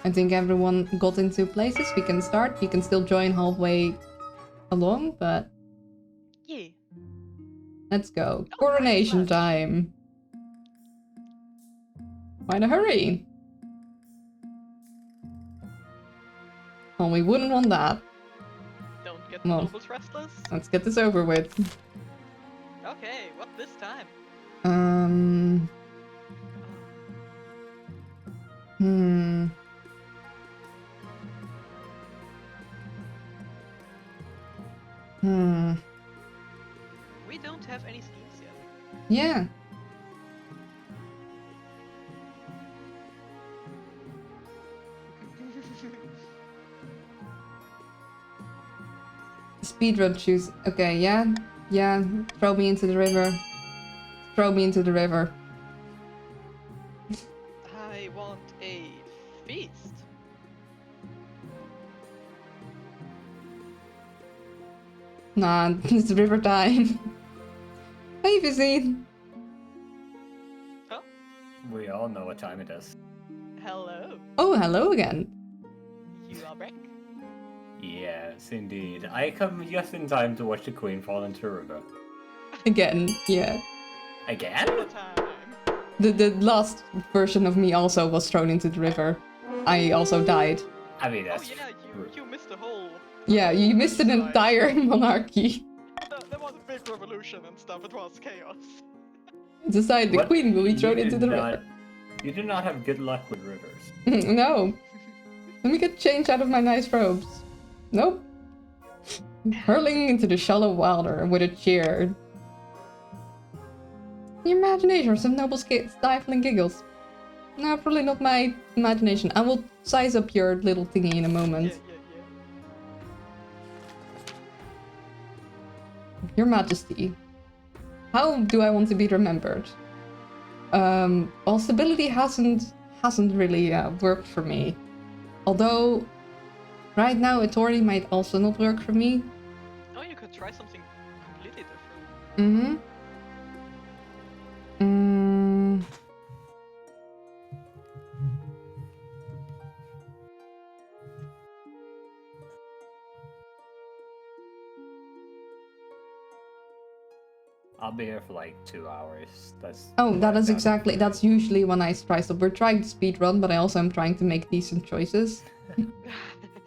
I think everyone got into places. We can start. You can still join halfway along, but Yeah. let's go. Oh, Coronation nice lunch. time. Why in a hurry? Well, we wouldn't want that. Don't get Come the on. nobles restless. Let's get this over with. Okay, what this time? Hmm. We don't have any schemes yet. Yeah. Speedrun choose. Okay, yeah. Yeah. Throw me into the river. Throw me into the river. I want a feast. Nah, it's river time. Hey, Vizzy. Huh? We all know what time it is. Hello. Oh, hello again. You are back. Yes, indeed. I come just in time to watch the queen fall into the river. Again, yeah. Again? All the time. The last version of me also was thrown into the river. I also died. I mean, Oh that's yeah, you missed the whole. Yeah, you missed an entire monarchy. There was a big revolution and stuff. It was chaos. Decide the What? queen will be thrown You into did the not- river. You do not have good luck with rivers. No. Let me get changed out of my nice robes. Nope. Hurling into the shallow water with a cheer. The imagination or some noble stifling giggles. No, probably not my imagination. I will size up your little thingy in a moment. Yeah. Your Majesty, how do I want to be remembered? Well, stability hasn't really worked for me. Although, right now, authority might also not work for me. Oh, you could try something completely different. I'll be here for like 2 hours. That's That's usually when I try stuff. We're trying to speed run, but I also am trying to make decent choices.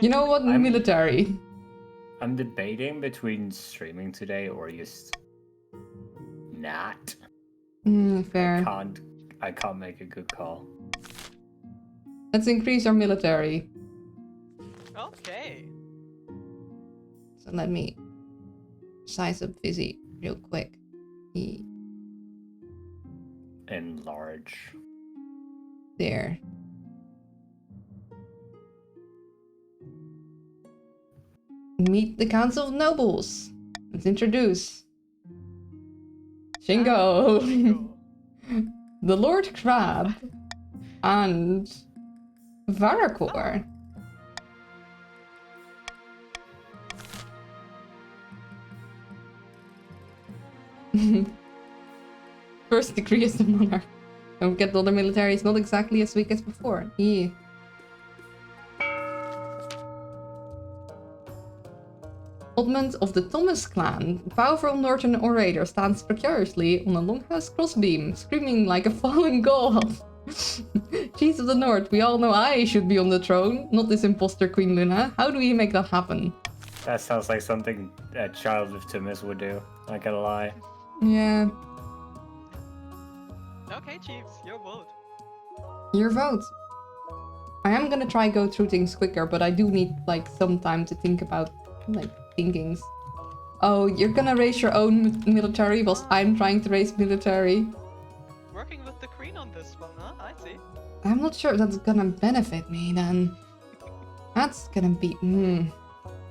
You know what? Military. I'm debating between streaming today or just not. Fair. I can't make a good call. Let's increase our military. Okay. So let me size up Vizzy real quick. Enlarge. There. Meet the Council of Nobles. Let's introduce Shingo, the Lord Crab, and Varakor. First degree as the monarch. Don't get the other military is not exactly as weak as before. Yeah. Oddment of the Thomas clan, the powerful northern orator stands precariously on a longhouse crossbeam, screaming like a fallen god. Chiefs of the North, we all know I should be on the throne, not this imposter Queen Luna. How do we make that happen? That sounds like something a child of Timus would do. Not gonna lie. Yeah. Okay, Chiefs, your vote. Your vote. I am gonna try go through things quicker, but I do need like some time to think about like thinkings. Oh, you're gonna raise your own military whilst I'm trying to raise military. Working with the queen on this one, huh? I see. I'm not sure that's gonna benefit me then. That's gonna be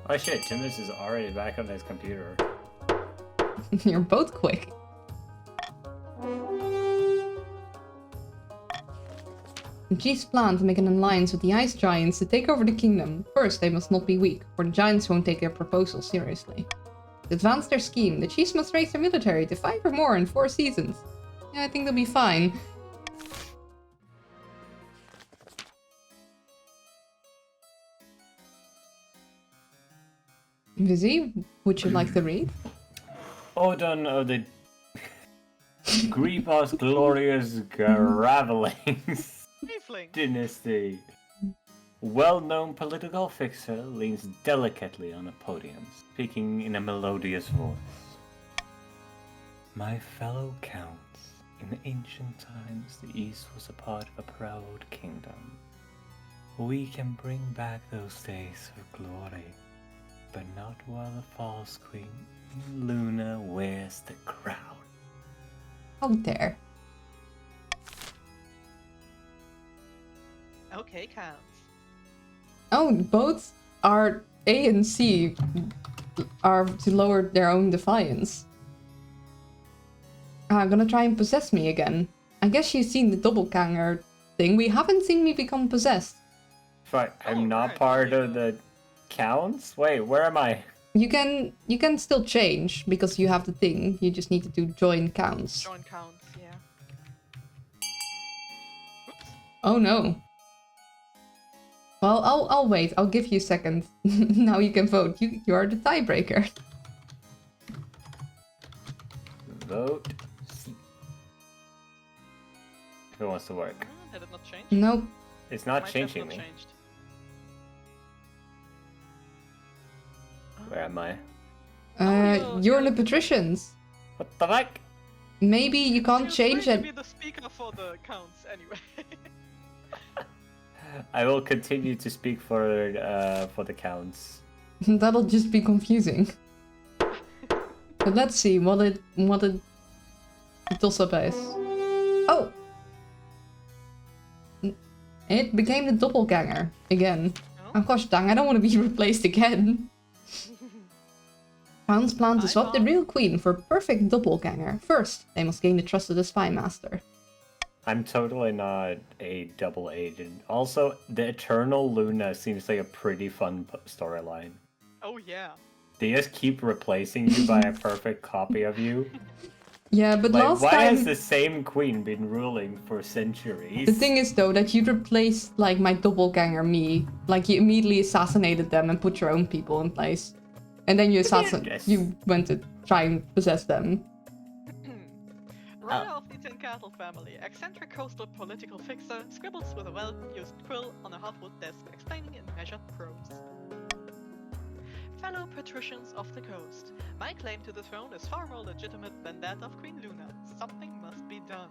Oh shit, Timus is already back on his computer. You're both quick. The chiefs plan to make an alliance with the ice giants to take over the kingdom. First, they must not be weak, or the giants won't take their proposal seriously. To advance their scheme, the chiefs must raise their military to 5 or more in 4 seasons. Yeah, I think they'll be fine. Vizzy, would you like to read? Odin of the Grievous Glorious Gravelings Tiefling. Dynasty. Well-known political fixer leans delicately on a podium, speaking in a melodious voice. My fellow counts, in ancient times the East was a part of a proud kingdom. We can bring back those days of glory, but not while the false queen Luna wears the crown. Out there. Okay, counts. Oh, both are A and C are to lower their own defiance. Gonna try and possess me again. I guess you've seen the doppelganger thing. We haven't seen me become possessed. But I'm Oh, not right, part yeah. of the counts? Wait, where am I? You can still change because you have the thing. You just need to do join counts. Join counts, yeah. Oops. Oh no. Well, I'll wait. I'll give you a second. Now you can vote. You are the tiebreaker. Vote C. Who wants to work? Did it not change? Nope. It's not Might have changing not me. changed. Where am I? You're in the patricians. What the heck? Maybe you can't Feels change great it. to be the speaker for the counts anyway. I will continue to speak for the counts. That'll just be confusing. But let's see what it toss-up is. Oh! It became the doppelganger again. Oh. Oh gosh dang, I don't want to be replaced again. Hounds plan to swap the real queen for perfect doppelganger. First, they must gain the trust of the spy master. I'm totally not a double agent. Also, the Eternal Luna seems like a pretty fun storyline. Oh yeah. They just keep replacing you by a perfect copy of you. Yeah, but Like, last why time... has the same queen been ruling for centuries? The thing is though that you replaced like my doppelganger me. Like you immediately assassinated them and put your own people in place. And then you Yes. you went to try and possess them. Ruler of the Tin Cattle family, eccentric coastal political fixer, scribbles with a well-used quill on a hardwood desk, explaining in measured prose. Fellow patricians of the coast, my claim to the throne is far more legitimate than that of Queen Luna. Something must be done.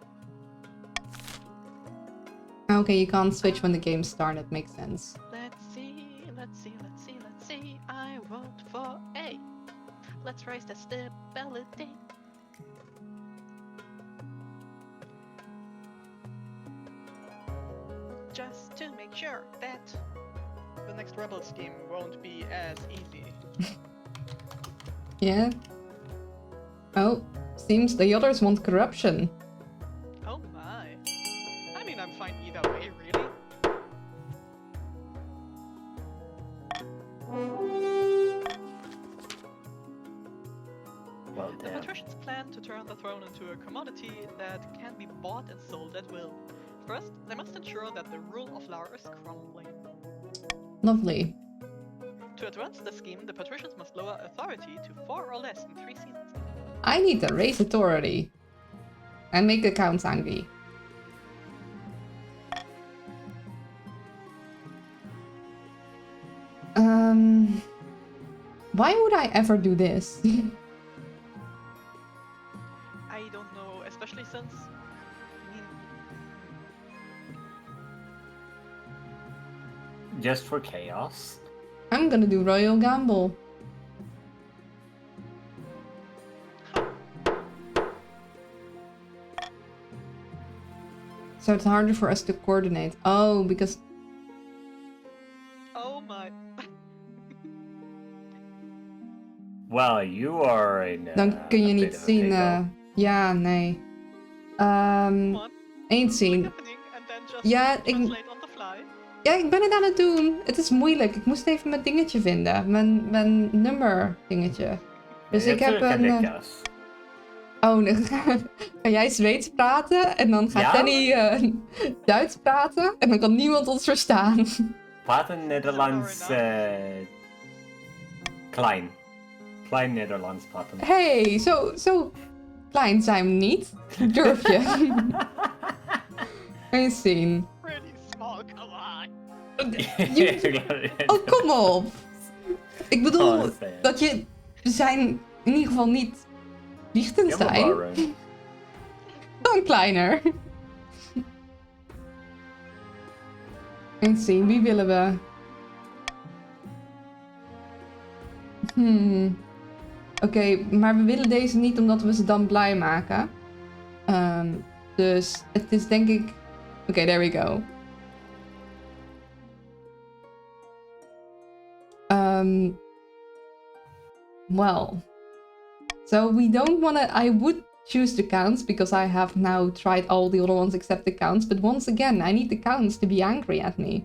Okay, you can't switch when the game started, makes sense. Let's see. I vote for A. Let's raise the stability. Just to make sure that the next rebel scheme won't be as easy. Yeah. Oh, seems the others want corruption. Oh my. I mean, I'm fine either way, really. Well, The damn. patricians plan to turn the throne into a commodity that can be bought and sold at will. First, they must ensure that the rule of law is crumbling. Lovely. To advance the scheme, the patricians must lower authority to 4 or less in 3 seasons. I need to raise authority. And make the counts angry. Why would I ever do this? I don't know, especially since... I mean, Just for chaos? I'm gonna do Royal Gamble. So it's harder for us to coordinate. Oh, because... oh my... Well, you are in Dan kun je a niet bit of a zien... pickle. Ja, nee. One, Ain't seen. happening and then just Ja, translate on the fly. Ja, ik ben het aan het doen. Het is moeilijk. Ik moest even mijn dingetje vinden. Mijn nummer dingetje. Dus ik heb een... Ridiculous. Oh, dan ga jij Zweeds praten en dan gaat Ja? Danny Duits praten en dan kan niemand ons verstaan. Praten Nederlands klein. Klein Nederlands patten. Hey, zo klein zijn we niet. Durf je? Eens zien. Pretty small, come on. Oh, kom op. Ik bedoel Oh, sad. dat we zijn in ieder geval niet Liechtenstein. Jammer, Dan kleiner. Eens zien, wie willen we? Oké, maar we willen deze niet omdat we ze dan blij maken. Dus het is denk ik... Oké, there we go. Well. So we don't want to... I would choose the counts because I have now tried all the other ones except the counts. But once again, I need the counts to be angry at me.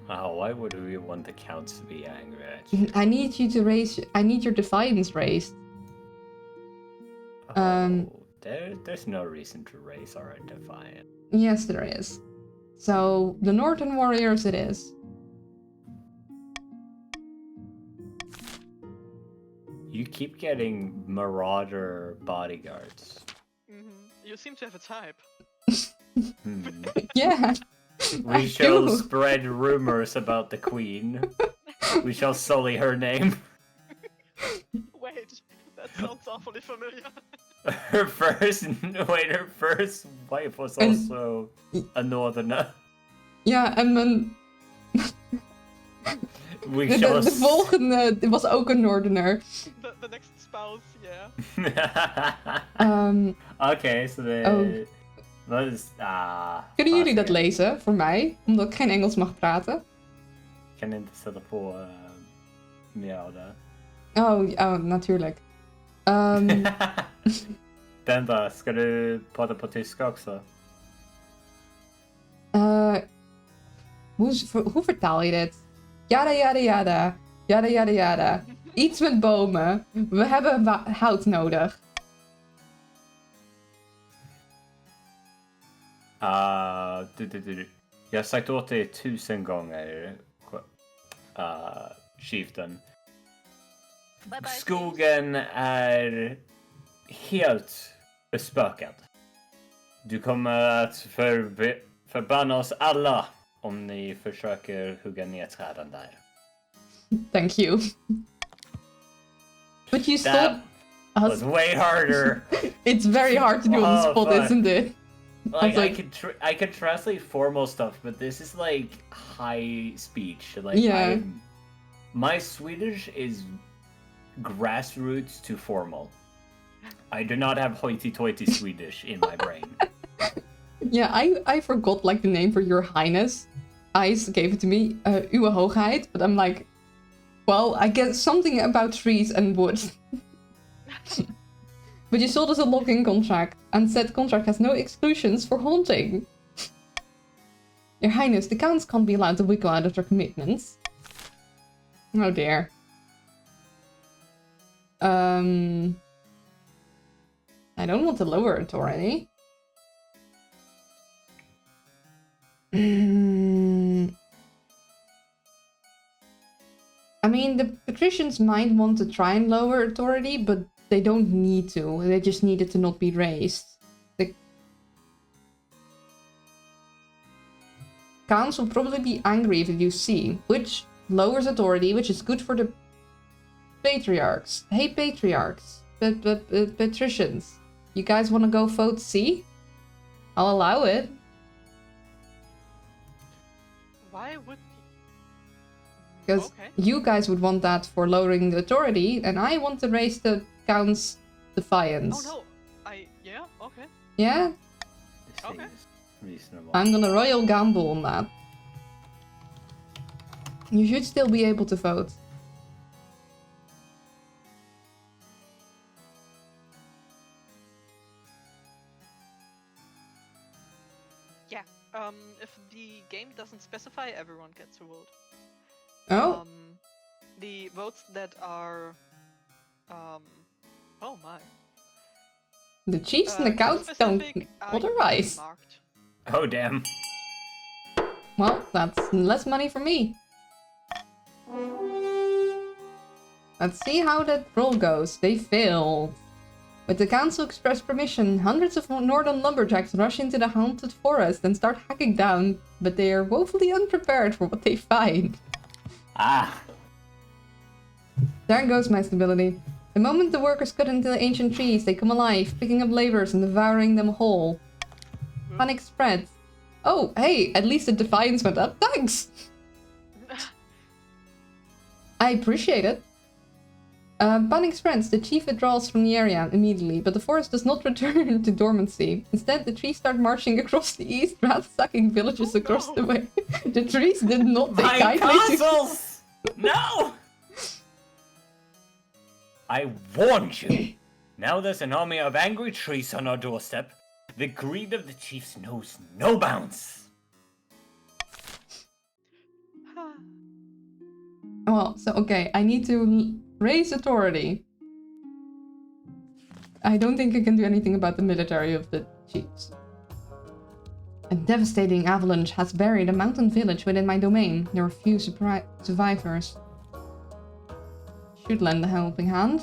Oh, why would we want the counts to be angry at you? I need you to raise... I need your defiance raised. There's no reason to raise our defiance. Yes, there is. So, the Northern Warriors it is. You keep getting Marauder bodyguards. You seem to have a type. Hmm. Yeah. I We shall do. spread rumors about the queen. We shall sully her name. Wait, that sounds awfully familiar. Her first wife was And- also a northerner. Ja, en mijn... We De, shall de volgende was ook een Noordener. The next spouse, yeah. Okay, so the... Oh. Wat is... Kunnen jullie dat fascinating. lezen voor mij? Omdat ik geen Engels mag praten. Kan inte sätta på miauw där. Oh, natuurlijk. Vänta, ska du prata på tyska också? Hoe vertaal je dit? Yada yada yada. Yada yada yada. Iets met bomen. We hebben hout nodig. Jag har sagt åt dig 1000 gånger, Chieftain. Bye bye. Skogen är helt bespökad. Du kommer att förbanna oss alla om ni försöker hugga ner träden där. Thank you. But you That still... was way harder. It's very hard to do on the Oh, spot, fuck. isn't it? Like, like- I could translate formal stuff, but this is like high speech. Like, Yeah. my Swedish is grassroots to formal. I do not have hoity-toity Swedish in my brain. Yeah, I forgot like the name for your highness. Ice gave it to me, uwe hoogheid, but I'm like, well, I guess something about trees and wood. But you sold us a lock-in contract, and said contract has no exclusions for haunting. Your highness, the counts can't be allowed to wiggle out of their commitments. Oh dear. I don't want to lower it already. I mean, the patricians might want to try and lower authority, but they don't need to. They just need it to not be raised. The counts will probably be angry if you see, which lowers authority, which is good for the patriarchs. Hey, patriarchs, patricians, you guys want to go vote C? I'll allow it. Why would Because Okay. you guys would want that for lowering the authority, and I want to raise the count's defiance. Oh no! Yeah, okay. Yeah? This Okay. seems reasonable. I'm gonna royal gamble on that. You should still be able to vote. Yeah. If the game doesn't specify, everyone gets a vote. Oh, The votes that are, oh my. the chiefs and the counts don't specific are otherwise. marked. Oh damn. Well, that's less money for me. Let's see how that roll goes. They failed. With the council express permission, hundreds of northern lumberjacks rush into the haunted forest and start hacking down, but they are woefully unprepared for what they find. Ah. There goes my stability. The moment the workers cut into the ancient trees, they come alive, picking up laborers and devouring them whole. Panic spreads. Oh, hey, at least the defiance went up. Thanks! I appreciate it. Panic spreads. The chief withdraws from the area immediately, but the forest does not return to dormancy. Instead, the trees start marching across the east, ransacking villages across the way. The trees did not take My kindly to... castles! No! I warned you. Now there's an army of angry trees on our doorstep. The greed of the chiefs knows no bounds. Well, so okay, I need to raise authority. I don't think I can do anything about the military of the chiefs. A devastating avalanche has buried a mountain village within my domain. There are few survivors. Should lend a helping hand.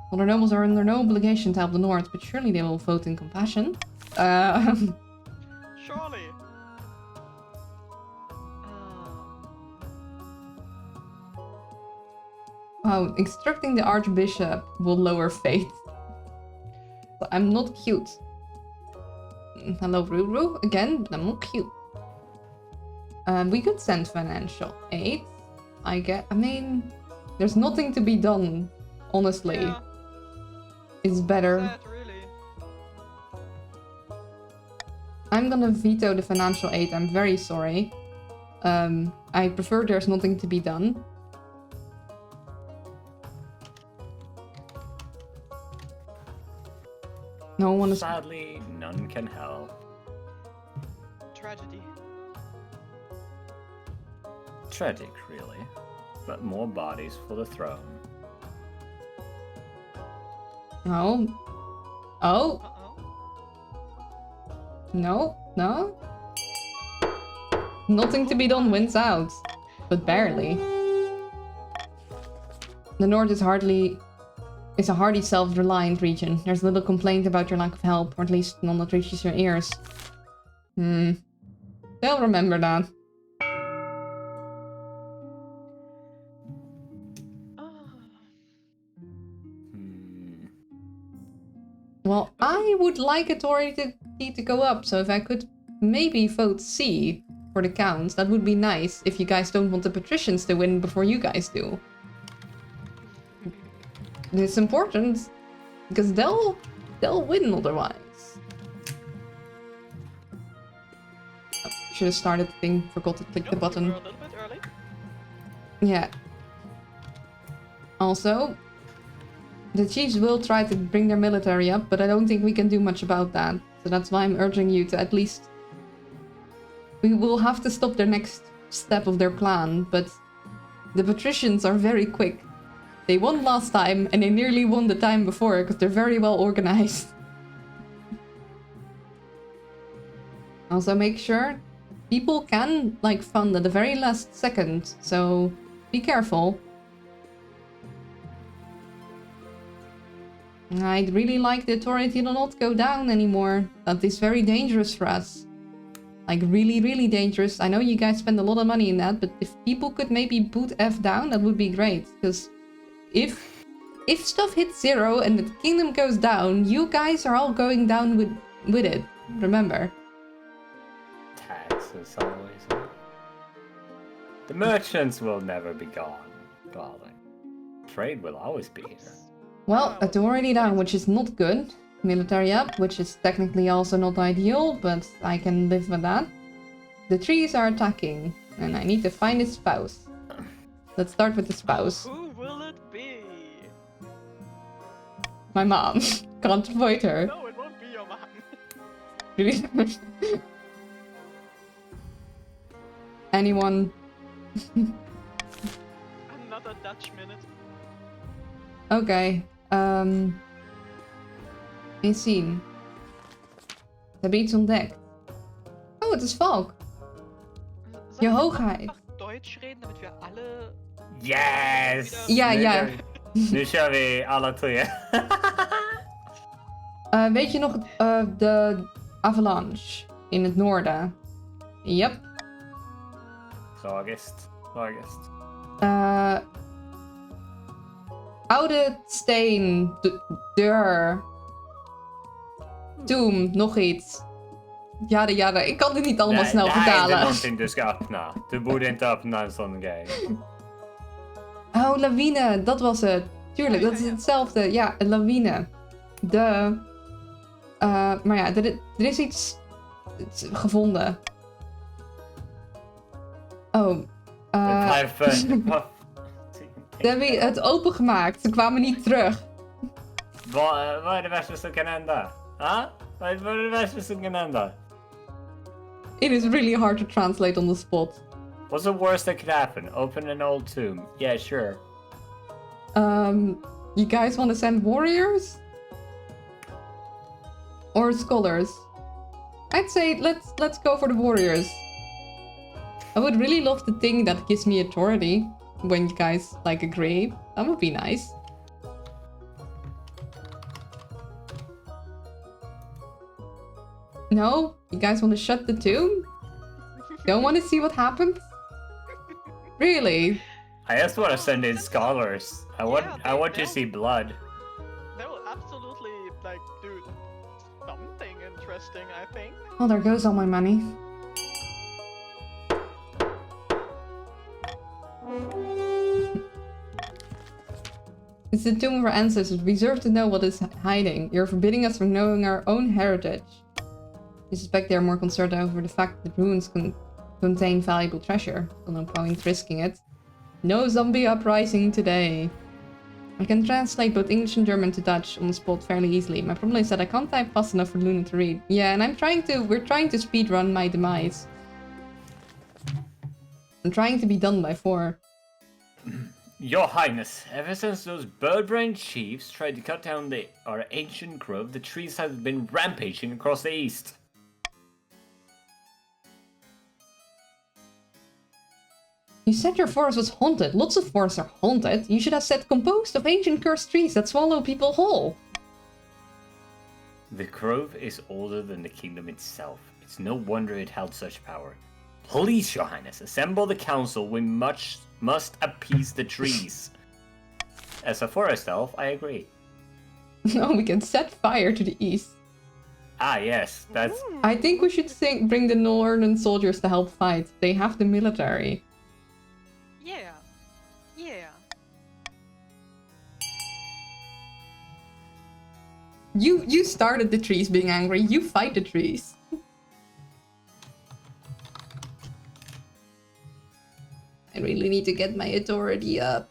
Well, their nobles are under no obligation to help the North, but surely they will vote in compassion. Surely. Wow, instructing the Archbishop will lower faith. But I'm not cute. Hello, Ruru. Again, but I'm not cute. We could send financial aid. I mean, there's nothing to be done, honestly. Yeah. It's better. Sad, really. I'm gonna veto the financial aid. I'm very sorry. I prefer there's nothing to be done. No one is... Sadly, none can help. Tragedy. Tragic, really. But more bodies for the throne. No. Oh, Uh-oh. no, no. Nothing to be done wins out. But barely. The North is a hardy, self-reliant region. There's little complaint about your lack of help, or at least none that reaches your ears. They'll remember that. Well, I would like authority to go up, so if I could maybe vote C for the counts, that would be nice if you guys don't want the patricians to win before you guys do. It's important, because they'll win otherwise. Oh, should have started the thing, forgot to click the Nope, button. we were a little bit early. Yeah. Also, the chiefs will try to bring their military up, but I don't think we can do much about that. So that's why I'm urging you to at least... We will have to stop their next step of their plan, but the patricians are very quick. They won last time, and they nearly won the time before, because they're very well organized. Also make sure people can, like, fund at the very last second, so be careful. I'd really like the authority to not go down anymore. That is very dangerous for us. Like, really, really dangerous. I know you guys spend a lot of money in that, but if people could maybe boot F down, that would be great. Because if stuff hits 0 and the kingdom goes down, you guys are all going down with it. Remember. Taxes always. The merchants will never be gone, darling. Trade will always be here. Well, authority down, which is not good. Military up, which is technically also not ideal, but I can live with that. The trees are attacking, and I need to find his spouse. Let's start with the spouse. Who will it be? My mom. Can't avoid her. No, it won't be your mom. Anyone? Another Dutch minute. Okay. Eens zien. We hebben iets ontdekt. Oh, het is Valk. Je hoogheid. Deutsch reden, damit wir alle... Yes! Ja, ja. Nu kör vi alla tre. Weet je nog de Avalanche in het noorden? Yep. Tragiskt. Oude steen, deur, tomb, nog iets. Ja, ik kan dit niet allemaal snel vertalen. Det är någonting du ska öppna. Du borde inte öppna en sån grej. Oh, lawine, dat was het. Tuurlijk, dat is hetzelfde. Ja, een lawine. Maar ja, er is iets gevonden. Oh. Ze hebben het opengemaakt. Ze kwamen niet terug. Vad är det värsta som kan hända? Vad är det värsta som kan hända? It is really hard to translate on the spot. What's the worst that could happen? Open an old tomb. Yeah, sure. You guys want to send warriors? Or scholars? I'd say let's go for the warriors. I would really love the thing that gives me authority when you guys like agree. That would be nice. No? You guys want to shut the tomb? Don't want to see what happens? Really? I just want to send in scholars. I want to see blood. They will absolutely like do something interesting, I think. Well, there goes all my money. It's the tomb of our ancestors. We deserve to know what is hiding. You're forbidding us from knowing our own heritage. You suspect they are more concerned over the fact that the ruins contain valuable treasure. So no point risking it. No zombie uprising today. I can translate both English and German to Dutch on the spot fairly easily. My problem is that I can't type fast enough for Luna to read. Yeah, and we're trying to speedrun my demise. I'm trying to be done by 4. Your Highness, ever since those bird-brained chiefs tried to cut down our ancient grove, the trees have been rampaging across the east. You said your forest was haunted. Lots of forests are haunted. You should have said composed of ancient cursed trees that swallow people whole. The grove is older than the kingdom itself. It's no wonder it held such power. Please, Your Highness, assemble the council. We must appease the trees. As a forest elf, I agree. No, we can set fire to the east. Ah, yes, that's... I think we should bring the northern soldiers to help fight. They have the military. Yeah. You started the trees being angry. You fight the trees. I really need to get my authority up.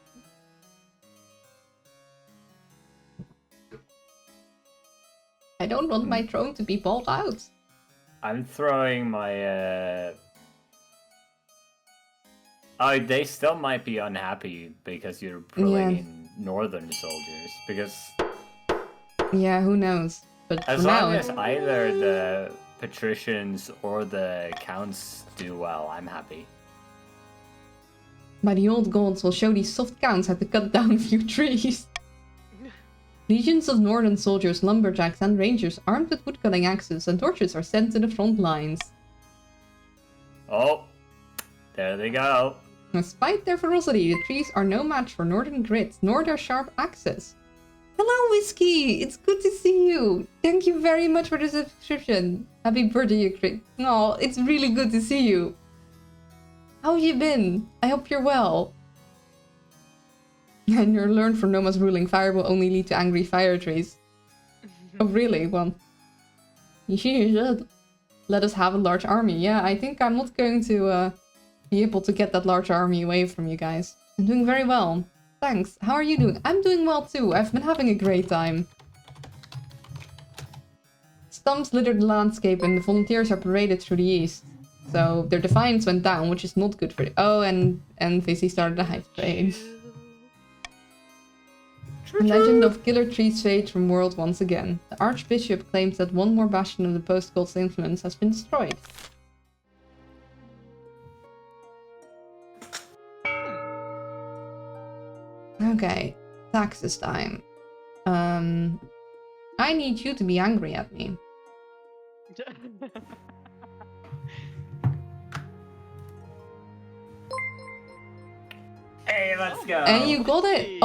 I don't want my throne to be bought out. I'm throwing my... Oh, they still might be unhappy because you're pulling in northern soldiers, because... Yeah, who knows? But as for long now, as either the patricians or the counts do well, I'm happy. by the old gods, will show these soft counts how to cut down a few trees. Legions of northern soldiers, lumberjacks and rangers armed with woodcutting axes and torches are sent to the front lines. Oh, there they go. Despite their ferocity, the trees are no match for northern grit, nor their sharp axes. Hello, Whiskey! It's good to see you! Thank you very much for the subscription. Happy birthday, Ukraine. Oh, it's really good to see you. How have you been? I hope you're well. And you learned from Noma's ruling, fire will only lead to angry fire trees. Oh, really? Well, you should let us have a large army. Yeah, I think I'm not going to be able to get that large army away from you guys. I'm doing very well. Thanks. How are you doing? I'm doing well too. I've been having a great time. Stumps litter the landscape and the volunteers are paraded through the east. So their defiance went down, which is not good for... Oh, and Vizzy started a hype train. The legend of Killer Trees fades from world once again. The Archbishop claims that one more bastion of the post-cult's influence has been destroyed. Okay. taxes time. I need you to be angry at me. Hey, let's go. And you got it.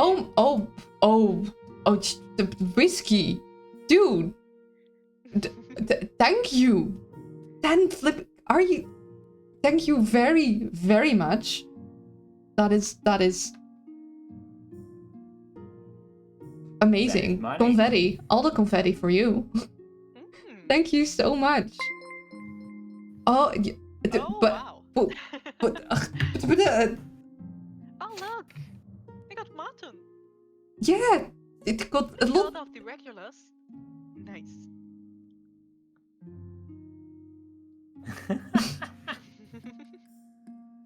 The whiskey, dude. Thank you. 10 flip. Are you? Thank you very, very much. That is amazing. Money. Confetti, all the confetti for you. Thank you so much. Oh, Oh, but wow. but Oh, look! I got mutton! yeah, it got a lot. Lot of the regulars. Nice.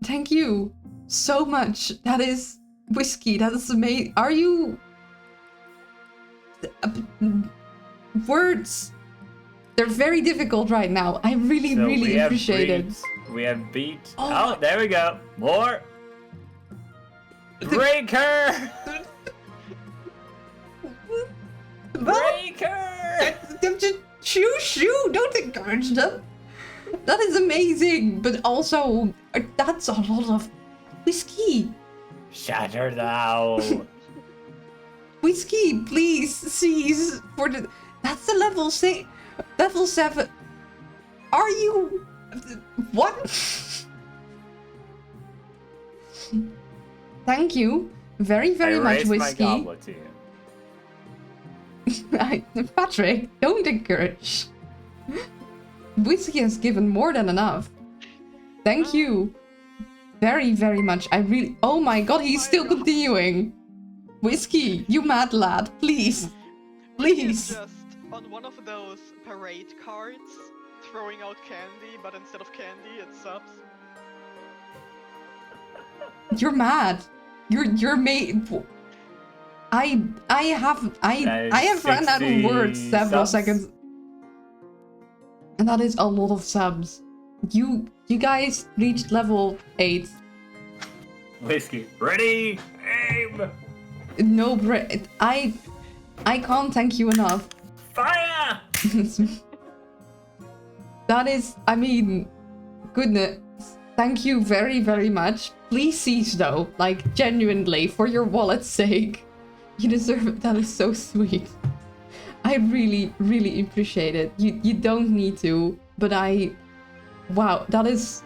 Thank you so much. That is whiskey. That is amazing. Are you? Words. They're very difficult right now. I really, So really we have appreciate it. We have beat. Oh. Oh, there we go. More. Breaker. Breaker. Shoo! Don't encourage them. That is amazing, but also that's a lot of whiskey. Shatter thou. Whiskey, please cease for the. That's the level 6, level 7. Are you? What? Thank you very, very much, raised my whiskey. goblet to you. Patrick, don't encourage. Whiskey has given more than enough. Thank you very, very much. I really. Oh my god, he's still God. continuing. Whiskey, you mad lad, please. He's Please. just on one of those parade cards, throwing out candy, but instead of candy, it's subs. You're mad. You're made. I have run out of 60 words several subs. seconds. And that is a lot of subs. You guys reached level 8. Whiskey. Ready. Aim. No, I can't thank you enough. Fire. That is, I mean, goodness. Thank you very, very much. Please cease though, like genuinely, for your wallet's sake. You deserve it. That is so sweet. I really, really appreciate it. You don't need to, but wow, that is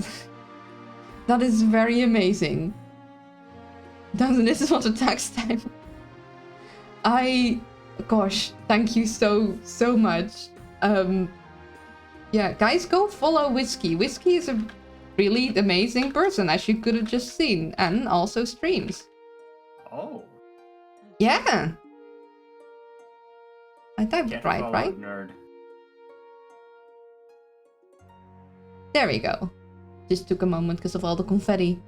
very amazing. This is not a tax time. Gosh, thank you so much. Yeah, guys, go follow Whiskey. Whiskey is a really amazing person, as you could have just seen, and also streams. Oh. Yeah. I typed Get it right? followed, nerd. There we go. Just took a moment because of all the confetti.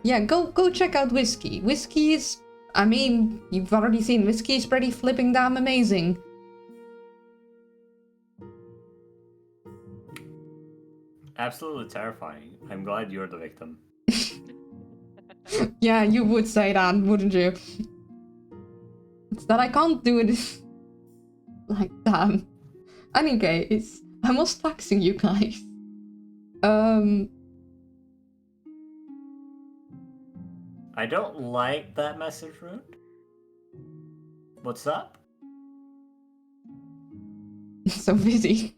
Yeah, go check out Whiskey. Whiskey is, I mean, you've already seen, Whiskey is pretty flipping damn amazing. Absolutely terrifying. I'm glad you're the victim. Yeah, you would say that, wouldn't you? It's that I can't do it like that. Any case, I was taxing you guys. I don't like that message, Rune. What's up? So busy.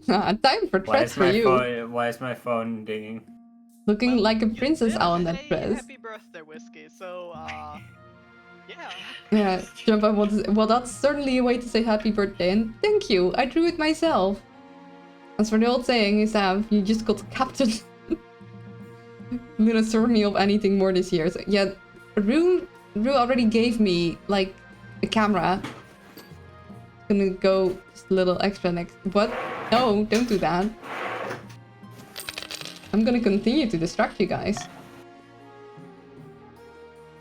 Time for dress for you. Why is my phone dinging? Looking Well, like a you princess did owl in that say dress. Happy birthday, Whiskey. So, yeah. Yeah, Jump, well, that's certainly a way to say happy birthday, and thank you, I drew it myself. As for the old saying, Isav, you just got captain. Gonna serve me of anything more this year. So, yeah, Rue already gave me, like, a camera. Gonna go just a little extra next. What? No, don't do that. I'm gonna continue to distract you guys.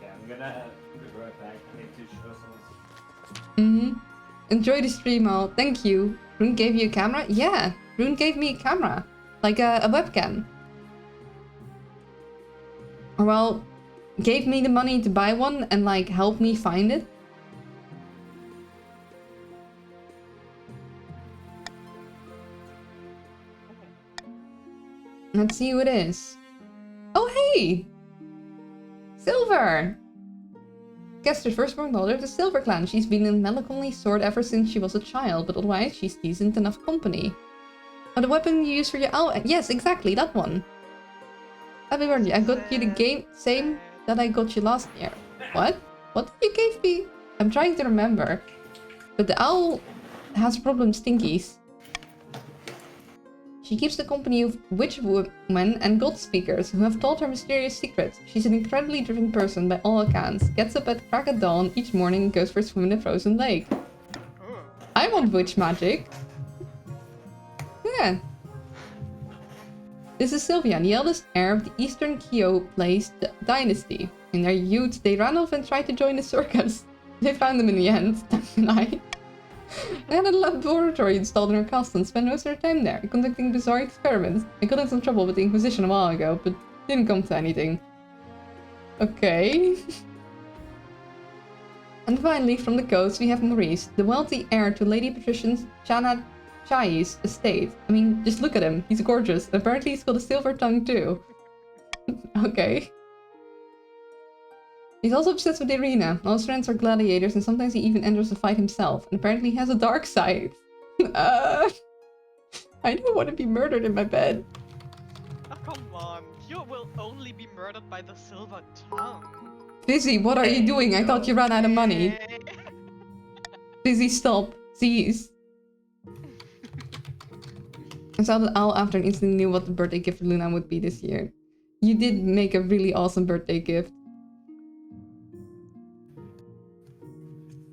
Yeah, I'm gonna be right back. I need to show someone. Enjoy the stream, all. Thank you. Rune gave you a camera? Yeah, Rune gave me a camera. Like a webcam. Well, gave me the money to buy one and like helped me find it. Let's see who it is. Oh, hey! Silver! Kester's firstborn daughter of the Silver Clan. She's been a melancholy sort ever since she was a child, but otherwise she's decent enough company. Oh, the weapon you use for your owl? Yes, exactly, that one. Happy birthday, I got you the game same that I got you last year. What? What did you give me? I'm trying to remember. But the owl has problem stinkies. She keeps the company of witch women and god speakers who have taught her mysterious secrets. She's an incredibly driven person by all accounts. Gets up at crack of dawn each morning and goes for a swim in a frozen lake. I want witch magic. Yeah. This is Sylvia, the eldest heir of the Eastern Kyo Place dynasty. In their youth, they ran off and tried to join the circus. They found them in the end, tonight. They had a laboratory installed in her castle and spent most of their time there, conducting bizarre experiments. I got in some trouble with the Inquisition a while ago, but didn't come to anything. Okay. And finally, from the coast, we have Maurice, the wealthy heir to Lady Patrician Chana Chai's estate. I mean, just look at him. He's gorgeous. Apparently he's got a silver tongue too. Okay. He's also obsessed with the arena. All his friends are gladiators and sometimes he even enters a fight himself. And apparently he has a dark side. I don't want to be murdered in my bed. Oh, come on. You will only be murdered by the silver tongue. Fizzy, what are you doing? I thought you ran out of money. Hey. Fizzy, stop. Cease. I saw the owl after and instantly knew what the birthday gift for Luna would be this year. You did make a really awesome birthday gift.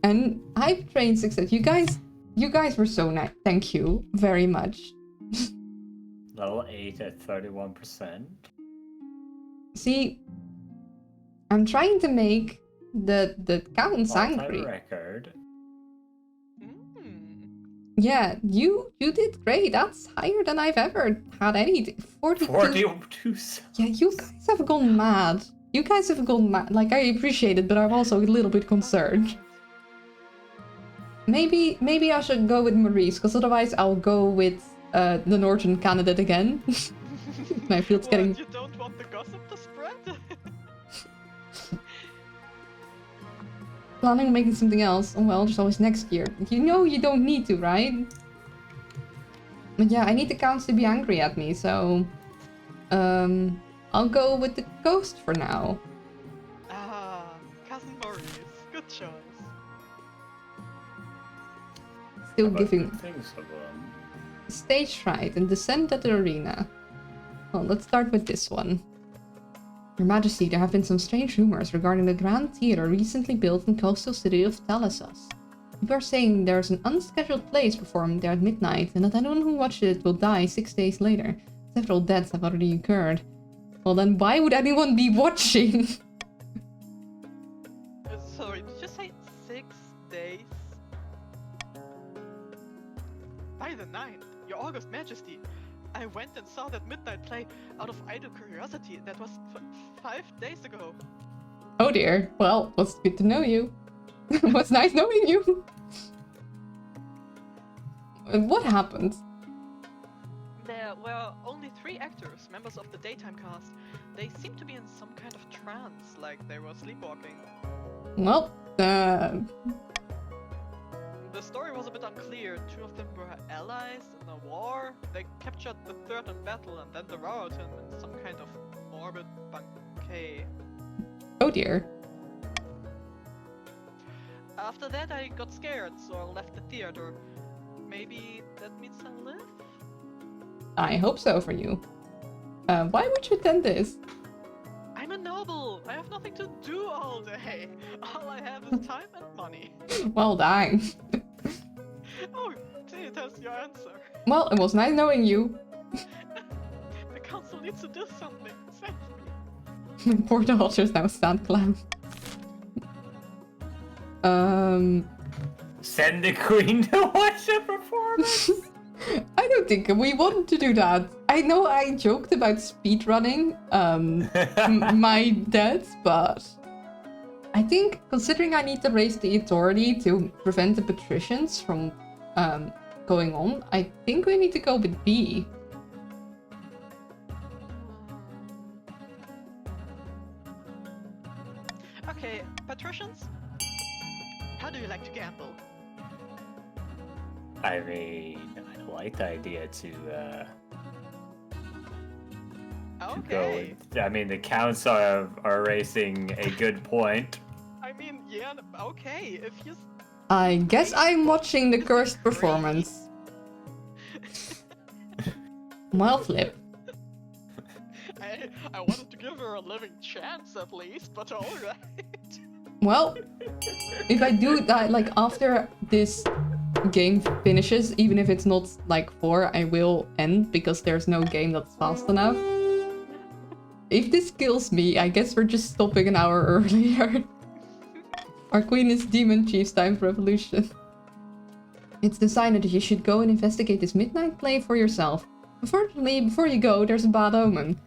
And Hype Train Success. You guys were so nice. Thank you very much. Level 8 at 31%. See, I'm trying to make the counts angry. Record. Yeah, you did great. That's higher than I've ever had anything. 42. Yeah, you guys have gone mad. You guys have gone mad. Like, I appreciate it, but I'm also a little bit concerned. Maybe I should go with Maurice, because otherwise I'll go with the Northern candidate again. My field's getting... You don't want the gossip to spread? Planning on making something else. Oh well, just always next year. You know you don't need to, right? But yeah, I need the counts to be angry at me, so... I'll go with the coast for now. Ah, Cousin Maurice. Good choice. Still giving... Things of Stage fright and descent at the arena. Well, let's start with this one. Your Majesty, there have been some strange rumors regarding the Grand Theatre recently built in the coastal city of Thalasos. People are saying there's an unscheduled play performed there at midnight, and that anyone who watches it will die 6 days later. Several deaths have already occurred. Well then, why would anyone be watching? Sorry, did you say 6 days? By the 9th, Your August Majesty, I went and saw that midnight play out of idle curiosity. That was 5 days ago. Oh dear. Well, it was good to know you. It was nice knowing you. What happened? There were only 3 actors, members of the daytime cast. They seemed to be in some kind of trance, like they were sleepwalking. Well, The story was a bit unclear. 2 of them were allies in a war. They captured the 3rd in battle and then devoured him in some kind of morbid banquet. oh dear. After that I got scared, so I left the theater. Maybe that means I live? I hope so for you. Why would you attend this? I'm a noble! I have nothing to do all day! All I have is time and money. Well, dang. Oh, that's your answer. Well, it was nice knowing you. The council needs to do something. Save My poor daughter's now stand clown. Send the queen to watch a performance. I don't think we want to do that. I know I joked about speedrunning my deaths, but I think considering I need to raise the authority to prevent the patricians from going on, I think we need to go with B. Okay, patricians, how do you like to gamble? I mean, I like the idea to Okay. go. I mean, the counts are raising a good point. I mean, yeah, okay, if you... I guess I'm watching the cursed performance. Well, Flip. I wanted to give her a living chance at least, but alright. Well, if I do that, like, after this game finishes, even if it's not, like, 4, I will end, because there's no game that's fast enough. If this kills me, I guess we're just stopping an hour earlier. Our queen is Demon Chief's time for revolution. It's decided that you should go and investigate this midnight play for yourself. Unfortunately, before you go, there's a bad omen.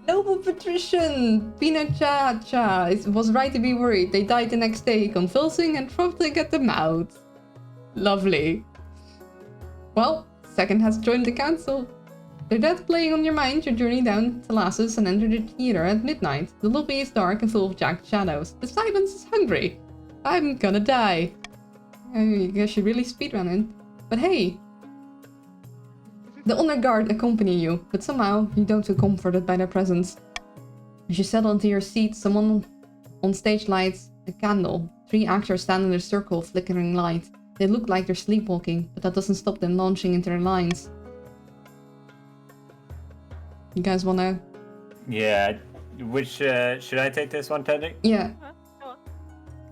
Noble patrician Pina Cha was right to be worried. They died the next day, convulsing and frothing at the mouth. Lovely. Well, second has joined the council. With that playing on your mind, you journey down to Lassus and enter the theater at midnight. The lobby is dark and full of jagged shadows. The silence is hungry. I'm gonna die. I guess you really speedrunning. But hey! The honor guard accompany you, but somehow you don't feel comforted by their presence. As you settle into your seat, someone on stage lights a candle. 3 actors stand in a circle of flickering light. They look like they're sleepwalking, but that doesn't stop them launching into their lines. You guys wanna... Yeah, which, should I take this one, Teddy? Yeah. Go on.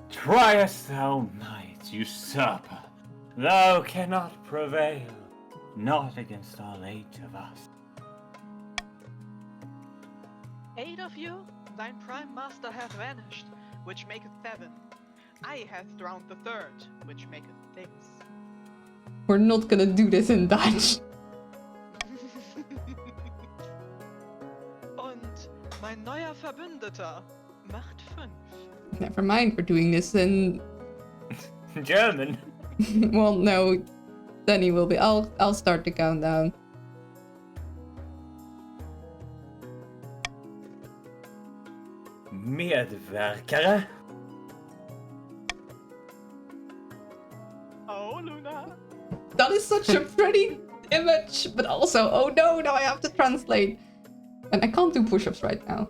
Triest thou might, usurper, thou cannot prevail, not against all 8 of us. 8 of you? Thine prime master hath vanished, which maketh 7. I hath drowned the 3rd, which maketh 6. We're not gonna do this in Dutch. Und mein neuer Verbündeter macht 5. Never mind, we're doing this in... German. Well, no. Danny will be... I'll start the countdown. Medverkare. Oh, Luna. That is such a pretty image, but also, oh no, now I have to translate. And I can't do push-ups right now.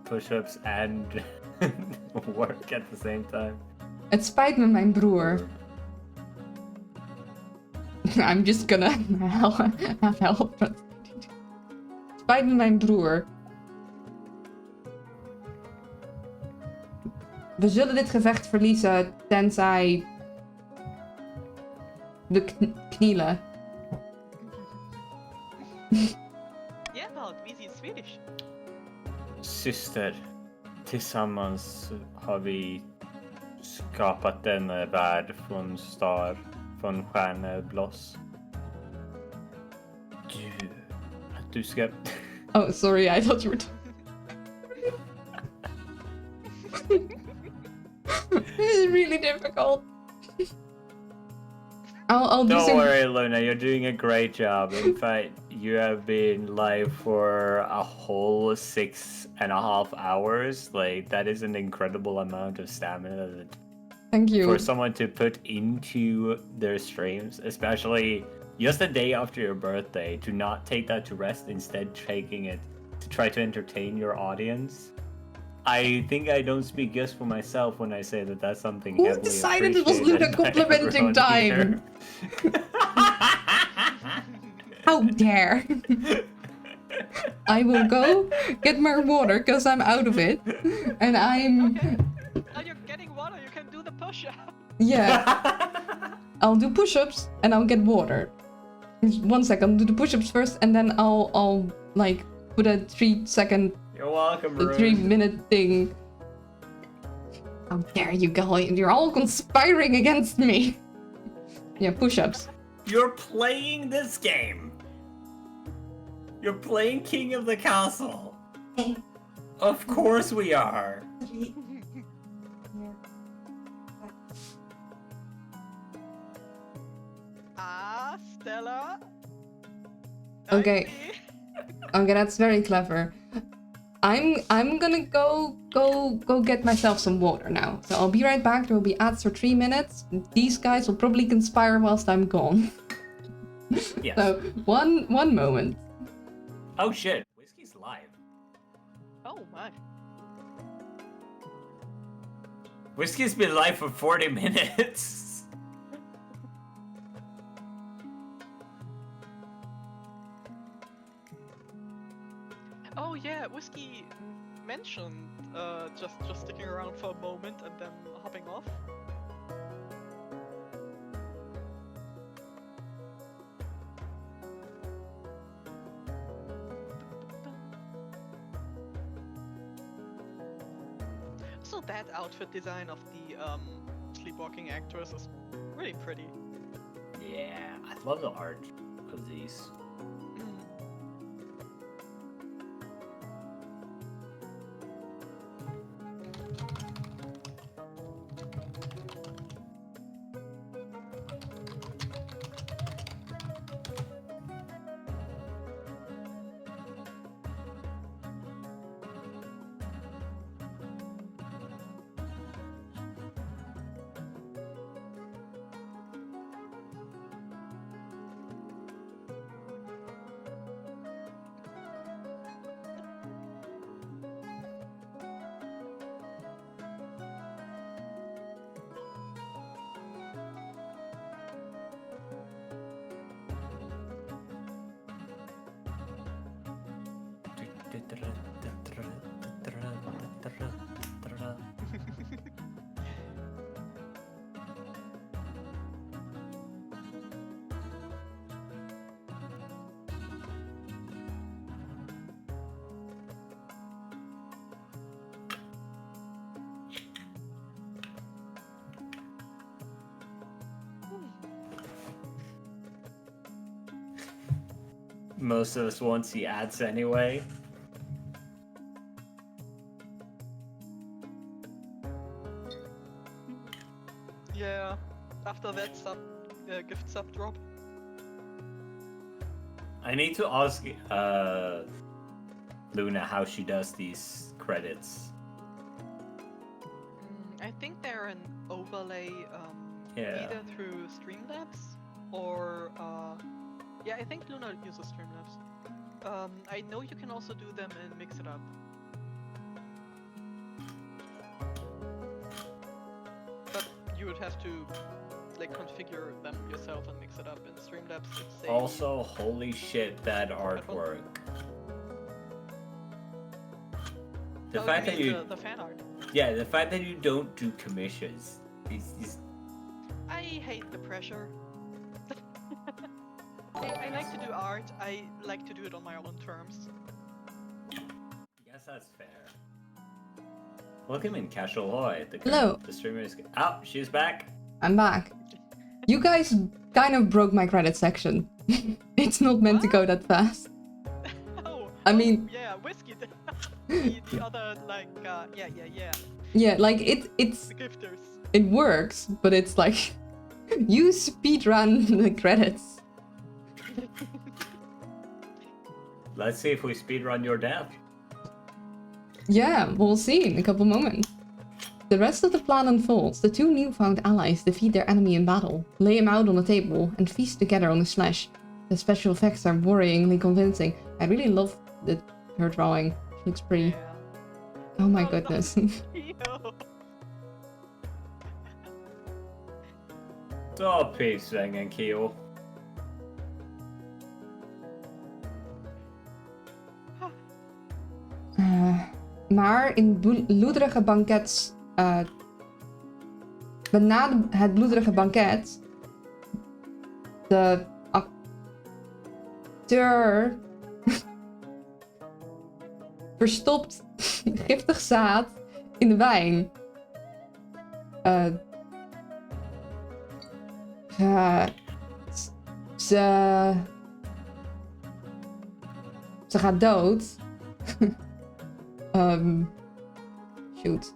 Push-ups and work at the same time. Het spijt me, mijn broer. I'm just gonna have help translating. Het spijt me, mijn broer. We zullen dit gevecht verliezen tenzij we knielen. Ja, Valk, wie is Swedish? Syster, tillsammans har vi skapat denna värld från stjärnebloss. Du ska... Oh, sorry, I thought you were... This is really difficult. I'll do Don't some... worry, Luna, you're doing a great job. In fact, you have been live for a whole 6.5 hours. Like, that is an incredible amount of stamina that Thank you. for someone to put into their streams, especially just the day after your birthday, to not take that to rest, instead taking it to try to entertain your audience. I think I don't speak just for myself when I say that that's something Who heavily decided it was appreciated Luna by complimenting everyone time? How dare! I will go get my water because I'm out of it, and I'm... Okay. Now you're getting water, you can do the push-up. Yeah. I'll do push-ups and I'll get water. Just 1 second, I'll do the push-ups first, and then I'll like put a 3 second, You're welcome, a Rune. 3 minute thing. How dare you, Gallian? You're all conspiring against me. Yeah, push-ups. You're playing this game. You're playing King of the Castle. Of course we are. Stella. Okay. Okay, that's very clever. I'm gonna go get myself some water now. So I'll be right back. There will be ads for 3 minutes. These guys will probably conspire whilst I'm gone. Yes. So one moment. Oh shit. Whiskey's live. Oh my. Whiskey's been live for 40 minutes. Oh yeah, Whiskey mentioned just sticking around for a moment and then hopping off. So that outfit design of the sleepwalking actress is really pretty. Yeah, I love the art of these. Most of us won't see ads anyway. Yeah, after that gift sub drop. I need to ask Luna how she does these credits. I think they're an overlay Yeah. either through Streamlabs or yeah, I think Luna uses Streamlabs. I know you can also do them and mix it up. But you would have to like configure them yourself and mix it up in Streamlabs. It's a Also, holy shit, that artwork. The Oh, fact you that mean you, the fan art. yeah, the fact that you don't do commissions is I hate the pressure. I like to do art. I like to do it on my own terms. I guess that's fair. Welcome in, Casual Hoy. Hello. The streamer is. Oh, she's back. I'm back. You guys kind of broke my credit section. It's not meant to go that fast. Oh, I mean- yeah, Whiskey. the other like yeah. Yeah, like it's The gifters. it works, but it's like you speedrun the credits. Let's see if we speedrun your death. Yeah, we'll see in a couple moments. The rest of the plan unfolds. The two newfound allies defeat their enemy in battle, lay him out on a table, and feast together on his flesh. The special effects are worryingly convincing. I really love her drawing. She looks pretty. Yeah. Oh my no. goodness. Ew. Så pyssvängen, Kio. Maar in bloederige banket... na het bloederige banket... De acteur... verstopt giftig zaad in de wijn. Ze gaat dood. Shoot.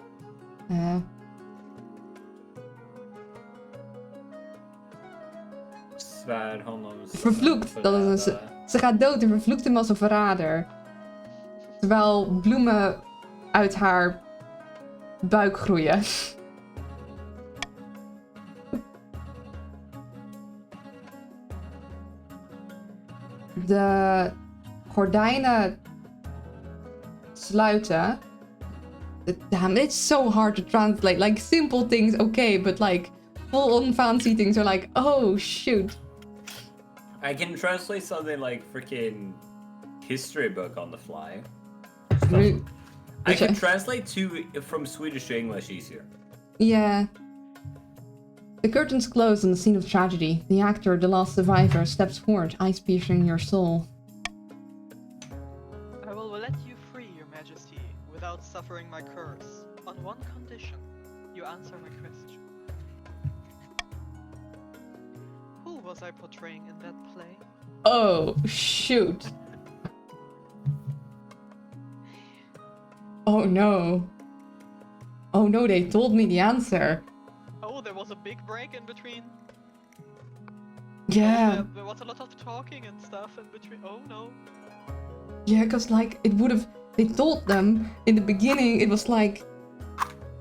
Svär honom. Vervloekt. Dat is ze gaat dood en vervloekt hem als een verrader. Terwijl bloemen uit haar buik groeien. De gordijnen sluiten. Damn, it's so hard to translate. Like, simple things, okay, but like, full-on fancy things are like, oh, shoot. I can translate something like freaking history book on the fly. I can translate from Swedish to English easier. Yeah. The curtains close on the scene of tragedy. The actor, the last survivor, steps forward, eyes piercing your soul. I will let you free, Your Majesty, without suffering my curse. On one condition, you answer my question. Who was I portraying in that play? Oh, shoot. Oh no. Oh no, they told me the answer. Oh, there was a big break in between. Yeah. Oh, there was a lot of talking and stuff in between. Oh no. Yeah, because like it would have. They told them in the beginning it was like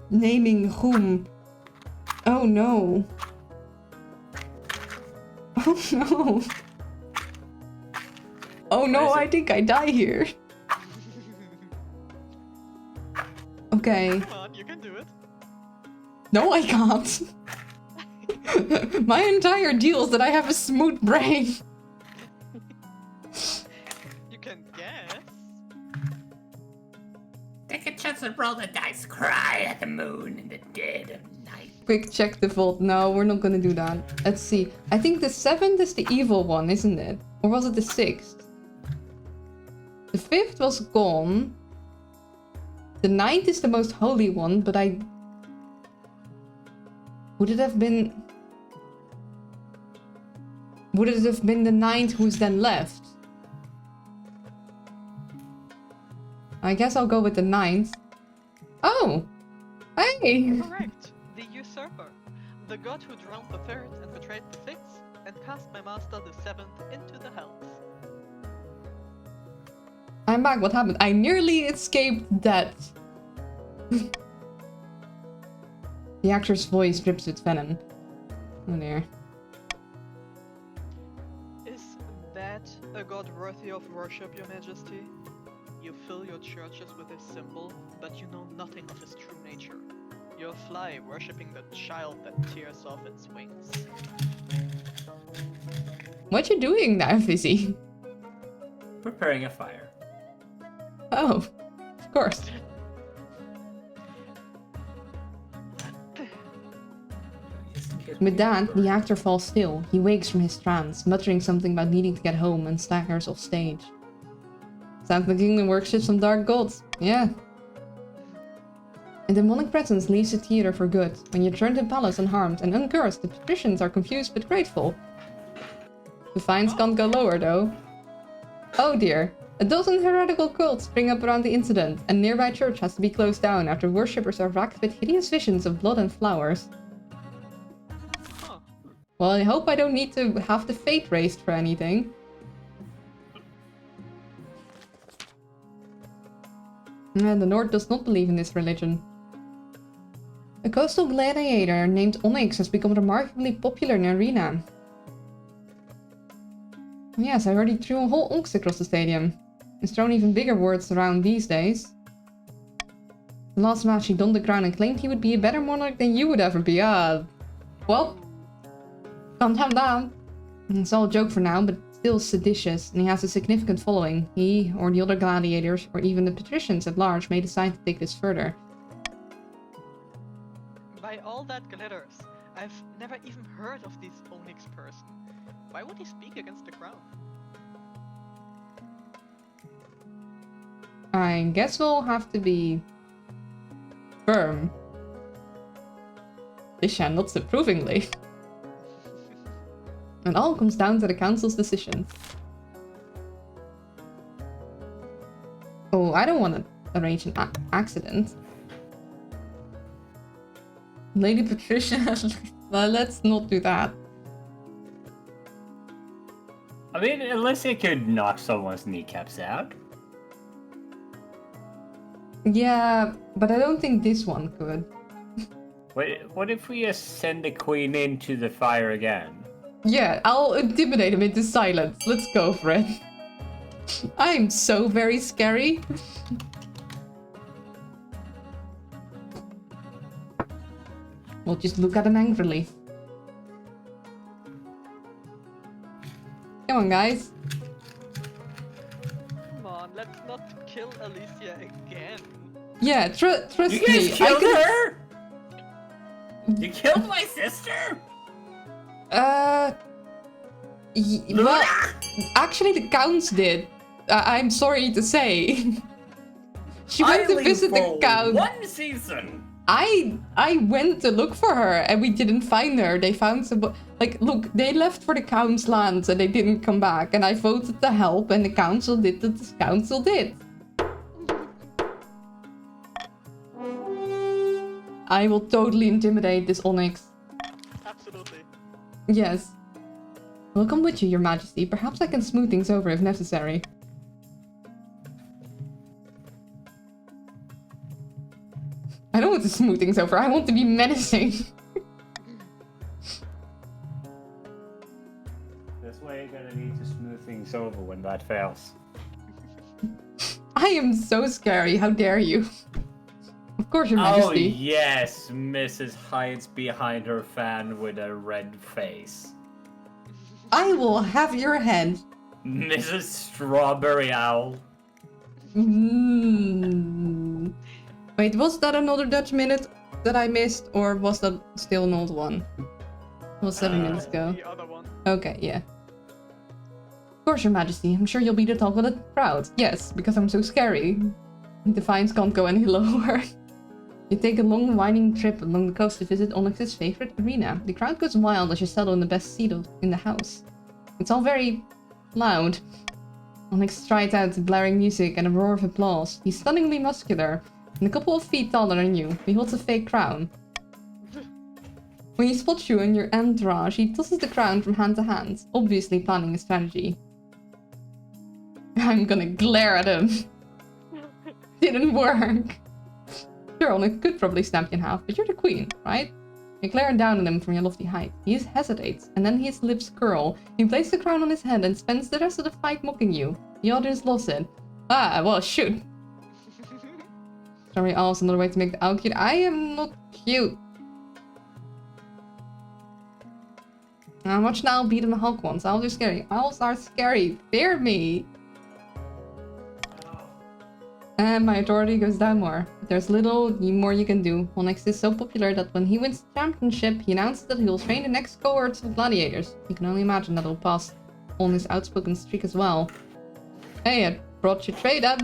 naming whom. Oh no. Oh no. Oh no, I think I die here. Okay. Come on, you can do it. No, I can't. My entire deal is that I have a smooth brain. You can guess. Take a chance and roll the dice. Cry at the moon in the dead of night. Quick check the vault. No, we're not gonna do that. Let's see. I think the 7th is the evil one, isn't it? Or was it the 6th? The 5th was gone. The 9th is the most holy one, but I... Would it have been the 9th who's then left? I guess I'll go with the 9th. Oh! Hey! Correct. The usurper. The god who drowned the 3rd and betrayed the 6th, and cast my master the 7th into the hells. I'm back. What happened? I nearly escaped death. The actor's voice drips with venom. Oh dear. Is that a god worthy of worship, Your Majesty? You fill your churches with his symbol, but you know nothing of his true nature. You're a fly worshipping the child that tears off its wings. What you doing now, Fizzy? Preparing a fire. Oh, of course. With that, the actor falls still. He wakes from his trance, muttering something about needing to get home and staggers off stage. Sounds like the kingdom worships some dark gods. Yeah. A demonic presence leaves the theater for good. When you return to the palace unharmed and uncursed, the patricians are confused but grateful. The fines can't go lower, though. Oh dear. A dozen heretical cults spring up around the incident, and nearby church has to be closed down after worshippers are racked with hideous visions of blood and flowers. Huh. Well, I hope I don't need to have the fate raised for anything. And the North does not believe in this religion. A coastal gladiator named Onyx has become remarkably popular in Arena. Yes, I already threw a whole Onyx across the stadium. He's thrown even bigger words around these days. The last match he donned the crown and claimed he would be a better monarch than you would ever be. Well, calm down. It's all a joke for now, but still seditious, and he has a significant following. He, or the other gladiators, or even the patricians at large may decide to take this further. By all that glitters, I've never even heard of this Onyx person. Why would he speak against the crown? I guess we'll have to be firm. Lishan nods approvingly. It all comes down to the council's decision. Oh, I don't want to arrange an accident. Lady Patricia, well, let's not do that. I mean, unless it could knock someone's kneecaps out. Yeah, but I don't think this one could. What if we just send the queen into the fire again? Yeah, I'll intimidate him into silence. Let's go for it. I'm so very scary. We'll just look at him angrily. Come on, guys. Come on, let's not kill Alicia again. Yeah, trust You guys me. killed could... her? You killed My sister? Well, actually, the counts did. I'm sorry to say. She went to Only visit the for count. one season. I went to look for her and we didn't find her. They found some look, they left for the count's lands and they didn't come back, and I voted to help and the council did what the council did. I will totally intimidate this Onyx. Absolutely. Yes. We'll come with you, Your Majesty. Perhaps I can smooth things over if necessary. I don't want to smooth things over. I want to be menacing. This way you're gonna need to smooth things over when that fails. I am so scary. How dare you? Of course, Your Oh Majesty. yes, Mrs. hides behind her fan with a red face. I will have your head. Mrs. Strawberry Owl. Mm. Wait, was that another Dutch minute that I missed, or was that still an old one? It was 7 minutes ago. The other one. Okay, yeah. Of course, Your Majesty. I'm sure you'll be the talk of the crowd. Yes, because I'm so scary. Defiance can't go any lower. You take a long, winding trip along the coast to visit Onyx's favorite arena. The crowd goes wild as you settle in the best seat in the house. It's all very loud. Onyx strides out to blaring music and a roar of applause. He's stunningly muscular, and a couple of feet taller than you. He holds a fake crown. When he spots you and your entourage, he tosses the crown from hand to hand, obviously planning a strategy. I'm gonna glare at him. Didn't work. Sure, Onyx could probably snap you in half, but you're the queen, right? You glare down at him from your lofty height. He hesitates, and then his lips curl. He places the crown on his head and spends the rest of the fight mocking you. The audience lost it. Ah, well, shoot. Sorry, Owl's another way to make the owl cute. I am not cute. Now watch an owl beat in the Hulk once. Owls are scary. Owls are scary. Fear me. And my authority goes down more. There's little more you can do. Onyx is so popular that when he wins the championship, he announces that he will train the next cohorts of gladiators. You can only imagine that he'll pass on his outspoken streak as well. Hey, I brought you trade up.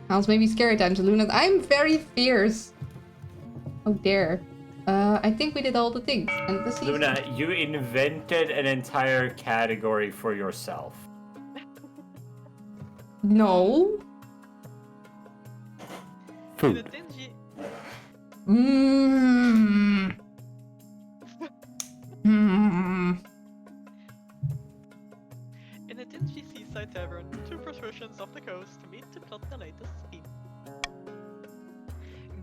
Owls may be scary times, Luna. I'm very fierce. Oh dear. I think we did all the things. And this is... Luna, you invented an entire category for yourself. No. In a Food. dingy, Mmm. in a dingy seaside tavern, two patricians off the coast meet to plot the latest scheme.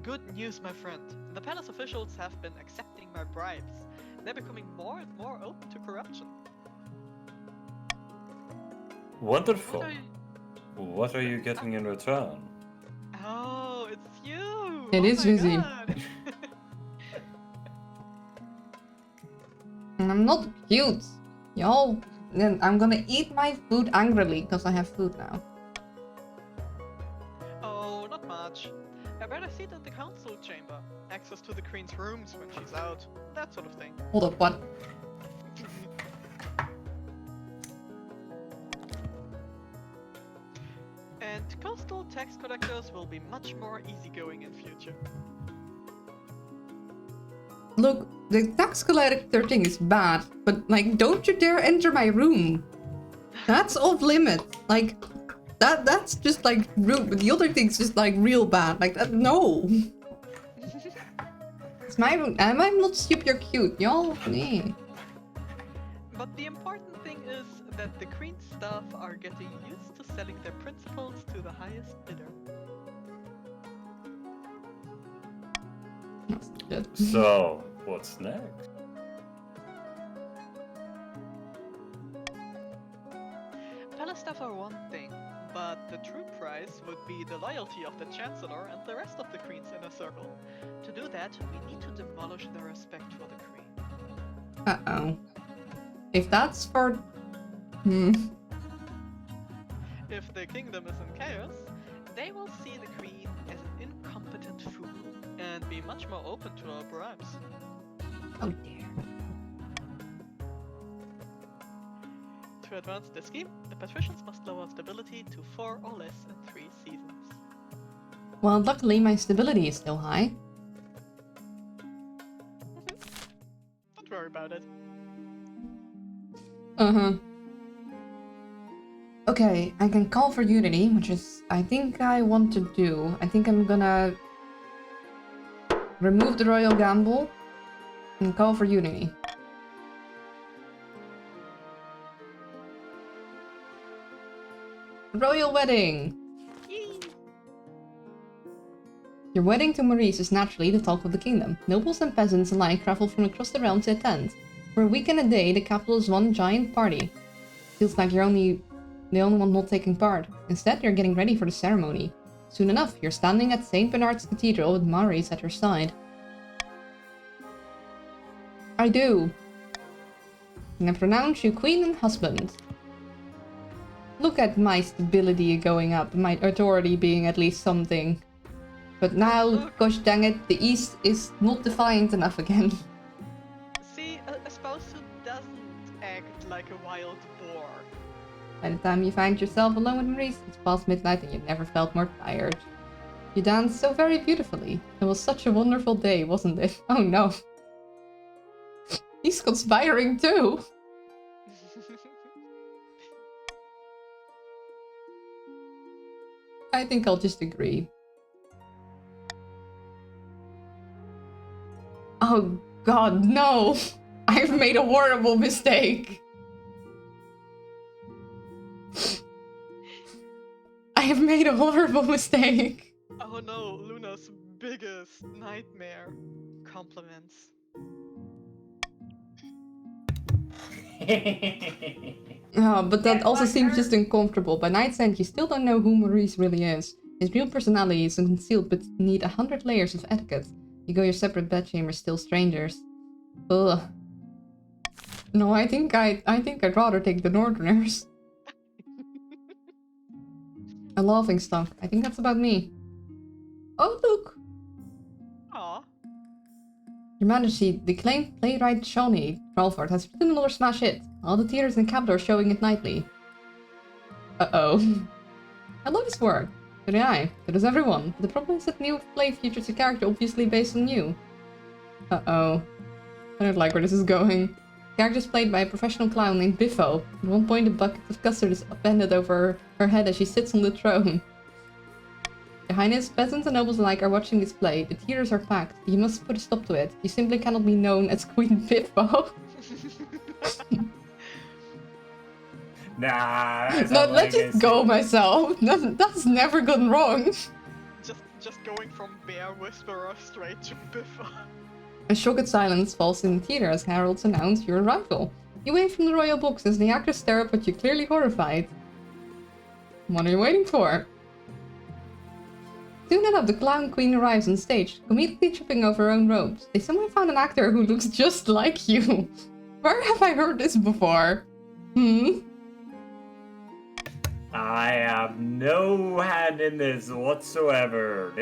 Good news, my friend. The palace officials have been accepting my bribes. They're becoming more and more open to corruption. Wonderful. What are you... What are you getting in return? Oh, it's you! It Oh is my Vizzy. God. I'm not cute. Y'all, then I'm gonna eat my food angrily because I have food now. Oh, not much. I better sit in the council chamber. Access to the queen's rooms when she's out. That sort of thing. Hold up, what? And coastal tax collectors will be much more easygoing in the tax collector thing is bad, but like, don't you dare enter my room. That's off limits. Like, that's just like rude. But the other thing's just like real bad. Like that. No. It's my room. I'm not stupid. You're cute, y'all. Yeah. But the important thing is that the Queen staff are getting used to selling their principles to the highest bidder. That's good. So, what's next? Palace staff are one thing, but the true prize would be the loyalty of the Chancellor and the rest of the Queen's inner circle. To do that, we need to demolish their respect for the Queen. Uh-oh. If that's for... If the kingdom is in chaos, they will see the Queen as an incompetent fool and be much more open to our bribes. Oh dear. To advance the scheme, the patricians must lower stability to 4 or less in 3 seasons. Well, luckily my stability is still high. Don't worry about it. Uh-huh. Okay, I can call for unity, which is, I think I want to do. I think I'm gonna remove the royal gamble and call for unity. Royal wedding! Yay! Your wedding to Maurice is naturally the talk of the kingdom. Nobles and peasants alike travel from across the realm to attend. For a week and a day, the capital is one giant party. Feels like you're the only one not taking part. Instead, you're getting ready for the ceremony. Soon enough, you're standing at St. Bernard's Cathedral with Maurice at your side. I do. And I pronounce you queen and husband. Look at my stability going up, my authority being at least something. But now, gosh dang it, the East is not defiant enough again. See, a spouse who doesn't act like a wild boar. By the time you find yourself alone with Maurice, it's past midnight and you've never felt more tired. You danced so very beautifully. It was such a wonderful day, wasn't it? Oh no. He's conspiring too! I think I'll just agree. Oh god, no! I've made a horrible mistake! I have made a horrible mistake! Oh no, Luna's biggest nightmare. Compliments. Oh, but that also seems just uncomfortable. By night's end, you still don't know who Maurice really is. His real personality is concealed beneath 100 layers of etiquette. You go your separate bedchambers, still strangers. Ugh. No, I think I'd rather take the Northerners. A laughing stock. I think that's about me. Oh, look! Aw. Your Majesty, the acclaimed playwright Shawnee Tralford has written another smash hit. All the theaters in the capital are showing it nightly. Uh-oh. I love his work. So do I. So does everyone. But the problem is that new play features a character obviously based on you. Uh-oh. I don't like where this is going. The character is played by a professional clown named Biffo. At one point a bucket of custard is appended over her head as she sits on the throne. Your Highness, peasants and nobles alike are watching this play. The theaters are packed. You must put a stop to it. You simply cannot be known as Queen Biffo. Nah, that's No, not let's like just go myself. That's never gone wrong. Just going from Bear Whisperer straight to Biffo. A shocked silence falls in the theater as heralds announce your arrival. You wave from the royal box as the actors stare up at you, clearly horrified. What are you waiting for? Soon enough, the clown queen arrives on stage, immediately tripping over her own robes. They somehow found an actor who looks just like you. Where have I heard this before? I have no hand in this whatsoever.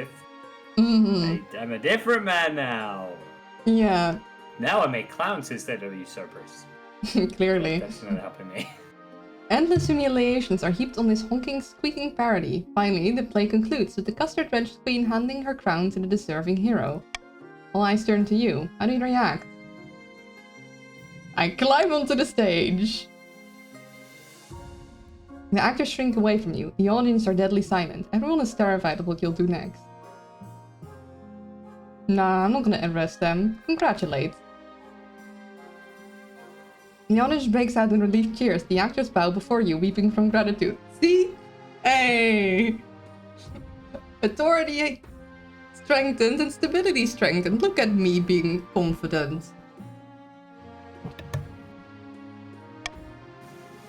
I'm a different man now. Yeah, Now I make clowns instead of usurpers. clearly. That's not helping me. Endless humiliations are heaped on this honking, squeaking parody. Finally, the play concludes with the custard-drenched queen handing her crown to the deserving hero. All eyes turn to you. How do you react? I climb onto the stage. The actors shrink away from you. The audience are deadly silent. Everyone is terrified of what you'll do next. Nah, I'm not gonna arrest them. Congratulate. The audience breaks out in relieved cheers. The actors bow before you, weeping from gratitude. See? Hey! Authority strengthened and stability strengthened. Look at me being confident.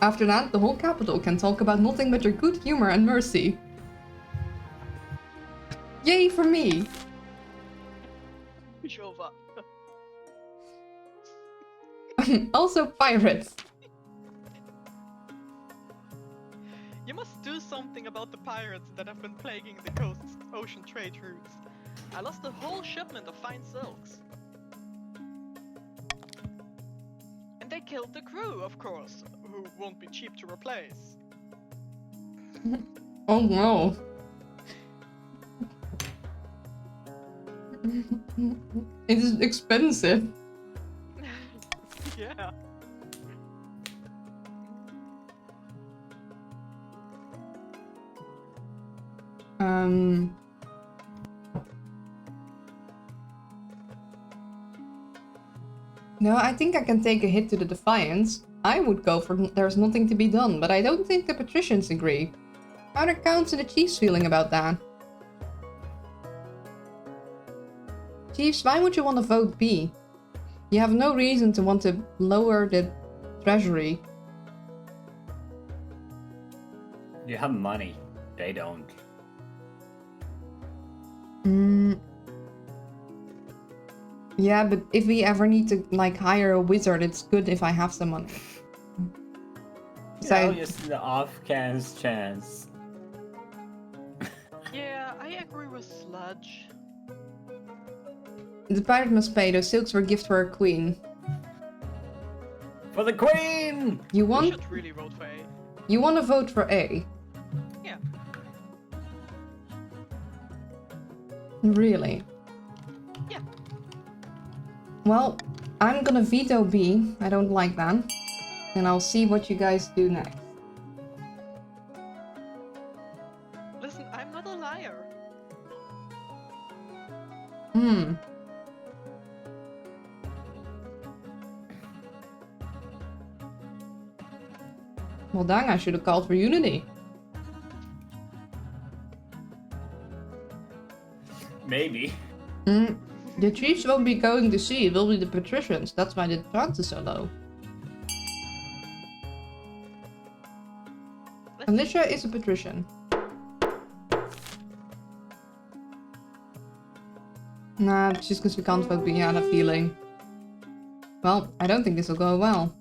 After that, the whole capital can talk about nothing but your good humor and mercy. Yay for me! Shova. Also pirates. You must do something about the pirates that have been plaguing the coast's ocean trade routes. I lost a whole shipment of fine silks. And they killed the crew, of course, who won't be cheap to replace. Oh no. It is expensive. Yeah. No, I think I can take a hit to the Defiance. I would go for there's nothing to be done, but I don't think the patricians agree. How are the counts and the chiefs feeling about that? Chiefs, why would you want to vote B? You have no reason to want to lower the treasury. You have money. They don't. Yeah, but if we ever need to, like, hire a wizard, it's good if I have some money. So just the off-chance chance. Yeah, I agree with Sludge. The pirate must pay. Those silks were a gift for our queen. For the queen! You We want? should really vote for A. You want to vote for A? Yeah. Really? Yeah. Well, I'm gonna veto B. I don't like that. And I'll see what you guys do next. Listen, I'm not a liar. Well, dang, I should have called for unity. Maybe. The chiefs won't be going to sea, it will be the patricians. That's why the chances are low. Alicia is a patrician. Nah, just because we can't vote B, I had a feeling. Well, I don't think this will go well.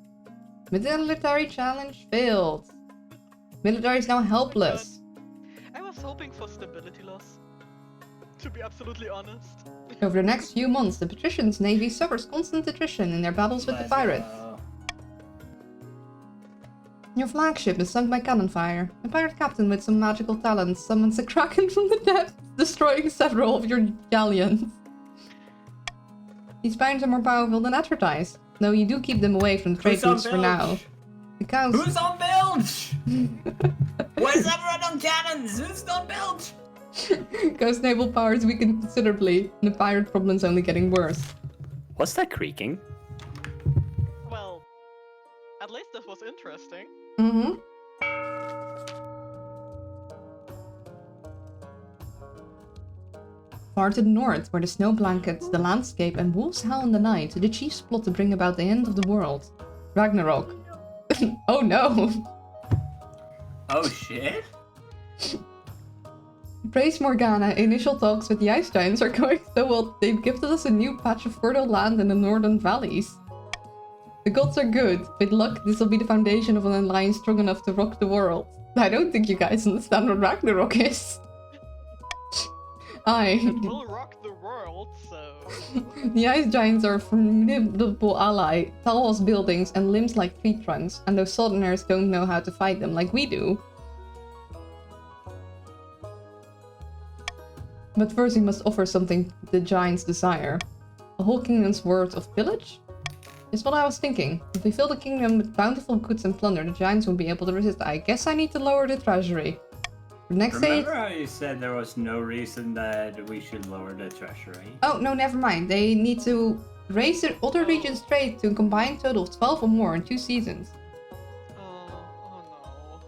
Military challenge failed. Military is now helpless. I was hoping for stability loss. To be absolutely honest. Over the next few months, the patricians' navy suffers constant attrition in their battles with the pirates. Your flagship is sunk by cannon fire. A pirate captain with some magical talents summons a kraken from the depths, destroying several of your galleons. These pirates are more powerful than advertised, though you do keep them away from the trade Who's on routes for now. Bilge? The cows. Who's on bilge? Where's everyone on cannons? Who's on bilge? Coast naval powers weaken considerably, and the pirate problem's only getting worse. What's that creaking? Well, at least this was interesting. Far to the north, where the snow blankets the landscape and wolves howl in the night, the chiefs plot to bring about the end of the world. Ragnarok. Oh no! Oh shit? Praise Morgana, initial talks with the Ice Giants are going so well. They've gifted us a new patch of fertile land in the northern valleys. The gods are good. With luck, this will be the foundation of an alliance strong enough to rock the world. I don't think you guys understand what Ragnarok is. It will rock the world, so... The Ice Giants are a formidable ally, tall as buildings and limbs like tree trunks, and those southerners don't know how to fight them like we do. But first we must offer something the giants desire. A whole kingdom's worth of pillage? Is what I was thinking. If we fill the kingdom with bountiful goods and plunder, the giants won't be able to resist. I guess I need to lower the treasury. Next stage. Remember how you said there was no reason that we should lower the treasury? Oh, no, never mind. They need to raise the other region's trade to a combined total of 12 or more in 2 seasons. Oh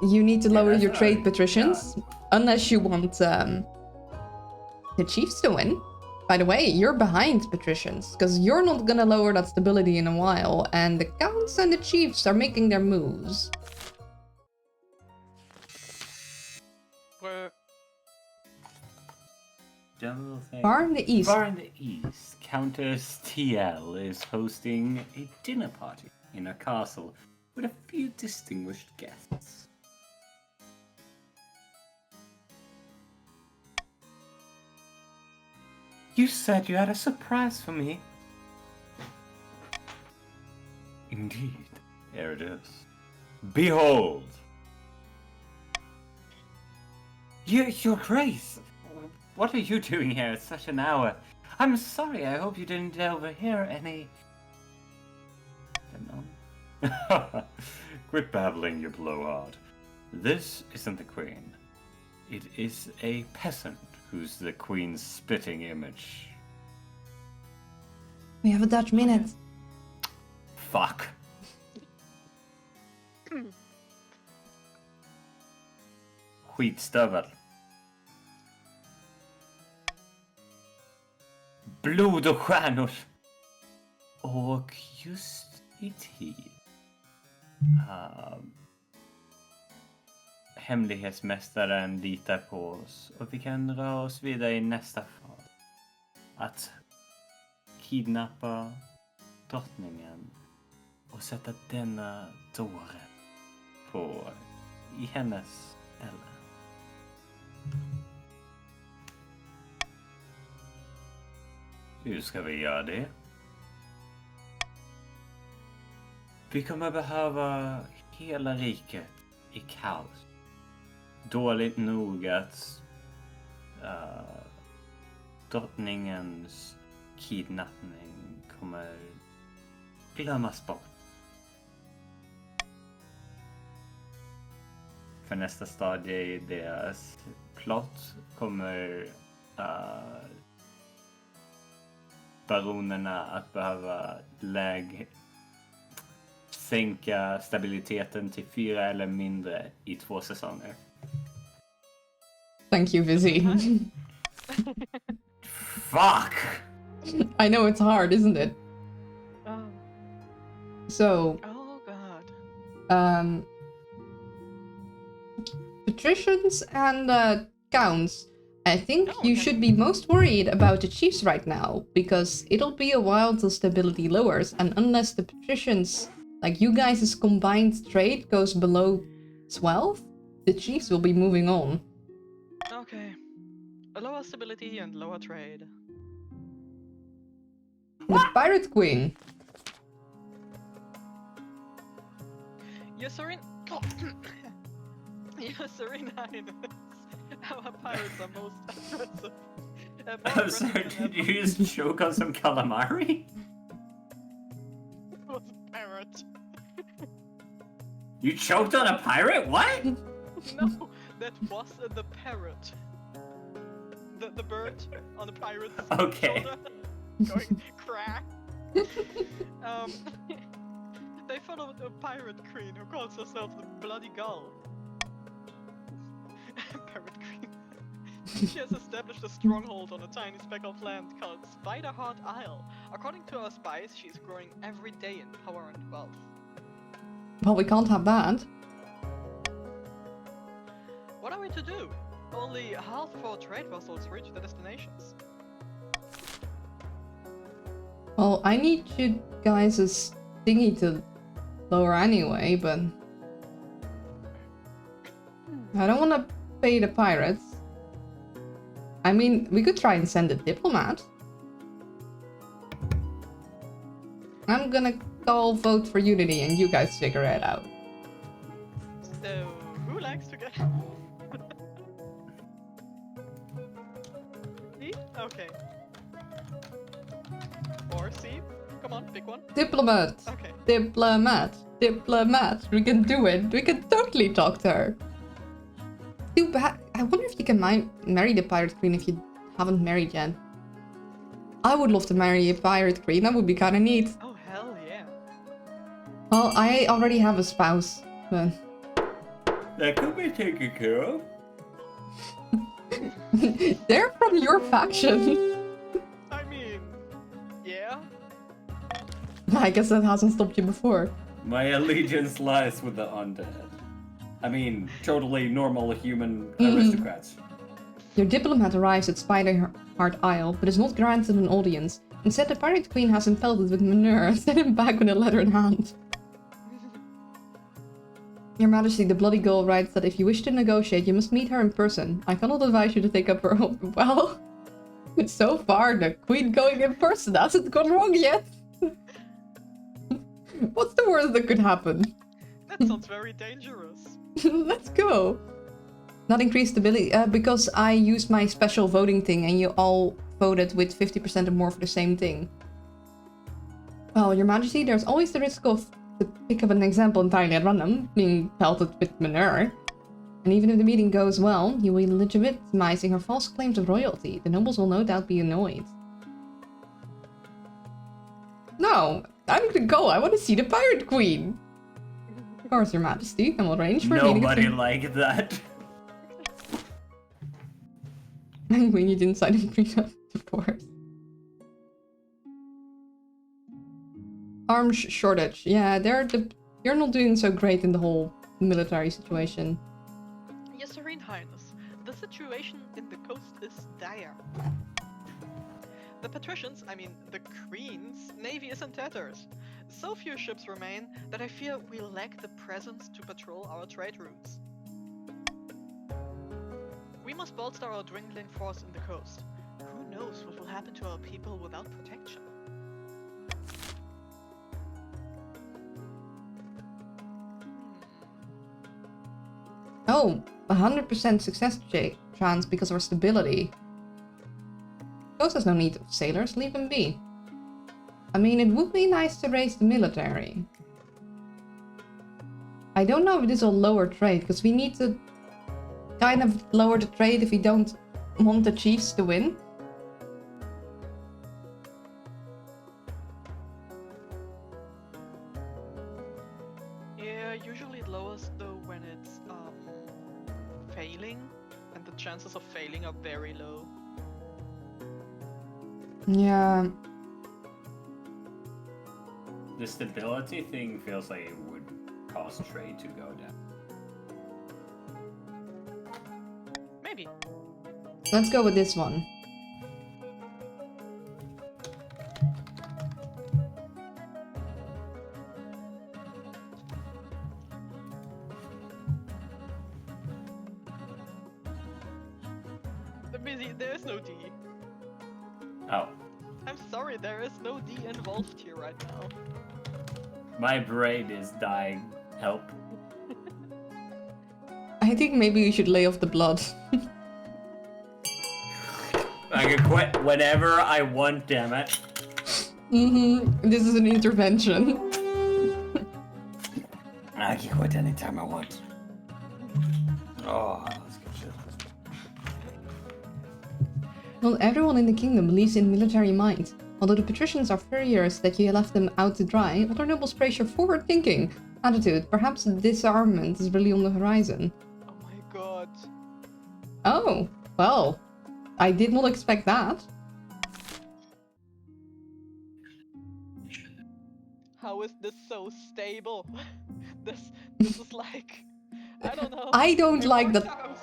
no. You need to lower that's your what trade I- patricians, unless you want the chiefs to win. By the way, you're behind patricians, because you're not gonna lower that stability in a while, and the counts and the chiefs are making their moves. Where? Double thing. Far in the east. Far in the east, Countess TL is hosting a dinner party in her castle with a few distinguished guests. You said you had a surprise for me. Indeed, here it is. Behold! Your Grace! What are you doing here at such an hour? I'm sorry, I hope you didn't overhear any... Quit babbling, you blowhard. This isn't the Queen. It is a peasant who's the Queen's spitting image. We have a Dutch minute. Fuck. Skitstövel. Blod och stjärnor. Och just i tid. Hemlighetsmästaren litar på oss och vi kan röra oss vidare i nästa fas. Att kidnappa drottningen och sätta denna dåre i hennes ställe. Hur ska vi göra det? Vi kommer behöva hela riket i kaos. Dåligt nog att drottningens kidnappning kommer glömmas bort. För nästa stadie i deras plott kommer baronerna att behöva sänka stabiliteten till 4 eller mindre i 2 säsonger. Thank you, Vizzy. Fuck! I know it's hard, isn't it? Oh, So, oh god. patricians and counts. I think Oh, you okay. should be most worried about the chiefs right now, because it'll be a while till stability lowers, and unless the patricians, like you guys' combined trade goes below 12, the chiefs will be moving on. Okay. A lower stability and lower trade. The Pirate Queen. Your Serene... Your Serene Highness. Our pirates are most aggressive. More I'm aggressive sorry, than did you ever. just choke on some calamari? It was a parrot. You choked on a pirate? What? No, that was the parrot. The bird on the pirate's Okay. shoulder. Going crack. They followed a pirate queen who calls herself the Bloody Gull. Parrot queen. She has established a stronghold on a tiny speck of land called Spiderheart Isle. According to our spies, she's growing every day in power and wealth. Well, we can't have that. What are we to do? Only half of our trade vessels reach their destinations. Well, I need you guys' thingy to lower anyway, but I don't want to pay the pirates. I mean, we could try and send a diplomat. I'm gonna call vote for unity and you guys figure it out. So, who likes to get... Me? Okay. Or C? Come on, pick one. Diplomat. Okay. Diplomat. Diplomat. We can do it. We can totally talk to her. Too bad. I wonder if you can marry the pirate queen if you haven't married yet. I would love to marry a pirate queen. That would be kind of neat. Oh, hell yeah. Well, I already have a spouse. But... That could be taken care of. They're from your faction. I mean, yeah. I guess that hasn't stopped you before. My allegiance lies with the undead. I mean, totally normal human aristocrats. Your diplomat arrives at Spiderheart Isle, but is not granted an audience. Instead, the pirate queen has him pelted with manure and sent him back with a letter in hand. Your Majesty, the Bloody Girl writes that if you wish to negotiate, you must meet her in person. I cannot advise you to take up her offer. Well, so far, the queen going in person hasn't gone wrong yet. What's the worst that could happen? That sounds very dangerous. Let's go. Not increased ability, because I used my special voting thing and you all voted with 50% or more for the same thing. Well, Your Majesty, there's always the risk of, to pick up an example entirely at random, being pelted with manure. And even if the meeting goes well, you will be legitimizing her false claims of royalty. The nobles will no doubt be annoyed. No, I'm gonna go. I want to see the pirate queen. Of course, Your Majesty. I will arrange for a meeting. Nobody like that. When you didn't sign a prenup, of course. Arms shortage. Yeah, you're not doing so great in the whole military situation. Your Serene Highness, the situation in the coast is dire. The patricians, I mean the Queen's, navy is in tatters. So few ships remain that I fear we lack the presence to patrol our trade routes. We must bolster our dwindling force in the coast. Who knows what will happen to our people without protection? Oh, 100% success chance because of our stability. Coast has no need of sailors, leave them be. I mean, it would be nice to raise the military. I don't know if this will lower trade, because we need to kind of lower the trade if we don't want the chiefs to win. Yeah, usually it lowers though when it's failing, and the chances of failing are very low. Yeah. The stability thing feels like it would cause trade to go down. Maybe. Let's go with this one. Busy, there is no D. Oh, I'm sorry, there is no D involved here right now. my brain is dying. Help. I think maybe we should lay off the blood. I can quit whenever I want, damn it. This is an intervention. I can quit anytime I want. Oh, that's good shit. Not everyone in the kingdom believes in military might. Although the patricians are furious that you left them out to dry, other nobles praise your forward-thinking attitude. Perhaps disarmament is really on the horizon. Oh my god. Oh, well, I did not expect that. How is this so stable? This is like, I don't know. I don't a like dark that. house.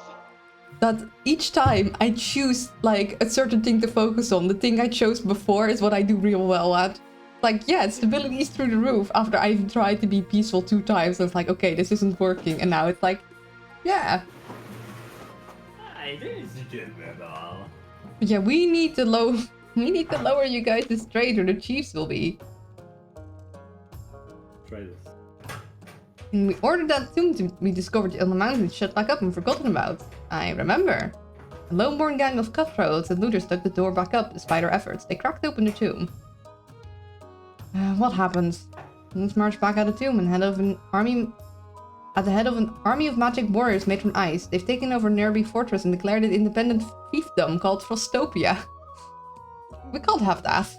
That each time I choose like a certain thing to focus on, the thing I chose before is what I do real well at. Like, yeah, stability is through the roof after I've tried to be peaceful 2 times. It's like, okay, this isn't working. And now it's like, yeah. I didn't do it all. Yeah, we need to lower you guys' trade or the chiefs will be. Try this. And we ordered that tomb to be discovered on the mountain, shut back up and forgotten about. I remember. A lone-born gang of cutthroats and looters dug the door back up despite our efforts. They cracked open the tomb. What happens? Let's march back out of Tomb and head of an army. At the head of an army of magic warriors made from ice, they've taken over Nerby Fortress and declared it independent fiefdom called Frostopia. We can't have that.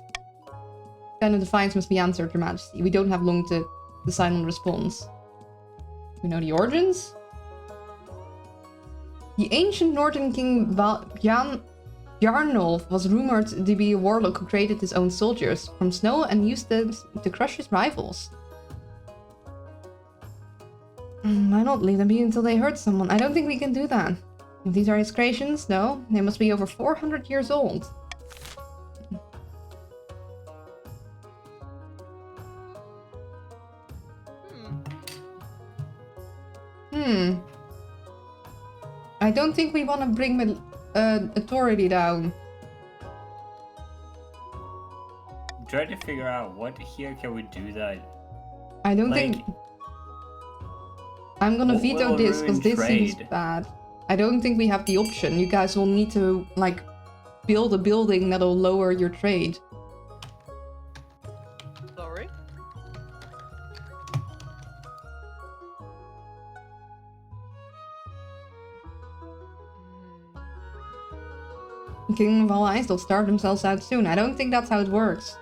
Kind of defiance must be answered, Your Majesty. We don't have long to decide on the response. We know the origins? The ancient northern king Bjarnolf was rumored to be a warlock who created his own soldiers from snow and used them to crush his rivals. Why not leave them be until they hurt someone? I don't think we can do that. If these are his creations, no. They must be over 400 years old. I don't think we want to bring authority down. Try to figure out what here can we do that. I don't Like, think... I'm gonna what veto will this because ruin this seems trade? bad. I don't think we have the option. You guys will need to, like, build a building that'll lower your trade. Sorry? Kingdom of All Ice, they'll starve themselves out soon. I don't think that's how it works.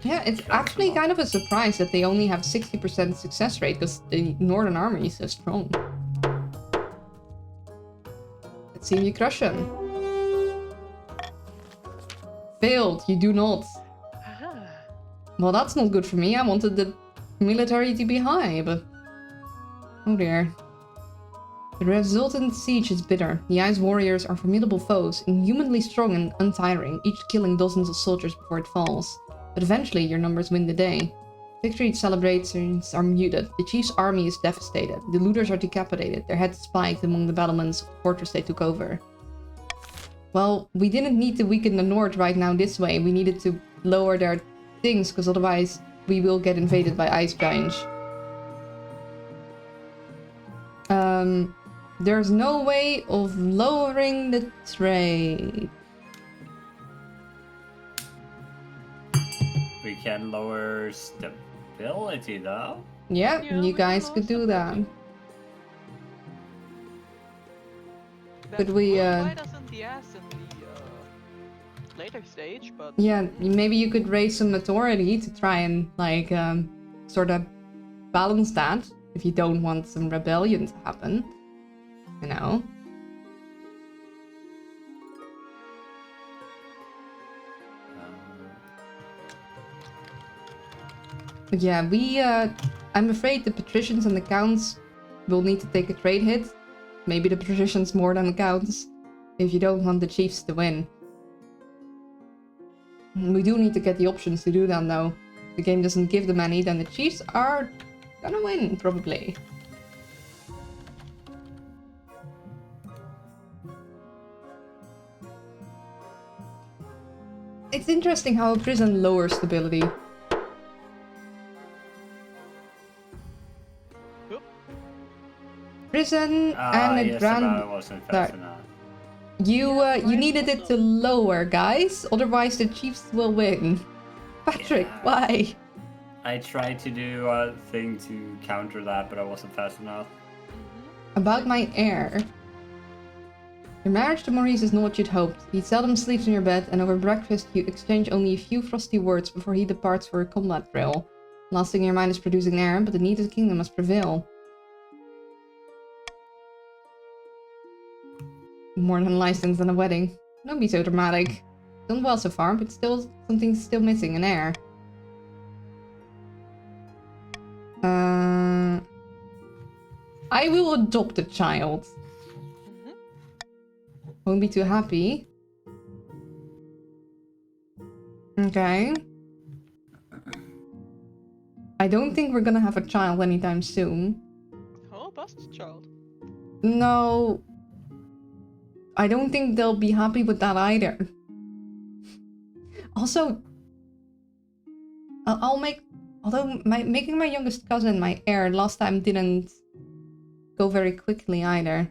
Yeah, it's actually kind of a surprise that they only have 60% success rate because the Northern Army is so strong. Let's see if you crush them. Failed, you do not. Well, that's not good for me. I wanted the military to be high, but... Oh dear. The resultant siege is bitter. The Ice Warriors are formidable foes, inhumanly strong and untiring, each killing dozens of soldiers before it falls. But eventually, your numbers win the day. Victory celebrations are muted. The chief's army is devastated. The looters are decapitated, their heads spiked among the battlements of the fortress they took over. Well, we didn't need to weaken the north right now this way. We needed to lower their things, because otherwise we will get invaded by ice giants. There's no way of lowering the trade. We can lower stability though. Yeah, Yeah, you we guys can could do that. That Could we, will bite us in the ass in the later stage, but Yeah, maybe you could raise some authority to try and, like, sort of balance that. If you don't want some rebellion to happen. You know? But yeah, I'm afraid the patricians and the counts will need to take a trade hit. Maybe the patricians more than the counts. If you don't want the chiefs to win. We do need to get the options to do that though. If the game doesn't give them any, then the chiefs are gonna win, probably. It's interesting how a prison lowers stability. Prison and a yes, grand... but I wasn't fast Sorry. enough. You needed it to lower, guys. Otherwise the chiefs will win. Patrick, Yeah. why? I tried to do a thing to counter that, but I wasn't fast enough. About my heir. Your marriage to Maurice is not what you'd hoped. He seldom sleeps in your bed, and over breakfast you exchange only a few frosty words before he departs for a combat drill. Last thing in your mind is producing an heir, but the need of the kingdom must prevail. More than a license and a wedding. Don't be so dramatic. Done well so far, but still something's still missing, an heir. I will adopt a child. Won't be too happy. Okay. I don't think we're gonna have a child anytime soon. oh, bastard child. No. I don't think they'll be happy with that either. Also, I'll make... Although making my youngest cousin my heir last time didn't go very quickly either.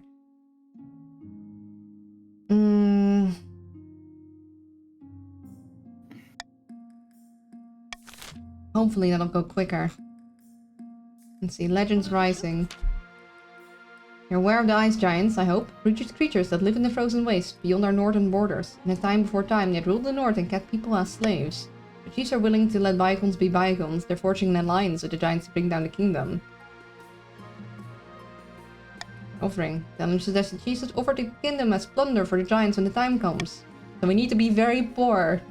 Mm. Hopefully that'll go quicker. Let's see, Legends Rising. You're aware of the ice giants, I hope. Creatures that live in the frozen wastes beyond our northern borders. In a time before time, they had ruled the north and kept people as slaves. The chiefs are willing to let bygones be bygones. They're forging an alliance with the giants to bring down the kingdom. Offering. Tell them suggest the chiefs that offer the kingdom as plunder for the giants when the time comes. So we need to be very poor.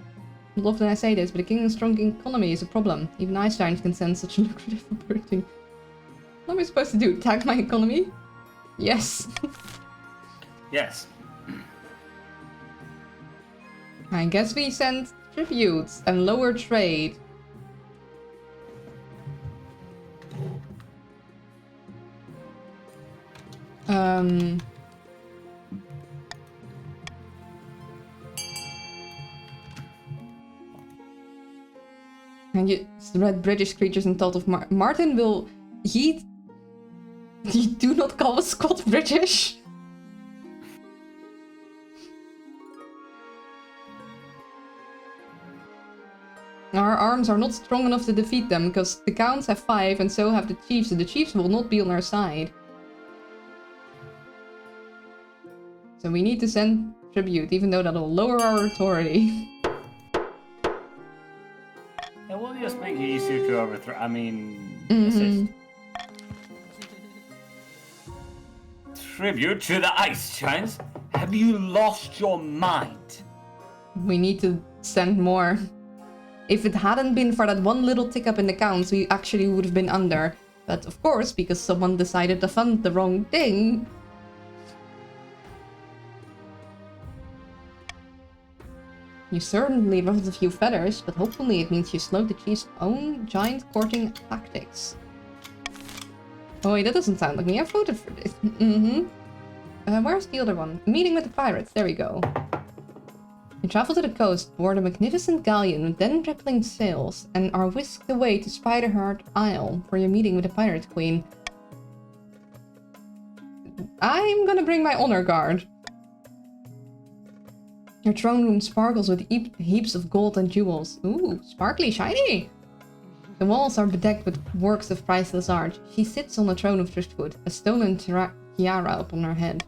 Not often I say this, but the kingdom's strong economy is a problem. Even ice giants can send such a lucrative opportunity. What am I supposed to do? Attack my economy? Yes. Yes. I guess we send tributes and lower trade. And you read British creatures and thought of Martin will yeet. You do not call a Scot British. Our arms are not strong enough to defeat them, because the counts have 5 and so have the chiefs, and the chiefs will not be on our side. So we need to send tribute, even though that'll lower our authority. It will just make it easier to overthrow. I mean, Mm-hmm. assist. Tribute to the ice giants? Have you lost your mind? We need to send more. If it hadn't been for that one little tick up in the counts, we actually would have been under. But of course, because someone decided to fund the wrong thing. You certainly ruffled a few feathers, but hopefully it means you slowed the chief's own giant courting tactics. Oh wait, that doesn't sound like me. I voted for this. Where's the other one? Meeting with the pirates. There we go. You travel to the coast, board a magnificent galleon with then rippling sails, and are whisked away to Spiderheart Isle for your meeting with the pirate queen. I'm gonna bring my honor guard. Your throne room sparkles with heaps of gold and jewels. Ooh, sparkly, shiny! The walls are bedecked with works of priceless art. She sits on a throne of driftwood, a stolen tiara upon her head.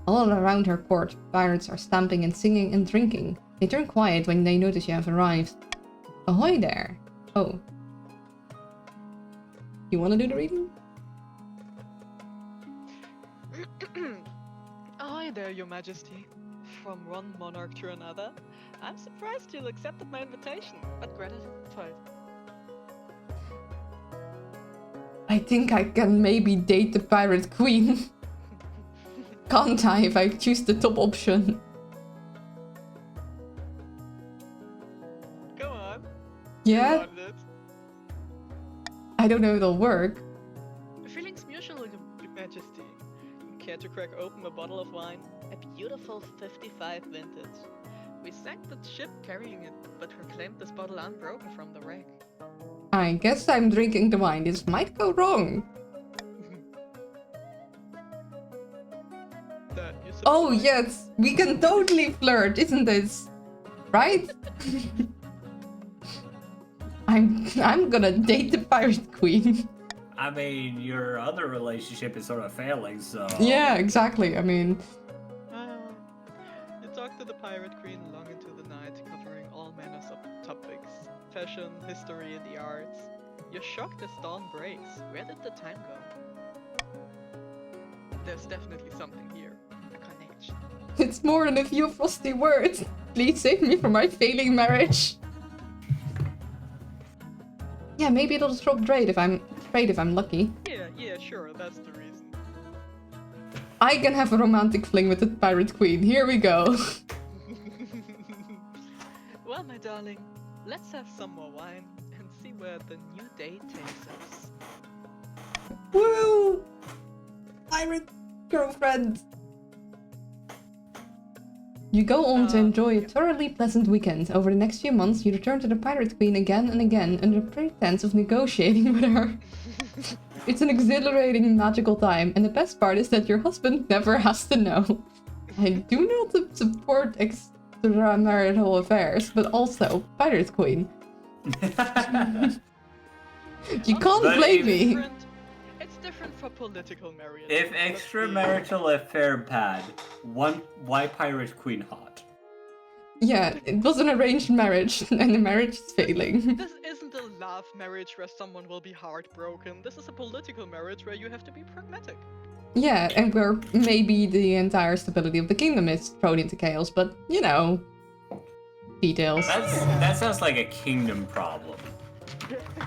All around her court, pirates are stamping and singing and drinking. They turn quiet when they notice you have arrived. Ahoy there! Oh. You wanna do the reading? Ahoy there, your majesty. From one monarch to another, I'm surprised you accepted my invitation, but gratified. I think I can maybe date the pirate queen. Can't I if I choose the top option? Go on. Yeah? You wanted it. I don't know if it'll work. Feelings mutual, your majesty. Care to crack open a bottle of wine? A beautiful 55 vintage. We sank the ship carrying it, but reclaimed this bottle unbroken from the wreck. I guess I'm drinking the wine. This might go wrong. Oh yes, we can totally flirt, isn't this? Right? I'm gonna date the pirate queen. I mean, your other relationship is sort of failing, so... Yeah, exactly. I mean... You talk to the pirate queen long into the night, covering all manners of topics. Fashion, history, and the arts. You're shocked as dawn breaks. Where did the time go? There's definitely something here. A connection. It's more than a few frosty words. Please save me from my failing marriage. Yeah, maybe it'll drop trade if I'm lucky. Yeah, sure, that's the reason. I can have a romantic fling with the pirate queen. Here we go. Well, my darling, let's have some more wine and see where the new day takes us. Woo! Pirate girlfriend. You go on to enjoy a thoroughly pleasant weekend. Over the next few months, you return to the Pirate Queen again and again under pretense of negotiating with her. It's an exhilarating, magical time, and the best part is that your husband never has to know. I do not support extramarital affairs, but also Pirate Queen. You can't But blame me. It's different for political marriage. If extramarital affair bad, why Pirate Queen hot? Yeah, it was an arranged marriage, and the marriage is failing. This isn't a love marriage where someone will be heartbroken. This is a political marriage where you have to be pragmatic. Yeah, and where maybe the entire stability of the kingdom is thrown into chaos, but, you know, details. That sounds like a kingdom problem.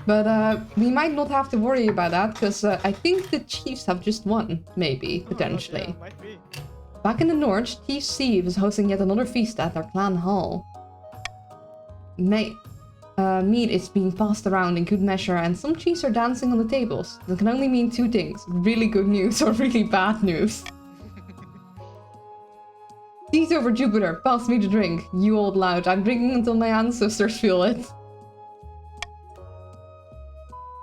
But we might not have to worry about that, because I think the chiefs have just won, maybe, potentially. Yeah, might be. Back in the north, Chief Steve is hosting yet another feast at their clan hall. Meat is being passed around in good measure, and some chiefs are dancing on the tables. That can only mean two things: really good news or really bad news. Tease over Jupiter, pass me the drink. You old lout, I'm drinking until my ancestors feel it.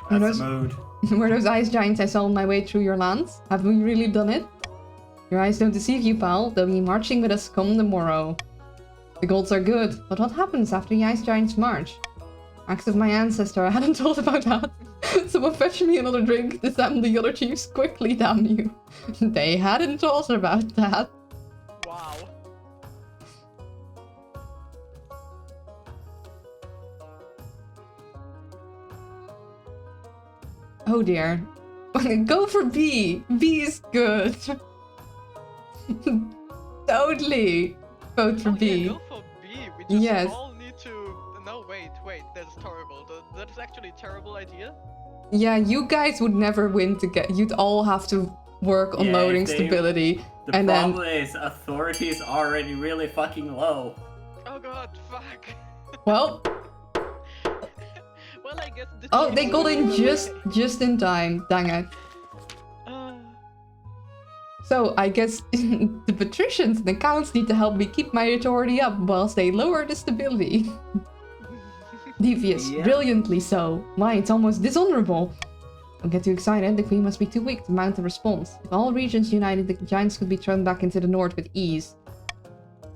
That's the mood. Were those ice giants I saw on my way through your lands? Have we really done it? Your eyes don't deceive you, pal. They'll be marching with us come the morrow. The golds are good, but what happens after the ice giants march? Acts of my ancestor, I hadn't thought about that. Someone fetch me another drink, disarm the other chiefs quickly, damn you. They hadn't thought about that. Wow. Oh dear. Go for B. B is good. Totally. Vote for Oh, B. yeah, go for B. We just Yes. all need to. No, wait. That's terrible. That is actually a terrible idea. Yeah, you guys would never win together. You'd all have to work on Yeah, loading if they- stability. The And then- problem is authority is already really fucking low. Oh god, fuck. Well, Well, I guess. The oh, chiefs they got will in go just in time. Dang it. away. So I guess the patricians and the counts need to help me keep my authority up whilst they lower the stability. Devious, Yeah. brilliantly so. Why, it's almost dishonorable. Don't get too excited, the queen must be too weak to mount a response. If all regions united, the giants could be thrown back into the north with ease.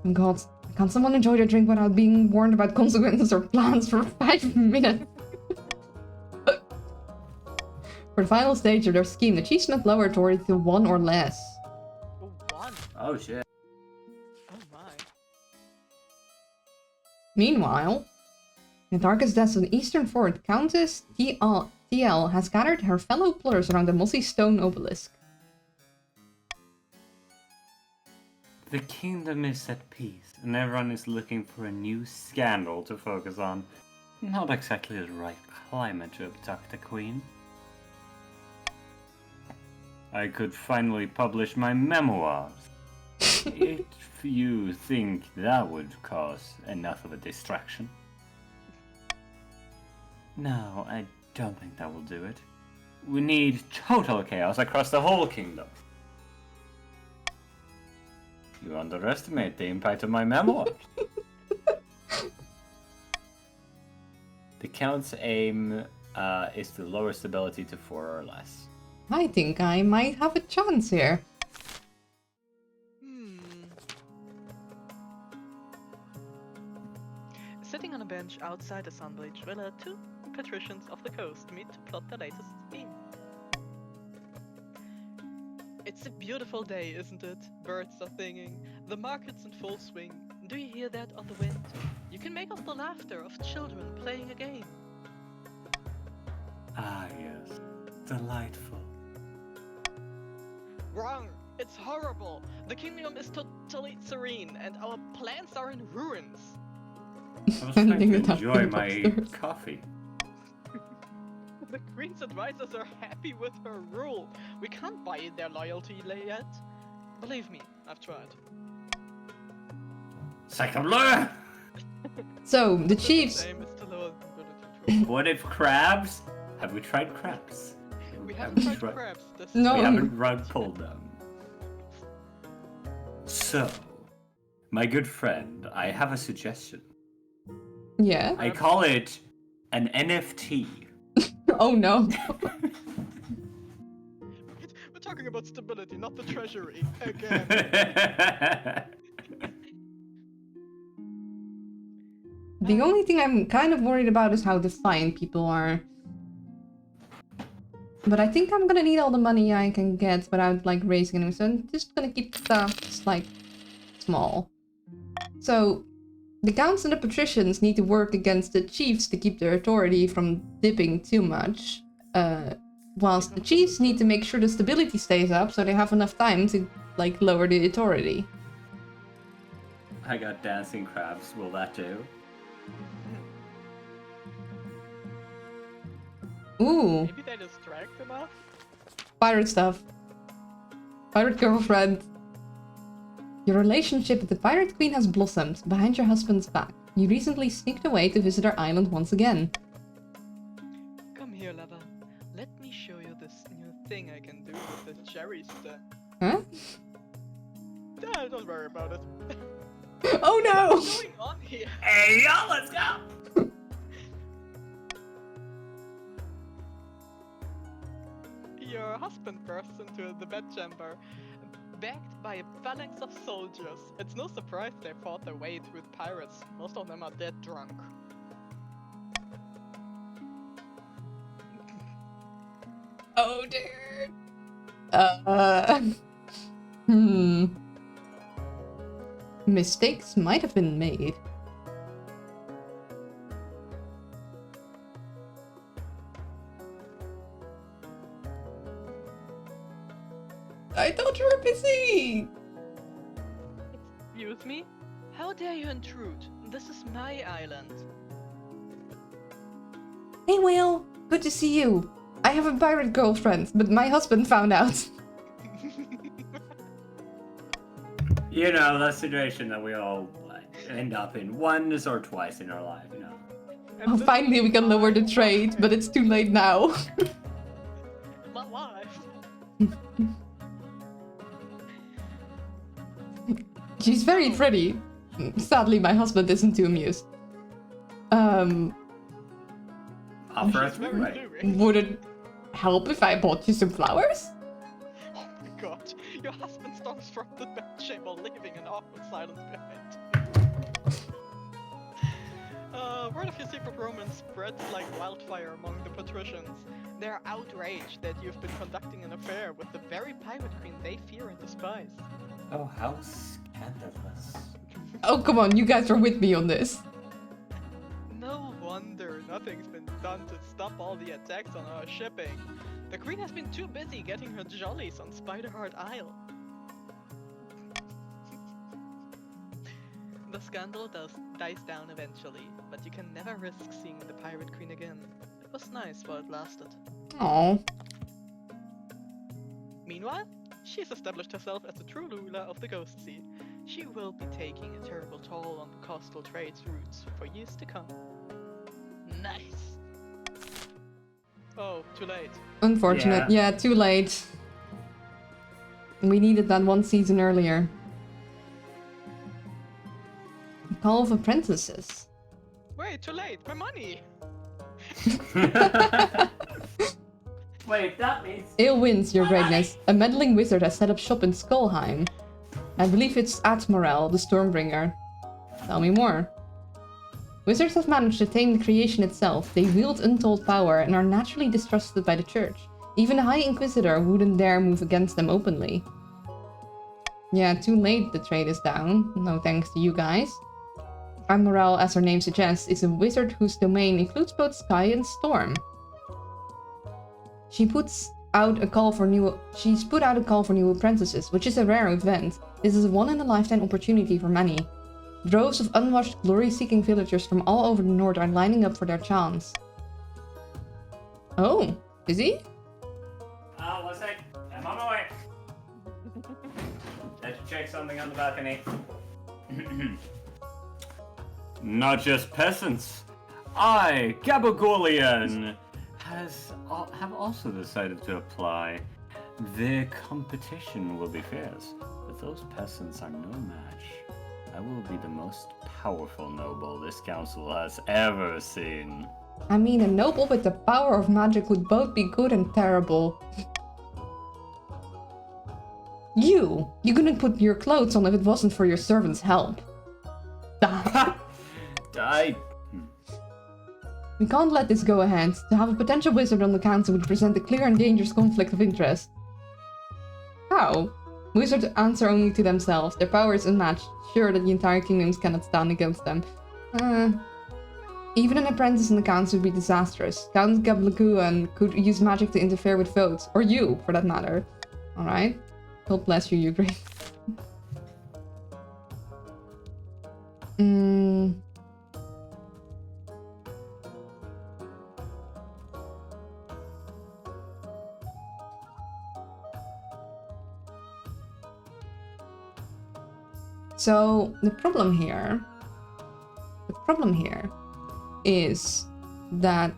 Oh god, can't someone enjoy their drink without being warned about consequences or plans for 5 minutes? For the final stage of their scheme, the chiefs must lower authority to 1 or less. Oh, one. Oh shit. Oh my. Meanwhile, in the darkest depths of the eastern fort, Countess TL has gathered her fellow plotters around the mossy stone obelisk. The kingdom is at peace, and everyone is looking for a new scandal to focus on. Not exactly the right climate to abduct the queen. I could finally publish my memoirs. If you think that would cause enough of a distraction. No, I don't think that will do it. We need total chaos across the whole kingdom. You underestimate the impact of my memoirs. The Count's aim is to lower stability to 4 or less. I think I might have a chance here. Sitting on a bench outside the Sunblade Villa, two patricians of the coast meet to plot the latest scheme. It's a beautiful day, isn't it? Birds are singing, the market's in full swing. Do you hear that on the wind? You can make out the laughter of children playing a game. Ah, yes. Delightful. Wrong! It's horrible! The kingdom is totally serene, and our plans are in ruins! I was Sending trying it to up enjoy to the my upstairs. coffee. The queen's advisors are happy with her rule. We can't buy their loyalty yet. Believe me, I've tried. Sacre bleu! So, the chiefs... Same is to lower the What if crabs? Have we tried crabs? We haven't tried tried- crabs. This No. We haven't rug pulled them. So, my good friend, I have a suggestion. Yeah? I call it an NFT. Oh no. We're talking about stability, not the treasury. Again. The only thing I'm kind of worried about is how defiant people are. But I think I'm gonna need all the money I can get without like raising them, so I'm just gonna keep staffs like small. So the counts and the patricians need to work against the chiefs to keep their authority from dipping too much. Whilst the chiefs need to make sure the stability stays up so they have enough time to like lower the authority. I got dancing crabs. Will that do? Ooh, Maybe they distract enough? pirate stuff. Pirate girlfriend. Your relationship with the Pirate Queen has blossomed behind your husband's back. You recently sneaked away to visit her island once again. Come here, lover. Let me show you this new thing I can do with the cherry stem. Huh? Ah, don't worry about it. Oh no! What's going on here? Hey, y'all, let's go! Your husband bursts into the bedchamber, backed by a phalanx of soldiers. It's no surprise they fought their way through the pirates. Most of them are dead drunk. Oh dear. Mistakes might have been made. I thought you were busy. Excuse me? How dare you intrude? This is my island. Hey Will, good to see you. I have a pirate girlfriend, but my husband found out. You know, that situation that we all end up in once or twice in our life, you know. And Oh, this finally is we can lower the my trade, but it's too late now. my wife. She's very pretty. Sadly, my husband isn't too amused. Offer us She's very right. alluring. Would it help if I bought you some flowers? Oh my god, your husband storms from the bedchamber, leaving an awkward silence behind. Word of your secret romance spreads like wildfire among the patricians. They're outraged that you've been conducting an affair with the very pirate queen they fear and despise. Oh, how scandalous. Oh, come on, you guys are with me on this. No wonder nothing's been done to stop all the attacks on our shipping. The queen has been too busy getting her jollies on Spiderheart Isle. The scandal dies down eventually, but you can never risk seeing the pirate queen again. It was nice while it lasted. Oh, Meanwhile, she's established herself as the true ruler of the Ghost Sea. She will be taking a terrible toll on the coastal trade routes for years to come. Nice! Oh, too late. unfortunate. Yeah, too late. We needed that one season earlier. Call of Apprentices. Wait, too late! My money! Wait, that means... Ale wins, your greatness. A meddling wizard has set up shop in Skullheim. I believe it's Atmorel, the Stormbringer. Tell me more. Wizards have managed to tame the creation itself. They wield untold power and are naturally distrusted by the church. Even the High Inquisitor wouldn't dare move against them openly. Yeah, too late the trade is down. No thanks to you guys. Atmorel, as her name suggests, is a wizard whose domain includes both sky and storm. She's put out a call for new apprentices, which is a rare event. This is a one-in-a-lifetime opportunity for many. Droves of unwashed, glory-seeking villagers from all over the north are lining up for their chance. Oh, is he? One sec. I'm on my way. Let's check something on the balcony. Not just peasants. I, Gabagolian, have also decided to apply. The competition will be fierce, but those peasants are no match. I will be the most powerful noble this council has ever seen. I mean, a noble with the power of magic would both be good and terrible. You couldn't put your clothes on if it wasn't for your servant's help. I... We can't let this go ahead. To have a potential wizard on the council would present a clear and dangerous conflict of interest. How? Wizards answer only to themselves. Their power is unmatched. Sure that the entire kingdoms cannot stand against them. Even an apprentice in the council would be disastrous. Count Gablaguan could use magic to interfere with votes. Or you, for that matter. Alright. God bless you, Ygritte. So the problem here is that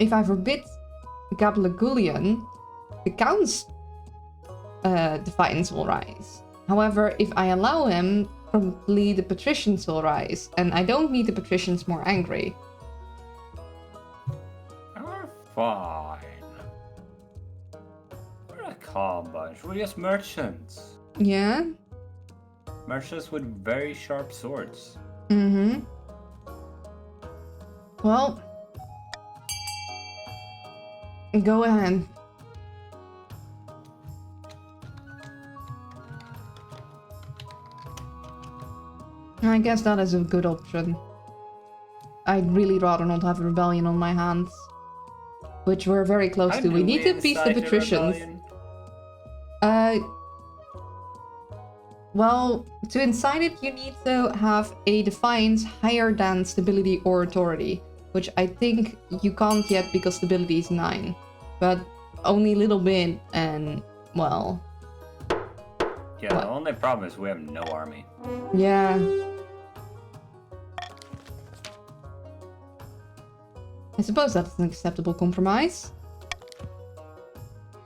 if I forbid Gablagulian, the Count's defiance will rise. However, if I allow him, probably the patricians will rise, and I don't need the patricians more angry. We're fine. We're a calm bunch. We're just merchants. Yeah? Merchants with very sharp swords. Mm-hmm. Well, go ahead. I guess that is a good option. I'd really rather not have a rebellion on my hands. Which we're very close to. We need to appease the patricians. Well, to incite it, you need to have a defiance higher than stability or authority. Which I think you can't yet because stability is 9. But only a little bit and, well... Yeah, the only problem is we have no army. Yeah. I suppose that's an acceptable compromise.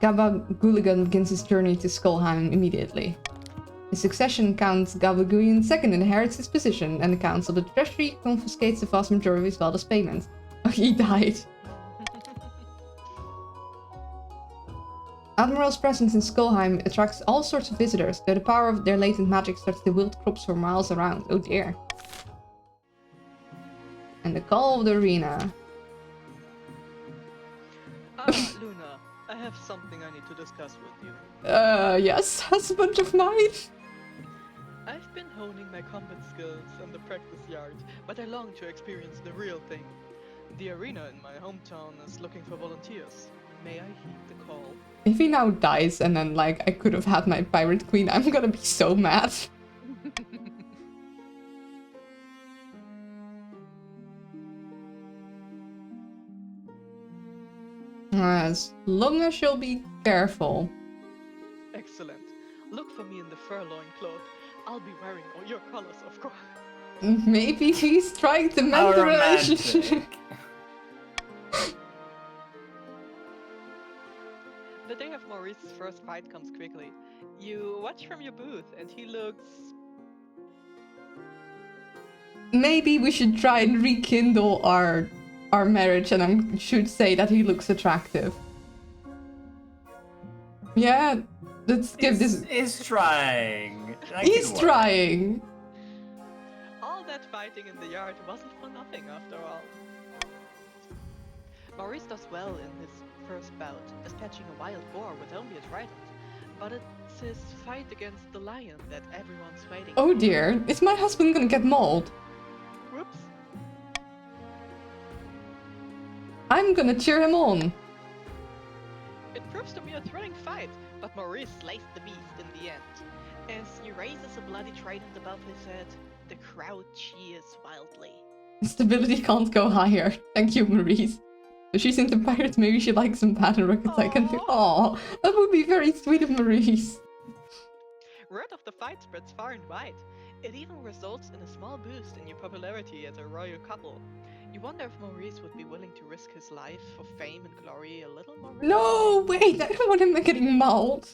Gablagulian begins his journey to Skullheim immediately. His succession Count Gablagulian II inherits his position, and the Council of the Treasury confiscates the vast majority of his Valdus payments. Oh, he died. Admiral's presence in Skullheim attracts all sorts of visitors, though the power of their latent magic starts to wield crops for miles around. Oh dear. And the call of the arena. Luna, I have something I need to discuss with you. Yes, husband of mine. I've been honing my combat skills in the practice yard, but I long to experience the real thing. The arena in my hometown is looking for volunteers. May I heed the call? If he now dies and then, like, I could have had my pirate queen, I'm gonna be so mad. As long as you'll be careful. Excellent. Look for me in the fur loincloth. I'll be wearing all your colors, of course. Maybe he's trying to mend How the romantic. relationship. The day of Maurice's first fight comes quickly. You watch from your booth, and he looks... Maybe we should try and rekindle our marriage, and I should say that he looks attractive. Yeah, let's give this... He's trying. That He's could work. trying. All that fighting in the yard wasn't for nothing after all. Maurice does well in his first bout, dispatching a wild boar with only a trident. But it's his fight against the lion that everyone's waiting Oh for. dear, is my husband gonna get mauled? Whoops. I'm gonna cheer him on. It proves to be a thrilling fight, but Maurice slays the beast in the end. As he raises a bloody trident above his head, the crowd cheers wildly. Stability can't go higher. Thank you, Maurice. If she's into pirates, maybe she likes some pattern records I can do. Aw, that would be very sweet of Maurice. Word of the fight spreads far and wide. It even results in a small boost in your popularity as a royal couple. You wonder if Maurice would be willing to risk his life for fame and glory a little more. No, wait, I don't want him getting mauled.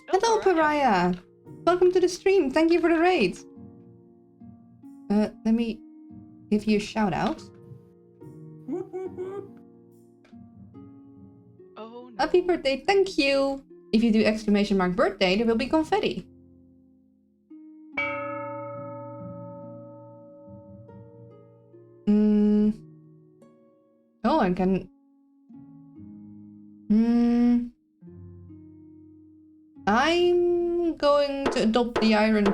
Hello, Pariah. Welcome to the stream. Thank you for the raid. Let me give you a shout out. Oh no. Happy birthday, thank you! If you do exclamation mark birthday, there will be confetti. Oh, I can... I'm going to adopt the iron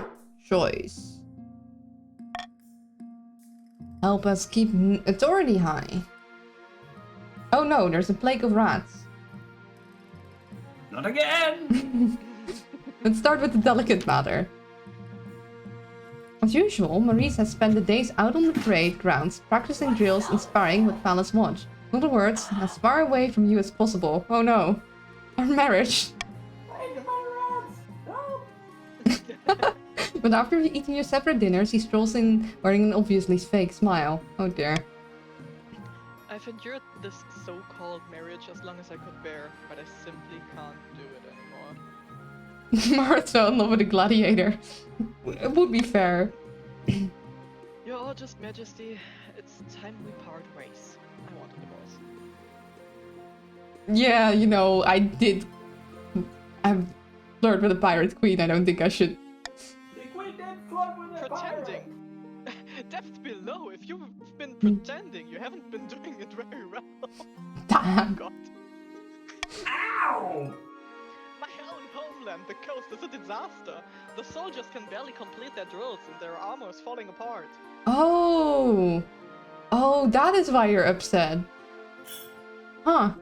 choice. Help us keep authority high. Oh no, there's a plague of rats. Not again! Let's start with the delicate matter. As usual, Maurice has spent the days out on the parade grounds, practicing drills and sparring with Palace Watch. In other words, as far away from you as possible. Oh no. Our marriage. But after eating your separate dinners, he strolls in wearing an obviously fake smile. Oh dear. I've endured this so-called marriage as long as I could bear, but I simply can't do it anymore. Mara's fell in love with a gladiator. It would be fair. Your Just Majesty, it's time we part ways. I want a divorce. Yeah, you know, I've flirted with a pirate queen. I don't think I should. Pretending! Depth below, if you've been pretending, you haven't been doing it very well. Damn. God. Ow! My own homeland, the coast, is a disaster. The soldiers can barely complete their drills and their armor is falling apart. Oh. Oh, that is why you're upset. Huh.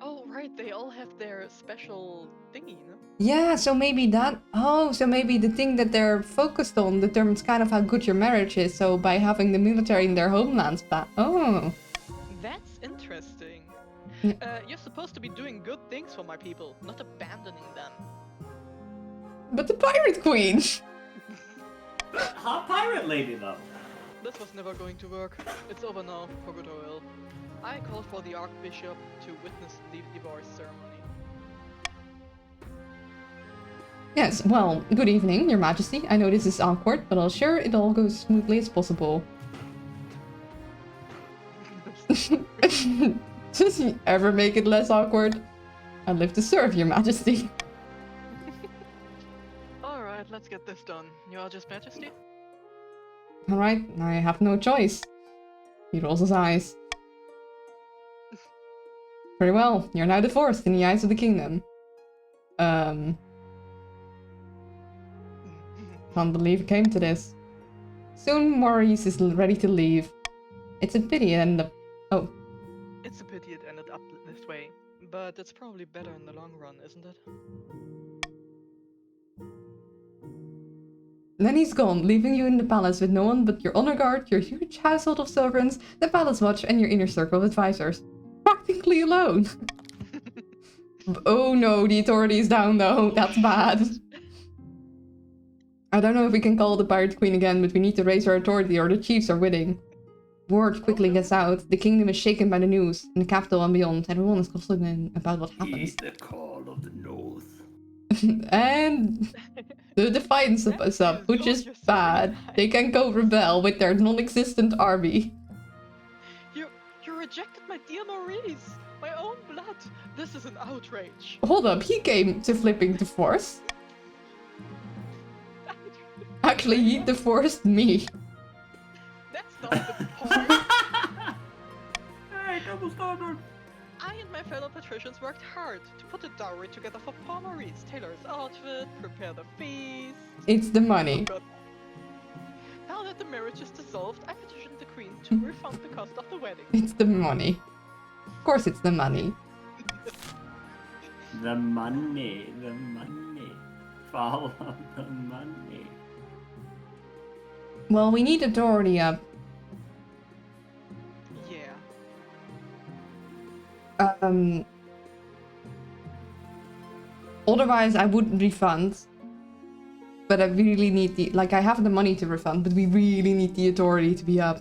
Oh, right, they all have their special thingy, no? Yeah, so maybe that... Oh, so maybe the thing that they're focused on determines kind of how good your marriage is. So by having the military in their homelands back... Oh. That's interesting. Yeah. You're supposed to be doing good things for my people, not abandoning them. But the pirate queen! Hot pirate lady, though. This was never going to work. It's over now, for good or ill. I called for the Archbishop to witness the divorce ceremony. Yes, well, good evening, Your Majesty. I know this is awkward, but I'll sure it all goes as smoothly as possible. Does he ever make it less awkward? I live to serve, Your Majesty. Alright, let's get this done. Your Just Majesty? Alright, I have no choice. He rolls his eyes. Very well, you're now divorced in the eyes of the kingdom. Can't believe it came to this. Soon Maurice is ready to leave. It's a pity it ended up... Oh. It's a pity it ended up this way, but it's probably better in the long run, isn't it? Then he's gone, leaving you in the palace with no one but your honor guard, your huge household of servants, the palace watch, and your inner circle of advisors. Practically alone. Oh no, the authority is down though. That's bad. I don't know if we can call the pirate queen again, but we need to raise our authority or the chiefs are winning. Word quickly gets out. The kingdom is shaken by the news. In the capital and beyond, everyone is gossiping about what happens. the call of the north. And the defiance is up, which is You're so bad. right. They can go rebel with their non-existent army. You rejected my dear Maurice! My own blood! This is an outrage! Hold up, he came to flipping the force. Actually, he divorced me. That's not the point! Hey, double standard! I and my fellow patricians worked hard to put a dowry together for poor Maurice, tailor his outfit, prepare the feast... It's the money. Oh God. Now that the marriage is dissolved, I petitioned the queen to refund the cost of the wedding. It's the money. Of course it's the money. The money, the money. Follow the money. Well, we need authority up. Yeah. Otherwise I would refund. But I really need the... Like, I have the money to refund, but we really need the authority to be up.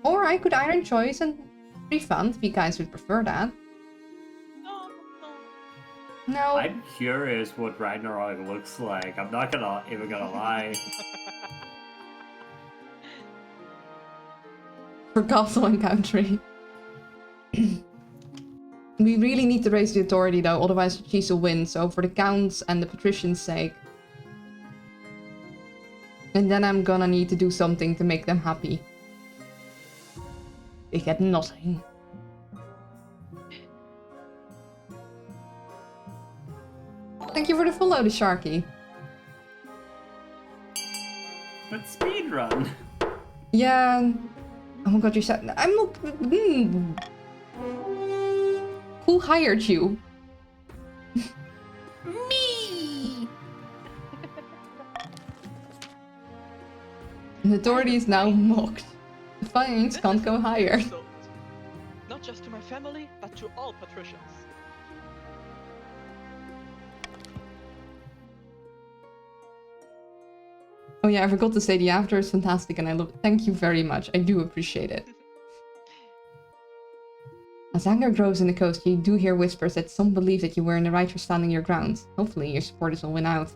Or I could iron choice and refund, if you guys would prefer that. No. No. I'm curious what Ragnarok looks like. I'm not even gonna lie. for castle and country. We really need to raise the authority though, otherwise Cheese will win. So for the counts and the patricians' sake. And then I'm gonna need to do something to make them happy. They get nothing. Thank you for the follow, the Sharky. But speedrun. Yeah. Oh my god, you said I'm not. Who hired you? Me! The authority is now mocked. The fines can't go higher. Insult. Not just to my family, but to all patricians. Oh yeah, I forgot to say the after is fantastic and I love it. Thank you very much. I do appreciate it. As anger grows in the coast, you do hear whispers that some believe that you were in the right for standing your ground. Hopefully your supporters will win out.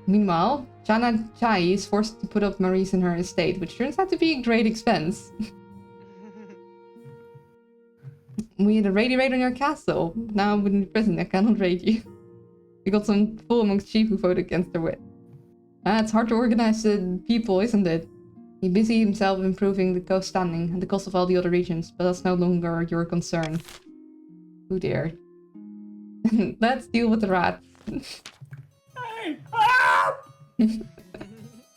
Meanwhile, Chana Chai is forced to put up Maurice in her estate, which turns out to be a great expense. We had a raid on your castle. Now I'm in prison, I cannot raid you. We got some fool amongst chief who voted against their wit. It's hard to organize the people, isn't it? He busy himself improving the coast standing at the cost of all the other regions, but that's no longer your concern. Oh dear. Let's deal with the rats. Hey! Ah!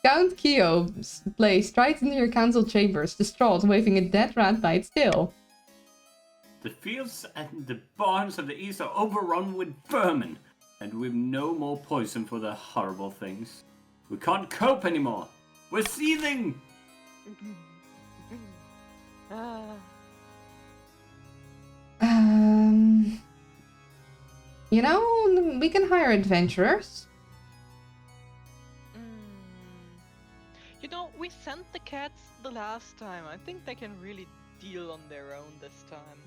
Count Keogh's place strides into your council chambers, distraught, waving a dead rat by its tail. The fields and the barns of the east are overrun with vermin, and we've no more poison for the horrible things. We can't cope anymore. We're seething. You know, we can hire adventurers. You know, we sent the cats the last time. I think they can really deal on their own this time.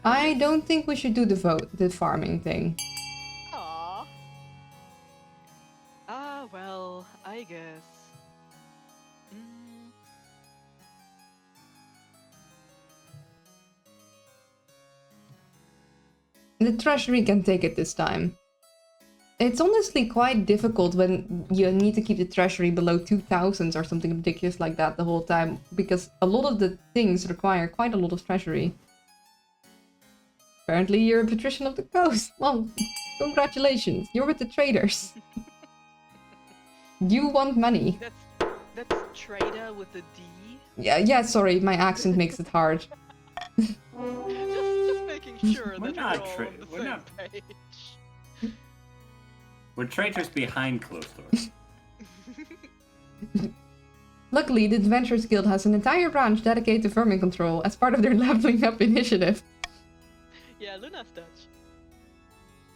I don't think we should do the farming thing. Aww. Ah, well, I guess. The treasury can take it this time. It's honestly quite difficult when you need to keep the treasury below 2,000 or something ridiculous like that the whole time, because a lot of the things require quite a lot of treasury. Apparently you're a patrician of the coast. Well, congratulations, you're with the traders. You want money. That's trader with a D. Yeah, sorry, my accent makes it hard. just making sure We're that not we're all tra- on the we're same not- page. We're traitors behind closed doors. Luckily, the Adventurers Guild has an entire branch dedicated to vermin control as part of their leveling up initiative. Yeah, Luna's Dutch.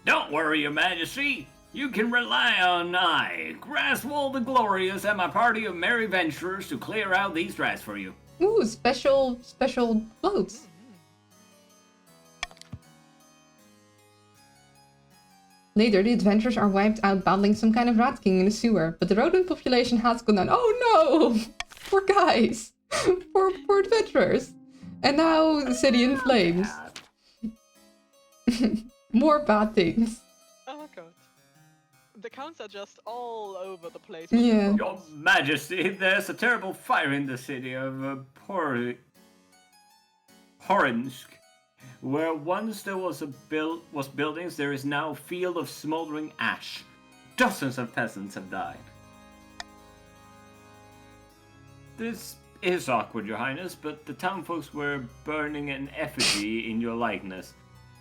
Don't worry, Your Majesty. You can rely on I, Grasswall the Glorious, and my party of merry venturers to clear out these rats for you. Ooh, special clothes. Later, the adventurers are wiped out battling some kind of rat king in the sewer, but the rodent population has gone down. Oh no! Poor guys! poor adventurers! And now the city in flames. More bad things. Oh my god. The counts are just all over the place. with Yeah. the Your problems. Majesty, there's a terrible fire in the city of Horinsk. Where once there was buildings, there is now a field of smoldering ash. Dozens of peasants have died. This is awkward, Your Highness, but the townfolks were burning an effigy in your likeness.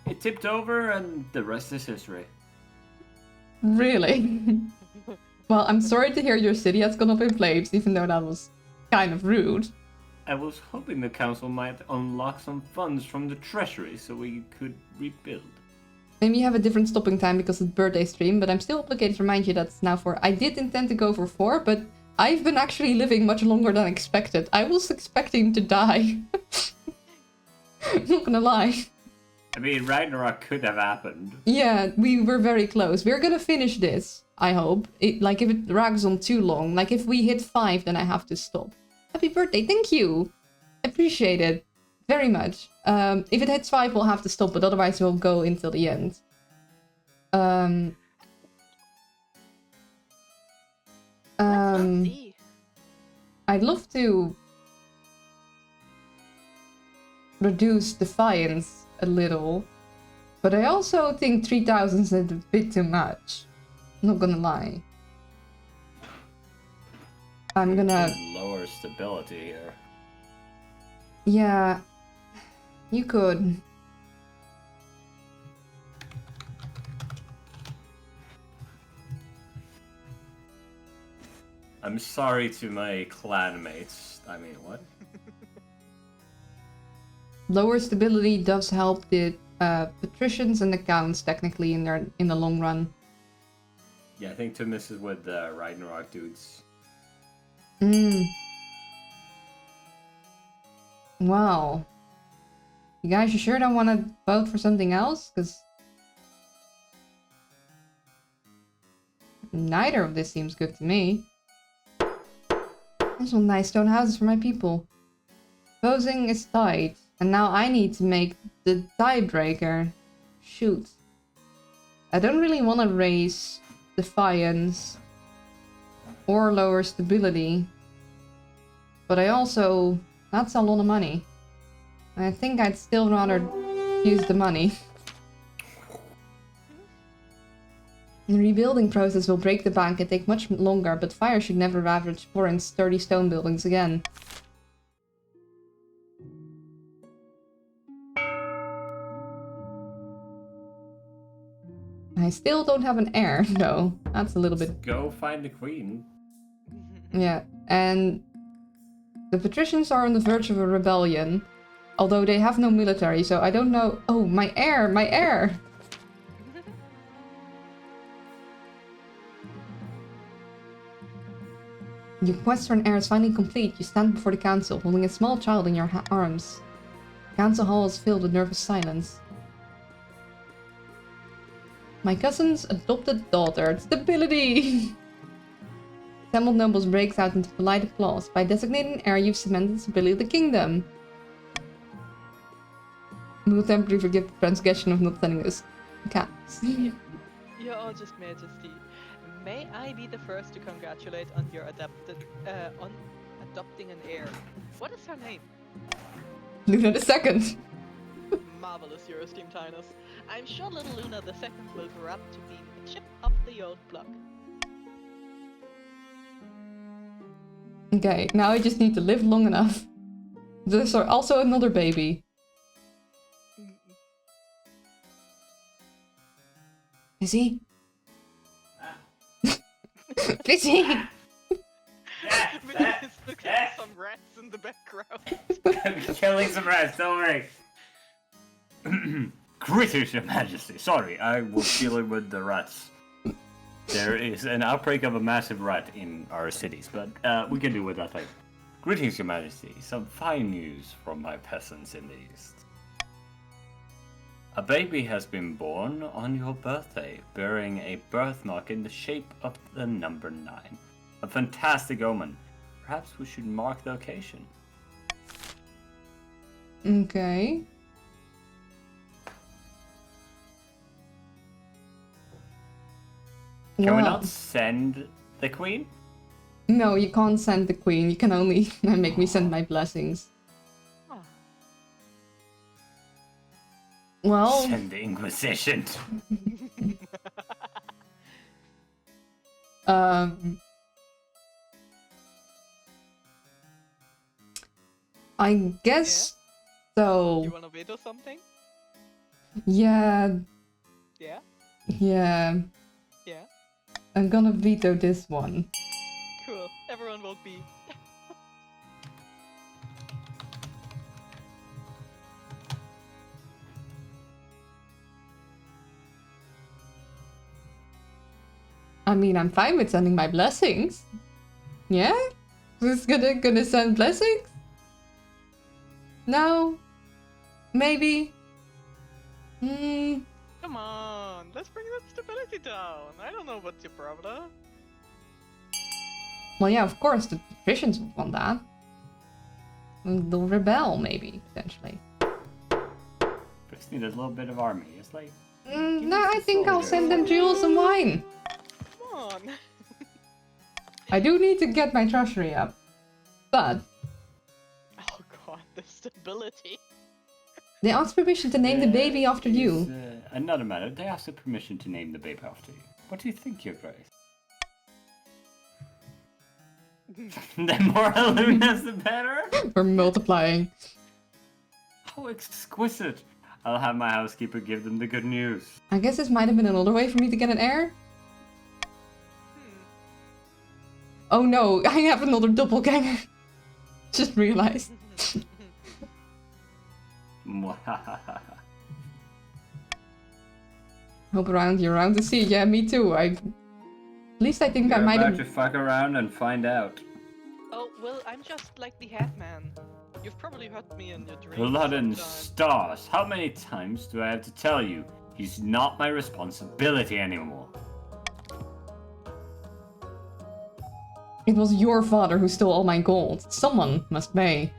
It tipped over, and the rest is history. Really? Well, I'm sorry to hear your city has gone up in flames, even though that was kind of rude. I was hoping the council might unlock some funds from the treasury so we could rebuild. Maybe you have a different stopping time because of the birthday stream, but I'm still obligated to remind you that's now 4. I did intend to go for 4, but I've been actually living much longer than expected. I was expecting to die. Not gonna lie. I mean, Ragnarok could have happened. Yeah, we were very close. We're gonna finish this, I hope. Like, if it drags on too long. Like, if we hit 5, then I have to stop. Happy birthday, thank you! Appreciate it. Very much. If it hits 5, we'll have to stop, but otherwise we'll go until the end. Let's see. I'd love to reduce Defiance a little, but I also think 3000 is a bit too much. Not gonna lie. I'm gonna... Lower stability here. Yeah, you could. I'm sorry to my clanmates. I mean, what? Lower stability does help the patricians and the counts technically in the long run. Yeah, I think to miss is with the Ragnarok dudes. Wow. You guys, you sure don't want to vote for something else? Because neither of this seems good to me. Those are nice stone houses for my people. Voting is tied, and now I need to make the tiebreaker. Shoot. I don't really want to raise Defiance or lower stability, but I also... That's a lot of money. I think I'd still rather use the money. The rebuilding process will break the bank and take much longer, but fire should never ravage foreign sturdy stone buildings again. I still don't have an heir, though. That's a little bit... Go find the queen. Yeah, and... The patricians are on the verge of a rebellion. Although they have no military, so I don't know... Oh, my heir! My heir! Your quest for an heir is finally complete. You stand before the council, holding a small child in your arms. The council hall is filled with nervous silence. My cousin's adopted daughter. Stability! Assembled nobles breaks out into polite applause. By designating an heir, you've cemented the stability of the kingdom. We will temporarily forgive the transgression of not sending us cats. Your August Majesty, may I be the first to congratulate on your on adopting an heir. What is her name? Luna the Second. Marvelous, Your Esteemed Highness. I'm sure little Luna the Second will grow up to be a chip of the old block. Okay, now I just need to live long enough. There's also another baby. Fizzy? Fizzy! Look at some rats in the background. I'm killing some rats, don't worry. Greetings, Your Majesty. Sorry, I was dealing with the rats. There is an outbreak of a massive rat in our cities, but we can do without that. Greetings, Your Majesty. Some fine news from my peasants in the east. A baby has been born on your birthday, bearing a birthmark in the shape of the number 9. A fantastic omen. Perhaps we should mark the occasion. Okay. Can we Wow. not send the queen? No, you can't send the queen. You can only make me send my blessings. Ah. Well, Send the Inquisition. I guess so. You wanna veto something? Yeah, Yeah? yeah. Yeah? I'm gonna veto this one. Cool. Everyone vote B. I mean, I'm fine with sending my blessings. Yeah? Who's gonna send blessings? No? Maybe? Hmm. Come on, let's bring that stability down. I don't know what's your problem. Well, yeah, of course, the patricians would want that. And they'll rebel, maybe, potentially. Just need a little bit of army. It's like No, I think I'll send them jewels and wine. Come on. I do need to get my treasury up. But Oh god, the stability. they asked permission to name the baby after you. Another matter. They asked the permission to name the baby after you. What do you think, Your Grace? The more Lunas, the better. We're multiplying. How exquisite! I'll have my housekeeper give them the good news. I guess this might have been another way for me to get an heir. Oh no, I have another doppelganger. Just realized. Hope you're around to see. Yeah, me too. At least I think You're I might about have. to fuck around and find out. Oh, well, I'm just like the half man. You've probably heard me in your dreams. Blood and sometimes. stars. How many times do I have to tell you? He's not my responsibility anymore. It was your father who stole all my gold. Someone must pay.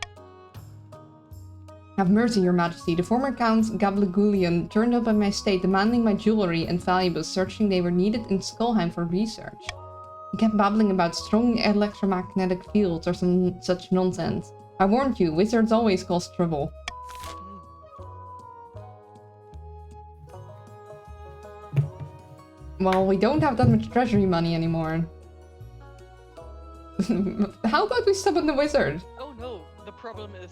Have mercy, your majesty. The former Count Gablegulian turned up at my estate demanding my jewelry and valuables, searching they were needed in Skullheim for research. He kept babbling about strong electromagnetic fields or some such nonsense. I warned you, wizards always cause trouble. Well, we don't have that much treasury money anymore. How about we summon the wizard? Oh no, the problem is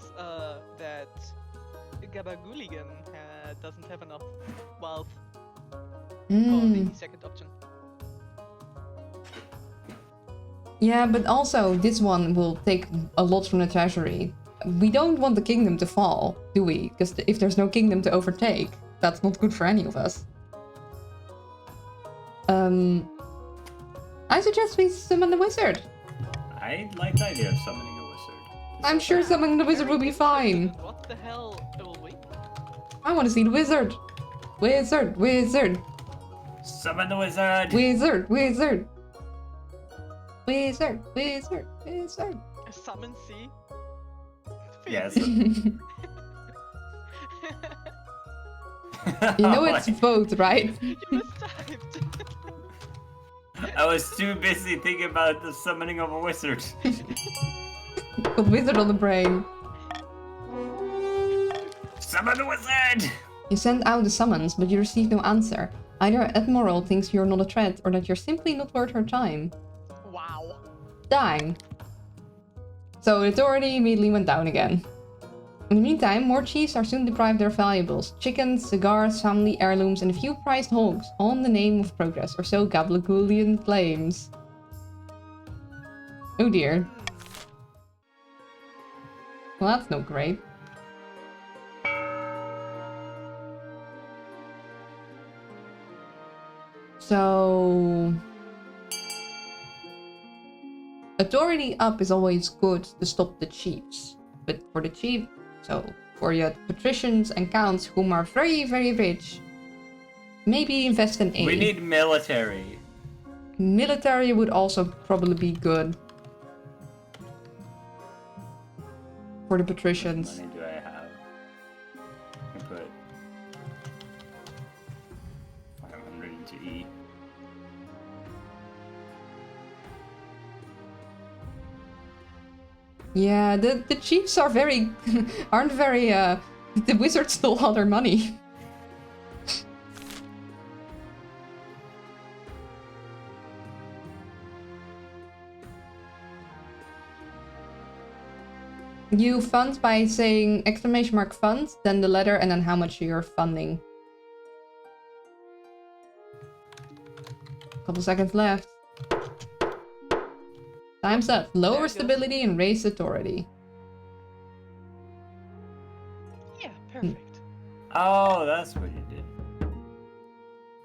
that Gabaguligan doesn't have enough wealth for the second option. Yeah, but also this one will take a lot from the treasury. We don't want the kingdom to fall, do we? Because if there's no kingdom to overtake, that's not good for any of us. I suggest we summon the wizard. I like the idea of summoning a wizard. I'm sure summoning the wizard will be fine. What the hell will we? I want to see the wizard. Wizard, wizard, Summon the wizard! wizard, wizard. Wizard, wizard, wizard. A summon C? Yes. You know it's both, right? You mistyped. I was too busy thinking about the summoning of a wizard. Got wizard on the brain. Summon the wizard! You send out the summons, but you receive no answer. Either Admiral thinks you're not a threat, or that you're simply not worth her time. Wow. Dang. So the authority immediately went down again. In the meantime, more chiefs are soon deprived their valuables. Chickens, cigars, family heirlooms, and a few prized hogs, all in the name of progress, or so Gablegulian claims. Oh dear. Well, that's not great. So... authority up is always good to stop the chiefs. But for the chief, so for your patricians and counts whom are very, very rich, maybe invest in aid. We need military. Military would also probably be good. For the How patricians. many do I have? I put 500 into E. Yeah, the chiefs are very aren't very the wizards stole all their money. You fund by saying exclamation mark fund, then the letter, and then how much you're funding. Couple seconds left. Time's up. There Lower it goes. stability and raise authority. Yeah, perfect. Oh, that's what you did.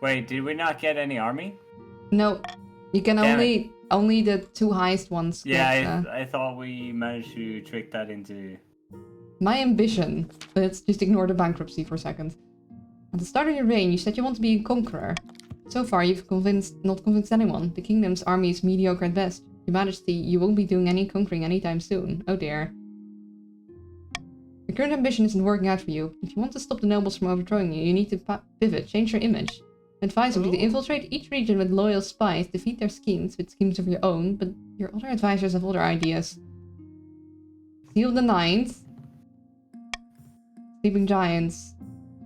Wait, did we not get any army? No, you can Damn only the two highest ones. Yeah, get, I thought we managed to trick that into... my ambition. Let's just ignore the bankruptcy for a second. At the start of your reign, you said you want to be a conqueror. So far, you've not convinced anyone. The kingdom's army is mediocre at best. Your Majesty, you won't be doing any conquering anytime soon. Oh dear. Your current ambition isn't working out for you. If you want to stop the nobles from overthrowing you, you need to pivot, change your image. Advice would be to infiltrate each region with loyal spies, defeat their schemes with schemes of your own, but your other advisors have other ideas. Seal the Ninth. Sleeping Giants.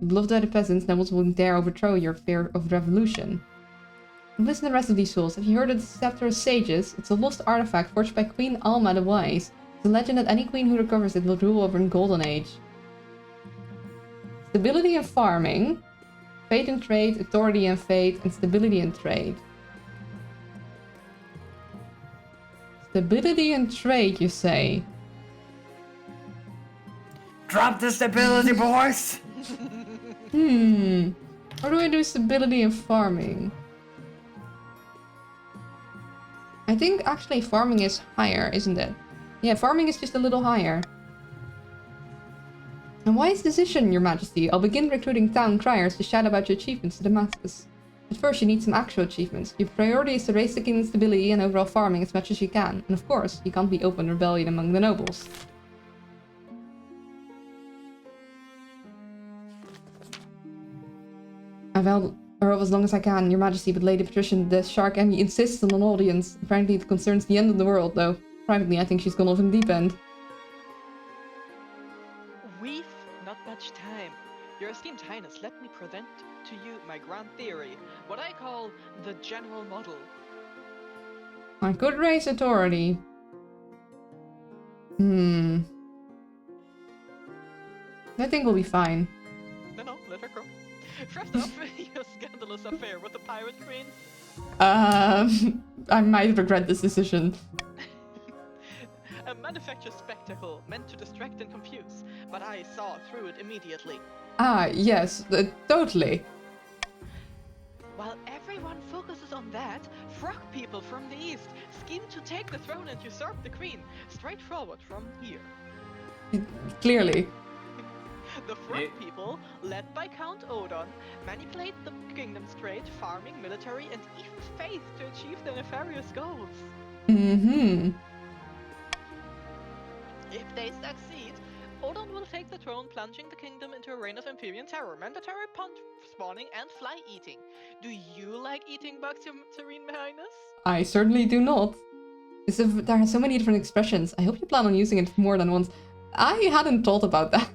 Beloved by the peasants, nobles wouldn't dare overthrow your fear of revolution. And listen to the rest of these souls. Have you heard of the Scepter of Sages? It's a lost artifact forged by Queen Alma the Wise. It's a legend that any queen who recovers it will rule over a golden age. Stability and farming. Fate and trade, authority and fate, and stability and trade. Stability and trade, you say? Drop the stability, boys! How do I do stability and farming? I think actually farming is higher, isn't it? Yeah, farming is just a little higher. A wise decision, Your Majesty. I'll begin recruiting town criers to shout about your achievements to the masses. But first, you need some actual achievements. Your priority is to raise the kingdom's stability and overall farming as much as you can. And of course, you can't be open rebellion among the nobles. I've held her off as long as I can, Your Majesty, but Lady Patricia, the Shark Emmy, insists on an audience. Apparently it concerns the end of the world, though. Privately, I think she's gone off in the deep end. We've not much time. Your esteemed highness, let me present to you my grand theory, what I call the general model. I could raise authority. I think we'll be fine. No, let her go. First off, your scandalous affair with the pirate queen. I might regret this decision. A manufactured spectacle meant to distract and confuse, but I saw through it immediately. Ah, yes, totally. While everyone focuses on that, frog people from the east scheme to take the throne and usurp the queen, straightforward from here. Clearly. The frog people, led by Count Odon, manipulate the kingdom's trade, farming, military, and even faith to achieve their nefarious goals. If they succeed, Odon will take the throne, plunging the kingdom into a reign of Empyrean terror, mandatory pond spawning, and fly eating. Do you like eating bugs, Your Serene Highness? I certainly do not. There are so many different expressions. I hope you plan on using it more than once. I hadn't thought about that.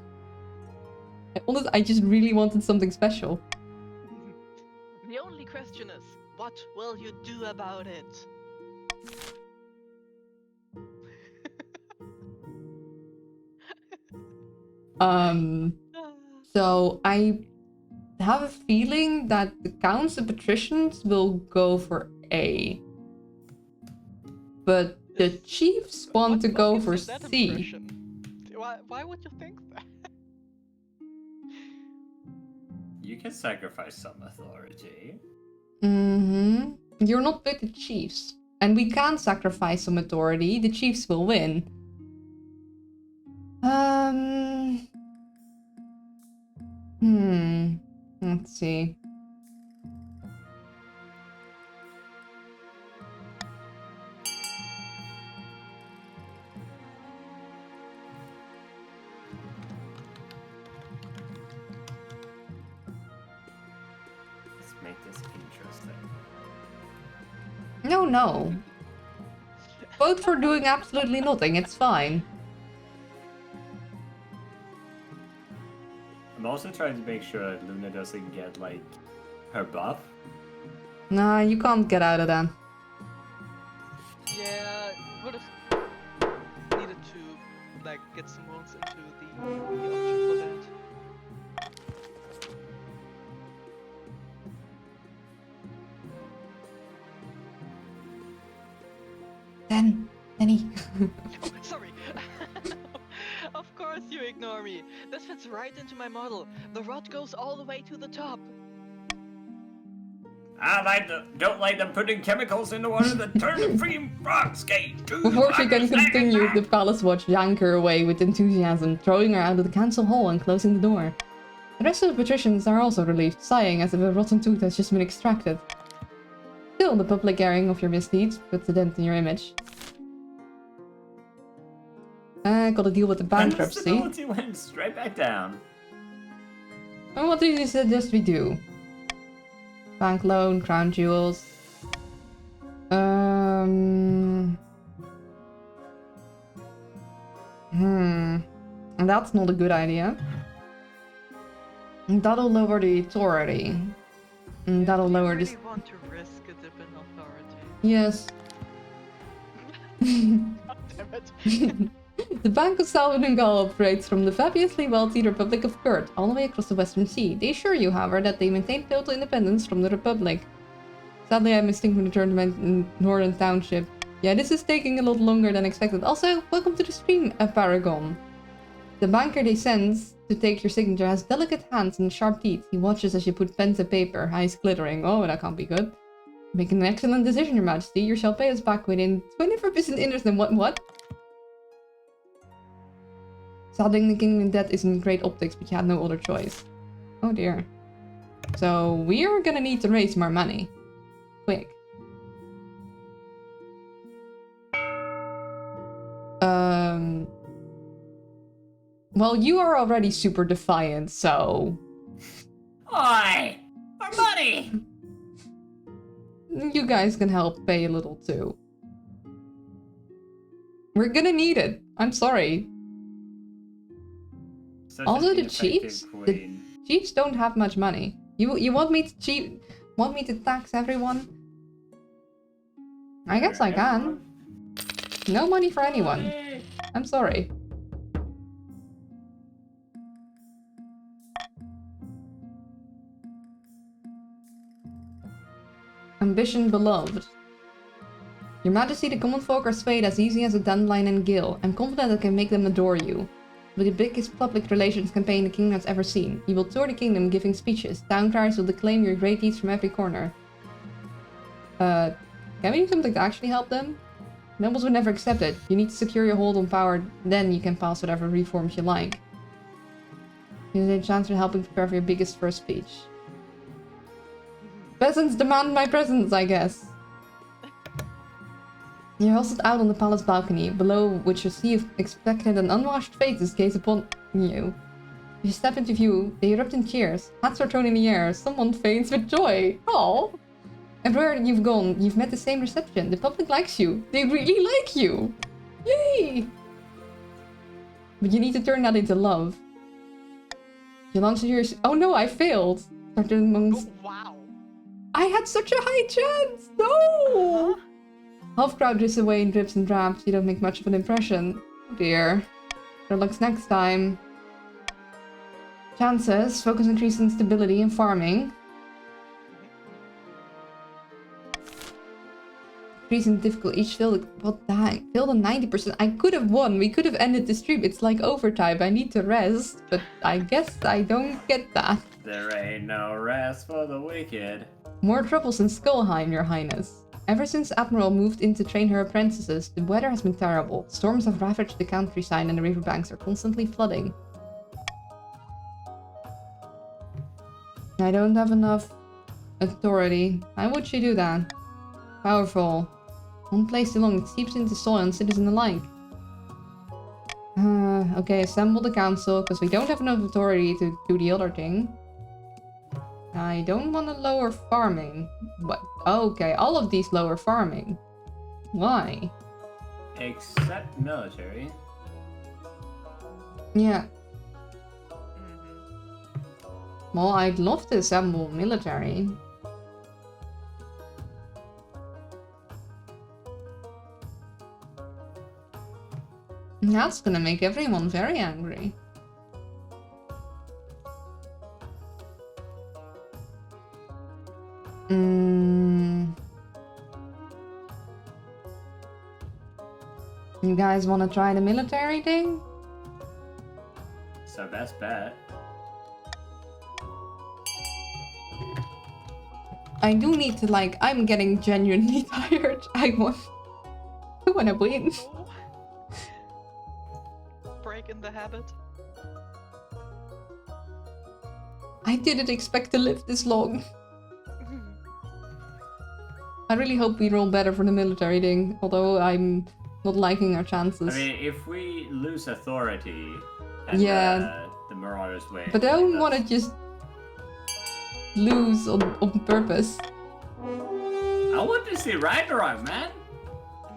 I just really wanted something special. The only question is, what will you do about it? So I have a feeling that the counts and patricians will go for A. But the chiefs want to go for C. Why would you think that? You can sacrifice some authority. You're not with the chiefs. And we can sacrifice some authority. The chiefs will win. Let's see. Let's make this interesting. No. Vote for doing absolutely nothing. It's fine. I'm also trying to make sure that Luna doesn't get, like, her buff. Nah, you can't get out of that. Yeah, would have needed to, like, get some wounds into the option for that. Danny. Oh, sorry. Of course you ignore me. This fits right into my model. The rod goes all the way to the top. Don't like them putting chemicals in the water that turn the free frogs skate. Before she can continue, the palace watch yank her away with enthusiasm, throwing her out of the council hall and closing the door. The rest of the patricians are also relieved, sighing as if a rotten tooth has just been extracted. Still, the public airing of your misdeeds puts a dent in your image. Gotta deal with the bankruptcy. Stability went straight back down. And what do you suggest we do? Bank loan, crown jewels. That's not a good idea. That'll lower the authority. That'll lower Do this. you really want to risk a dip in authority? Yes. God damn it. The Bank of Salvadogal operates from the fabulously wealthy Republic of Kurt all the way across the Western Sea. They assure you, however, that they maintain total independence from the Republic. Sadly, I mistakenly returned to my northern township. Yeah, this is taking a lot longer than expected. Also, welcome to the stream, Paragon. The banker they send to take your signature has delicate hands and sharp teeth. He watches as you put pen to paper, eyes glittering. Oh, that can't be good. Making an excellent decision, Your Majesty. You shall pay us back within 24% interest and what? Saddling the kingdom in debt isn't great optics, but you had no other choice. Oh dear. So we are gonna need to raise more money. Quick. Well, you are already super defiant, so... Oi! Our money! You guys can help pay a little too. We're gonna need it. I'm sorry. Such Also, an the ineffective chiefs? queen. Chiefs don't have much money. You want me to tax everyone? I guess I can. No money for anyone. I'm sorry. Ambition beloved. Your Majesty, the common folk are swayed as easy as a dandelion and gill. I'm confident I can make them adore you. With the biggest public relations campaign the kingdom has ever seen. You will tour the kingdom giving speeches. Town criers will declaim your great deeds from every corner. Can we do something to actually help them? Nobles would never accept it. You need to secure your hold on power, then you can pass whatever reforms you like. Here's a chance for helping prepare for your biggest first speech. Peasants demand my presence, I guess. You're hosted out on the palace balcony, below which a sea of expectant and unwashed faces gaze upon you. As you step into view, they erupt in cheers. Hats are thrown in the air. Someone faints with joy. Oh! Everywhere you've gone, you've met the same reception. The public likes you. They really like you. Yay! But you need to turn that into love. You launch your... Oh no, I failed. Started amongst... Oh, wow. I had such a high chance! No! Half crowd drifts away in drips and drabs. You don't make much of an impression. Oh dear. Better luck next time. Chances. Focus increase in stability and farming. Increase in difficulty. Each field. What the heck? Failed on 90%. I could have won. We could have ended the stream. It's like overtime. I need to rest. But I guess I don't get that. There ain't no rest for the wicked. More troubles in Skullheim, Your Highness. Ever since Admiral moved in to train her apprentices, the weather has been terrible. Storms have ravaged the countryside and the riverbanks are constantly flooding. I don't have enough authority. Why would she do that? Powerful. One place too long, it seeps into soil and citizens alike. Okay, assemble the council, because we don't have enough authority to do the other thing. I don't want to lower farming. But okay, all of these lower farming. Why? Except military. Yeah. Well, I'd love to assemble military. That's gonna make everyone very angry. You guys want to try the military thing? It's our best bet. I do need to, like, I'm getting genuinely tired. I want to win. Break in the habit. I didn't expect to live this long. I really hope we roll better for the military thing, although I'm not liking our chances. I mean, if we lose authority, and, Yeah. the Marauders win. But I think don't want to that's- just lose on purpose. I want to see Ragnarok, man.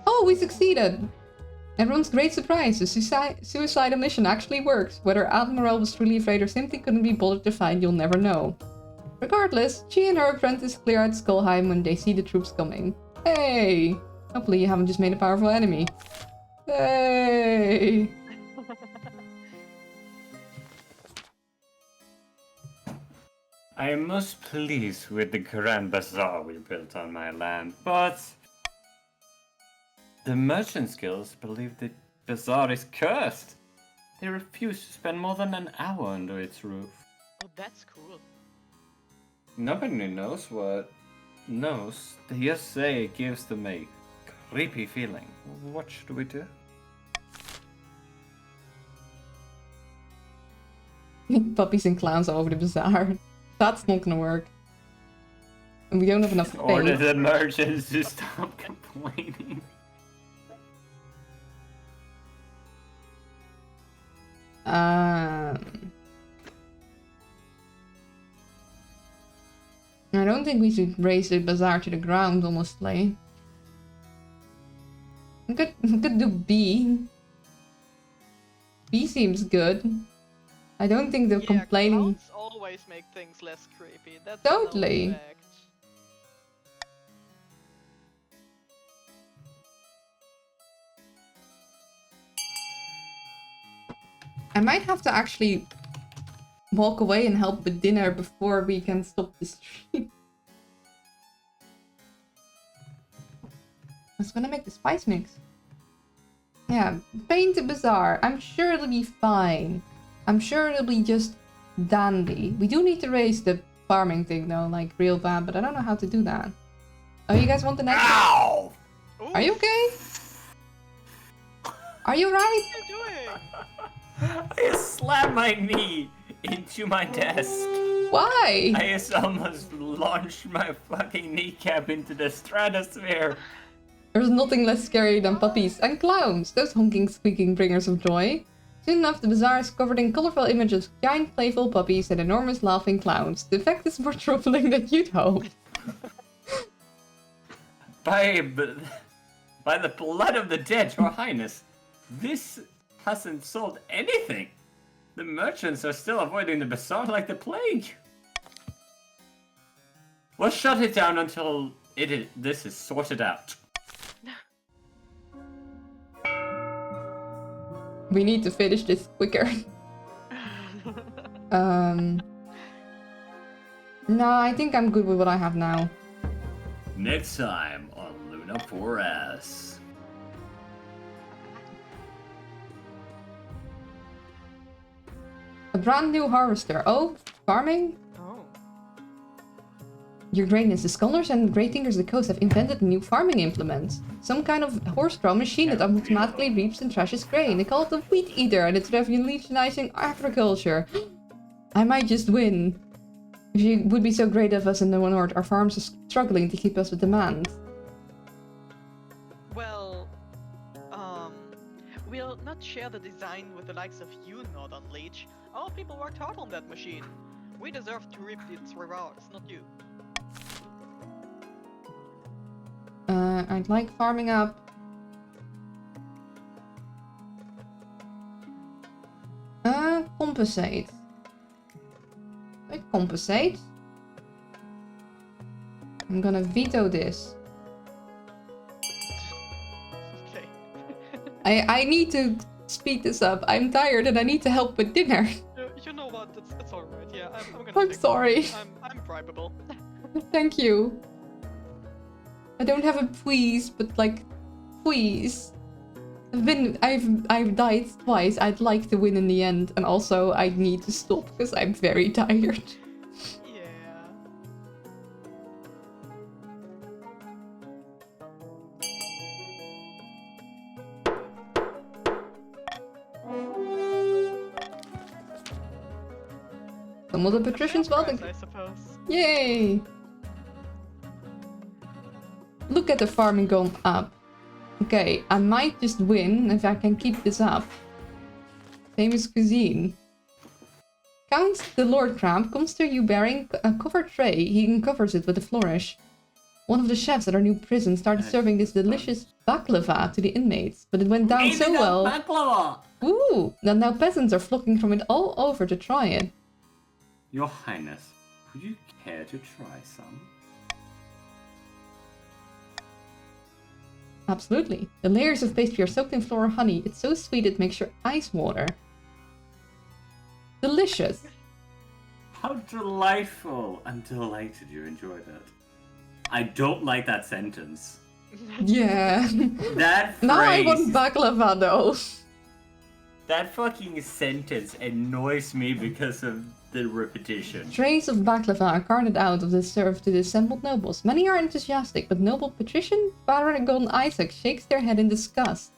Oh, we succeeded! Everyone's great surprise, the suicidal mission actually worked. Whether Admiral was truly afraid or simply couldn't be bothered to fight, you'll never know. Regardless, she and her apprentice clear out Skullheim when they see the troops coming. Hey! Hopefully you haven't just made a powerful enemy. Hey! I am most pleased with the Grand Bazaar we built on my land, but the merchant guilds believe the bazaar is cursed. They refuse to spend more than an hour under its roof. Oh, that's cool. Nobody knows what knows. They just say it gives them a creepy feeling. What should we do? Puppies and clowns all over the bazaar. That's not gonna work. And we don't have enough Order paint. the merchants to stop complaining. I don't think we should raise the bazaar to the ground, honestly. We could do B. B seems good. I don't think they're Yeah, complaining. clowns always make things less creepy. That's Totally. a known fact. I might have to actually walk away and help with dinner before we can stop the stream. I was gonna make the spice mix. Yeah, paint the bazaar. I'm sure it'll be fine. I'm sure it'll be just dandy. We do need to raise the farming thing though, like real bad, but I don't know how to do that. Oh, you guys want the next? Ow! Are you okay? Are you right? What are you doing? I just slammed my knee into my desk. Why? I just almost launched my fucking kneecap into the stratosphere. There's nothing less scary than puppies and clowns, those honking, squeaking bringers of joy. Soon enough, the bazaar is covered in colorful images of giant playful puppies and enormous laughing clowns. The effect is more troubling than you'd hoped. By the blood of the dead, Your Highness, this hasn't sold anything. The merchants are still avoiding the bazaar like the plague. We'll shut it down until this is sorted out. We need to finish this quicker. No, I think I'm good with what I have now. Next time on Luna 4S. A brand new harvester. Oh, farming? Oh. Your Greatness, the scholars and great thinkers of the coast have invented a new farming implement. Some kind of horse-drawn machine that automatically reaps and threshes grain. They call it the Wheat Eater, and it's revolutionizing agriculture. I might just win. If you would be so great of us in the North, our farms are struggling to keep us with demand. Well, we'll not share the design with the likes of you, Northern Leech. Our people worked hard on that machine. We deserve to reap its rewards, not you. I'd like farming up. Compensate. Wait, compensate? I'm gonna veto this. Okay. I need to speed this up. I'm tired and I need to help with dinner. You know what? It's alright. Yeah, I'm gonna. I'm take sorry. it. I'm bribable. Thank you. I don't have a please, but like, please. I've died twice. I'd like to win in the end, and also I need to stop because I'm very tired. Yeah. Some of the patricians Sales welcome. price, I suppose. Yay! Look at the farming going up. Okay, I might just win if I can keep this up. Famous cuisine. Count the Lord Crab comes to you bearing a covered tray. He uncovers it with a flourish. One of the chefs at our new prison started serving this delicious baklava to the inmates, but it went down so well. Baklava! Ooh, that now peasants are flocking from it all over to try it. Your Highness, would you care to try some? Absolutely. The layers of pastry are soaked in floral honey. It's so sweet it makes your eyes water. Delicious. How delightful! I'm delighted you enjoyed it. I don't like that sentence. Yeah. That Now I want phrase, baklava though. that fucking sentence annoys me because of the repetition. Trays of baklava are carted out of the served to the assembled nobles. Many are enthusiastic, but noble patrician Paragon Isaac shakes their head in disgust.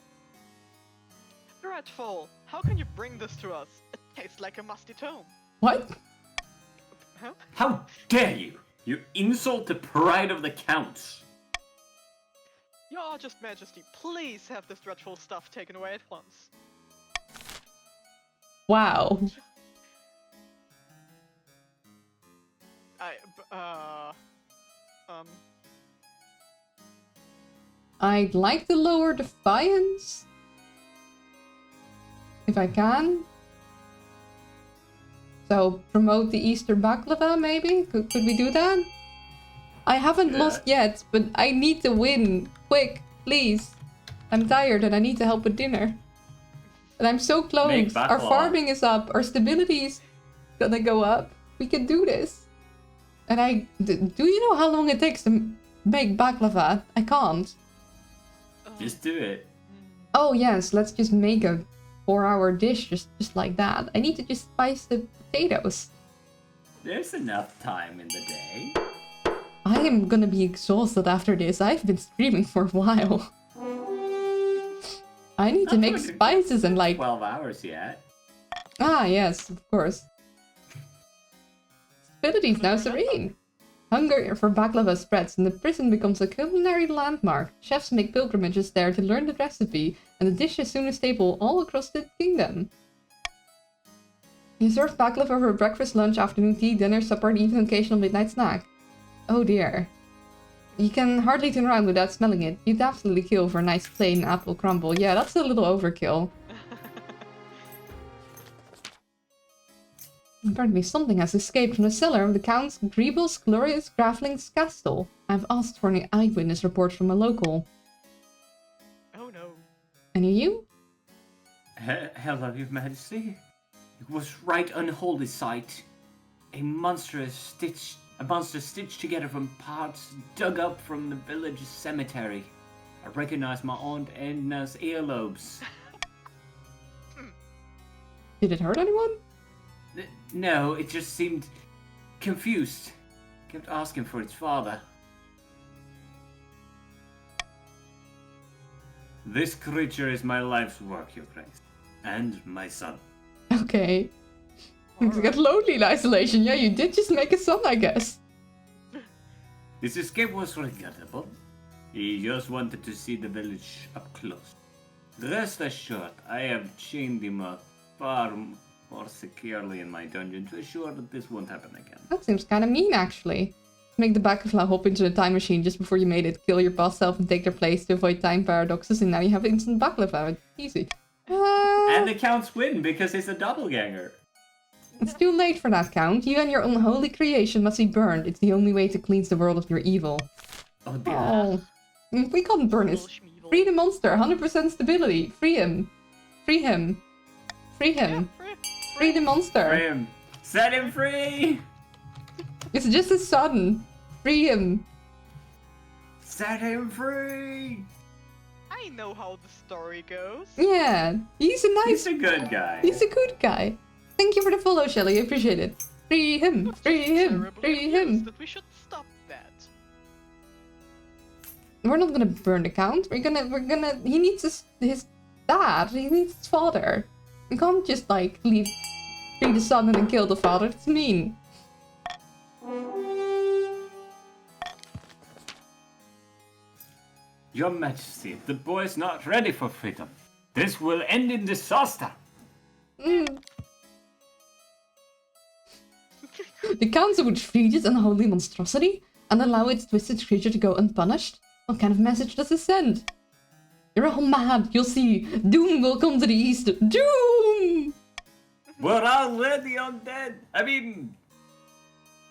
Dreadful! How can you bring this to us? It tastes like a musty tome. What? Huh? How dare you! You insult the pride of the counts! Your Just Majesty, please have this dreadful stuff taken away at once. Wow. I'd like to lower defiance. If I can. So, promote the Easter baklava, maybe? Could we do that? I haven't lost yet, but I need to win. Quick, please. I'm tired and I need to help with dinner. And I'm so close. Make Our baklava. farming is up. Our stability is gonna go up. We can do this. And do you know how long it takes to make baklava? I can't. Just do it. Oh yes, let's just make a 4-hour dish just like that. I need to just spice the potatoes. There's enough time in the day. I am gonna be exhausted after this. I've been streaming for a while. I need to Not make going to spices and like... 12 hours yet. Ah, yes, of course. Stability is now serene. Hunger for baklava spreads and the prison becomes a culinary landmark. Chefs make pilgrimages there to learn the recipe, and the dish is soon a staple all across the kingdom. You serve baklava for breakfast, lunch, afternoon tea, dinner, supper, and even an occasional midnight snack. Oh dear. You can hardly turn around without smelling it. You'd absolutely kill for a nice plain apple crumble. Yeah, that's a little overkill. Apparently something has escaped from the cellar of the Count Griebel's glorious Grafling's castle. I've asked for an eyewitness report from a local. Oh no. Any you? Hello, Your Majesty. It was right unholy sight. A monster stitched together from parts dug up from the village cemetery. I recognized my Aunt Edna's earlobes. Did it hurt anyone? No, it just seemed confused. Kept asking for its father. This creature is my life's work, Your Grace. And my son. Okay. Things get lonely in isolation. Yeah, you did just make a son, I guess. His escape was regrettable. He just wanted to see the village up close. Rest assured, I have chained him up far more securely in my dungeon to assure that this won't happen again. That seems kind of mean, actually. Make the baklava hop into the time machine just before you made it, kill your past self and take their place to avoid time paradoxes, and now you have instant baklava. Easy. And the counts win because he's a doppelganger. It's too late for that, Count. You and your unholy creation must be burned. It's the only way to cleanse the world of your evil. Oh dear. Oh. We can't burn his... Free the monster. 100% stability. Free him. Free him. Free him. Free the monster. Free him. Set him free! It's just his son. Free him. Set him free! I know how the story goes. Yeah. He's a nice... He's a good guy. He's a good guy. Thank you for the follow, Shelly. I appreciate it. Free him. Free him. Terribly Free obvious him. that we should stop that. We're not gonna burn the Count. We're gonna... He needs his dad. He needs his father. We can't just, like, leave Free the son and then kill the father. It's mean. Your Majesty, the boy is not ready for freedom. This will end in disaster. The council would free this unholy monstrosity and allow its twisted creature to go unpunished? What kind of message does this send? You're all mad, you'll see. Doom will come to the east. Doom! We're already undead. I mean,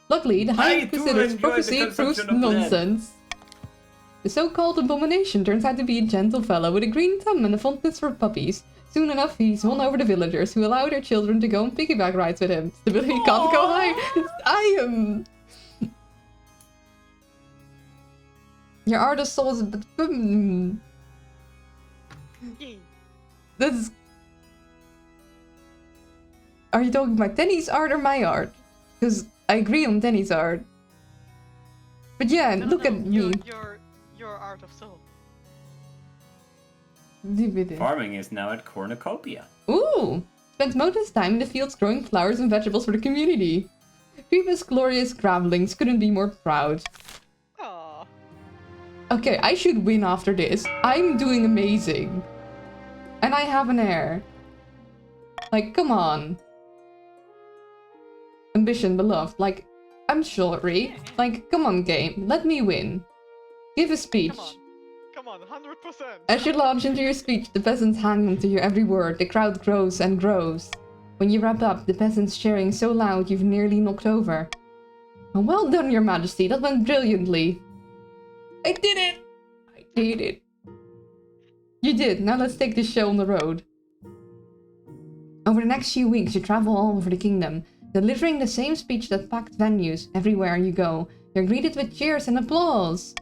Luckily, the High I too Inquisitor's enjoy the prophecy proves consumption of blood. nonsense. The so-called abomination turns out to be a gentle fellow with a green thumb and a fondness for puppies. Soon enough, he's won over the villagers, who allow their children to go on piggyback rides with him. Stability can't go high. I am... Your art of souls... Yay. This is... Are you talking about Denny's art or my art? Because I agree on Denny's art. But yeah, No, look no, at me. Your art of soul. farming is now at Cornucopia. Ooh! Spends most of his time in the fields growing flowers and vegetables for the community. Phoebus glorious gravelings couldn't be more proud. Aww. Okay, I should win after this. I'm doing amazing. And I have an heir. Like, come on. Ambition, beloved. Like, I'm sorry. Like, come on, game. Let me win. Give a speech. Come on, 100%. As you launch into your speech, the peasants hang on to your every word. The crowd grows and grows. When you wrap up, the peasants cheering so loud you've nearly knocked over. Oh, well done, Your Majesty. That went brilliantly. I did it! I did it. You did. Now let's take this show on the road. Over the next few weeks, you travel all over the kingdom, delivering the same speech that packed venues everywhere you go. You're greeted with cheers and applause.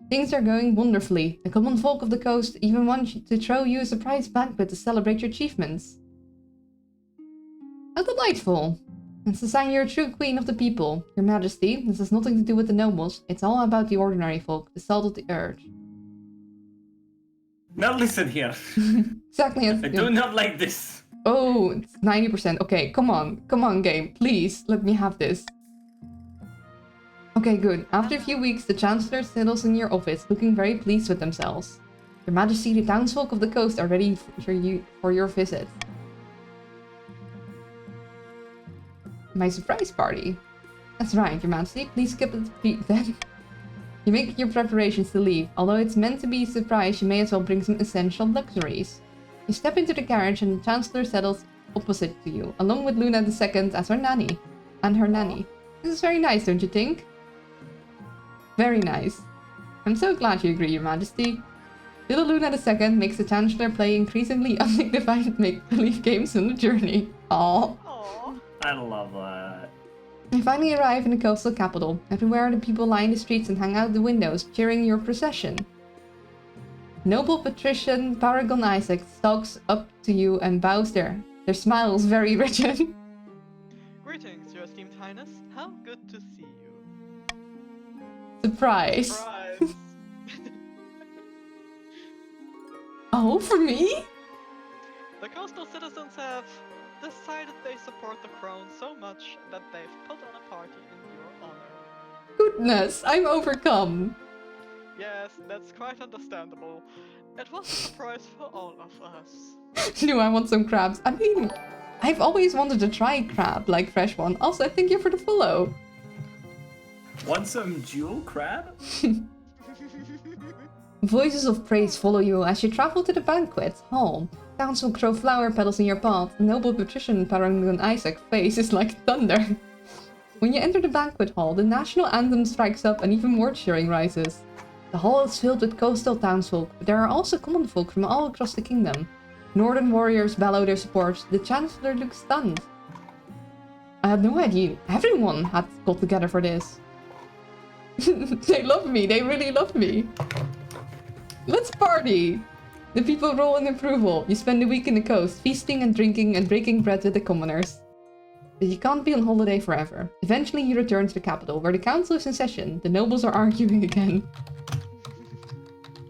Things are going wonderfully. The common folk of the coast even want to throw you a surprise banquet to celebrate your achievements. How delightful! It's a sign you're a true queen of the people. Your Majesty, this has nothing to do with the nobles. It's all about the ordinary folk, the salt of the earth. Now listen here. Exactly as I do not like this. Oh, it's 90%. Okay, come on. Come on, game. Please, let me have this. Okay, good. After a few weeks, the Chancellor settles in your office, looking very pleased with themselves. Your Majesty, the townsfolk of the coast are ready for your visit. My surprise party. That's right, Your Majesty. Please skip it then. You make your preparations to leave. Although it's meant to be a surprise, you may as well bring some essential luxuries. You step into the carriage and the Chancellor settles opposite to you, along with Luna II as her nanny. And her nanny. This is very nice, don't you think? Very nice. I'm so glad you agree, Your Majesty. Little Luna II makes the Chancellor play increasingly undignified make-believe games on the journey. Aww. Aww. I love that. You finally arrive in the coastal capital. Everywhere the people line the streets and hang out the windows, cheering your procession. Noble patrician Paragon Isaac stalks up to you and bows their smiles very rigid. Greetings, Your Esteemed Highness. How good to see you. Surprise. Surprise! Oh, for me? The coastal citizens have decided they support the crown so much that they've put on a party in your honor. Goodness, I'm overcome. Yes, that's quite understandable. It was a surprise for all of us. No, I want some crabs. I mean, I've always wanted to try crab, like fresh one. Also, thank you for the follow. Want some jewel crab? Voices of praise follow you as you travel to the banquet hall. Council throw flower petals in your path. The noble patrician Paragon Isaac's face is like thunder. When you enter the banquet hall, the national anthem strikes up and even more cheering rises. The hall is filled with coastal townsfolk, but there are also common folk from all across the kingdom. Northern warriors bellow their support. The Chancellor looks stunned. I had no idea everyone had got together for this. They love me, they really love me. Let's party! The people roll in approval. You spend a week in the coast, feasting and drinking and breaking bread with the commoners. But you can't be on holiday forever. Eventually you return to the capital, where the council is in session. The nobles are arguing again.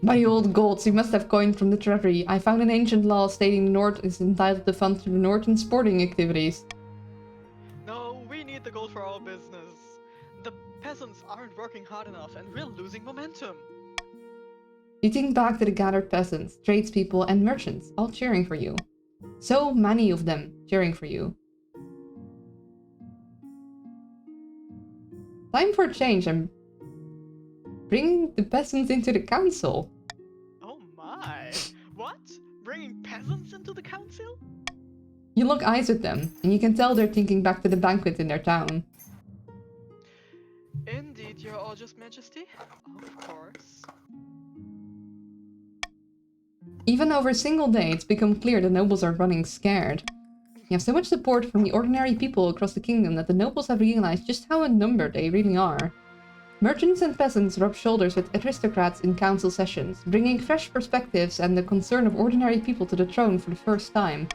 My old gods, you must have coined from the treasury. I found an ancient law stating the North is entitled to funds for the Northern sporting activities. working hard enough and we're losing momentum. You think back to the gathered peasants, tradespeople, and merchants, all cheering for you. So many of them cheering for you. Time for change and bringing the peasants into the council. Oh my! What? Bringing peasants into the council? You lock eyes with them, and you can tell they're thinking back to the banquet in their town. Indeed, your August Majesty. Of course. Even over a single day, it's become clear the nobles are running scared. You have so much support from the ordinary people across the kingdom that the nobles have realized just how outnumbered they really are. Merchants and peasants rub shoulders with aristocrats in council sessions, bringing fresh perspectives and the concern of ordinary people to the throne for the first time.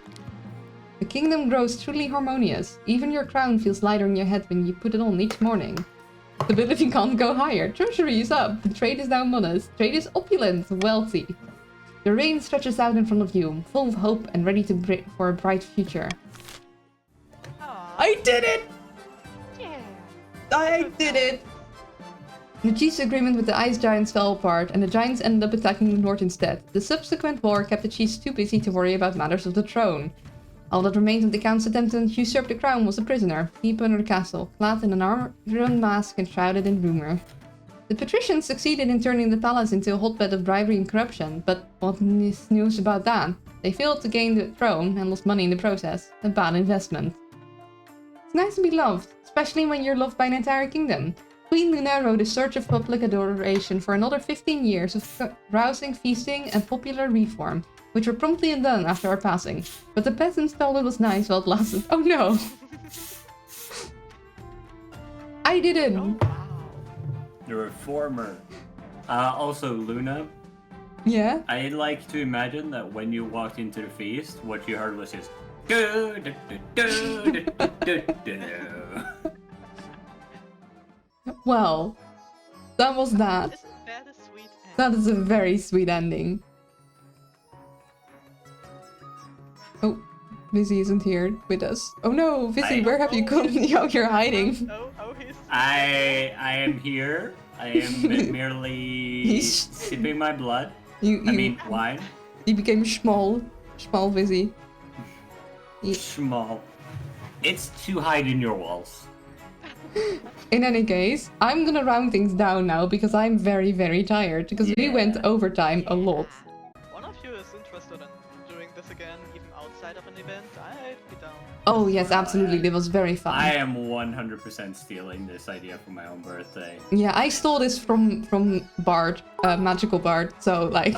The kingdom grows truly harmonious. Even your crown feels lighter on your head when you put it on each morning. Stability can't go higher. Treasury is up. The trade is now modest. Trade is opulent, wealthy. The rain stretches out in front of you, full of hope and ready to for a bright future. Aww. I did it! Yeah. I did it! The chief's agreement with the ice giants fell apart, and the giants ended up attacking the north instead. The subsequent war kept the chiefs too busy to worry about matters of the throne. All that remained of the count's attempt to usurp the crown was a prisoner, deep under the castle, clad in an iron mask and shrouded in rumor. The patricians succeeded in turning the palace into a hotbed of bribery and corruption, but what is news about that? They failed to gain the throne and lost money in the process. A bad investment. It's nice to be loved, especially when you're loved by an entire kingdom. Queen Luna rode a surge of public adoration for another 15 years of rousing feasting and popular reform, which were promptly undone after our passing. But the peasants thought it was nice while it lasted. Oh no! I didn't! Oh wow. The reformer. Also, Luna, Yeah? I'd like to imagine that when you walked into the feast, what you heard was just Well, that was that. Isn't that a sweet end? That is a very sweet ending. Oh, Vizzy isn't here with us. Oh no, Vizzy, where have you gone? Oh, you're hiding. Oh, he's... I am here. I am merely sipping my blood. Wine. You became small Vizzy. Small. It's to hide in your walls. In any case, I'm gonna round things down now because I'm very, very tired because we went overtime a lot. One of you is interested in doing this again, even outside of an event, I'd be down. Oh yes, absolutely, it was very fun. I am 100% stealing this idea for my own birthday. Yeah, I stole this from Bard, Magical Bard, so like...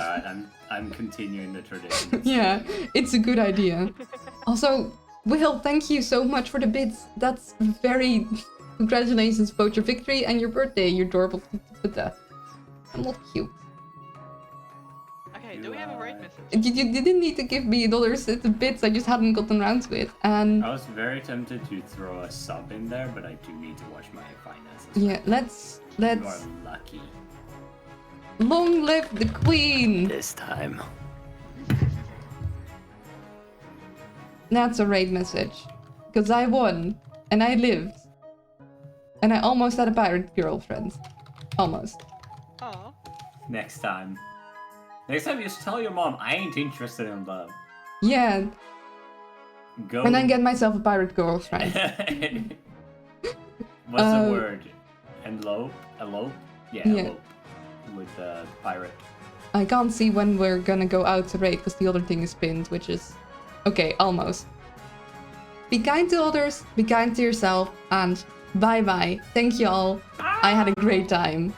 I'm continuing the tradition. Yeah, it's a good idea. Also, Will, thank you so much for the bits. That's very... Congratulations, both your victory and your birthday, you adorable. I'm not cute. Okay, do we have a raid message? You didn't need to give me another set of bits, I just hadn't gotten around to it. And I was very tempted to throw a sub in there, but I do need to watch my finances. yeah, let's... You are lucky. Long live the queen! This time. That's a raid message. Because I won. And I lived. And I almost had a pirate girlfriend. Almost. Aw. Next time. Next time, just tell your mom I ain't interested in love. Yeah, Go. and I get myself a pirate girlfriend. What's the word? Elope? Elope? Yeah, Yeah. elope. With the pirate. I can't see when we're gonna go out to raid because the other thing is pinned, which is... Okay, almost. Be kind to others, be kind to yourself, and bye-bye. Thank you all. I had a great time.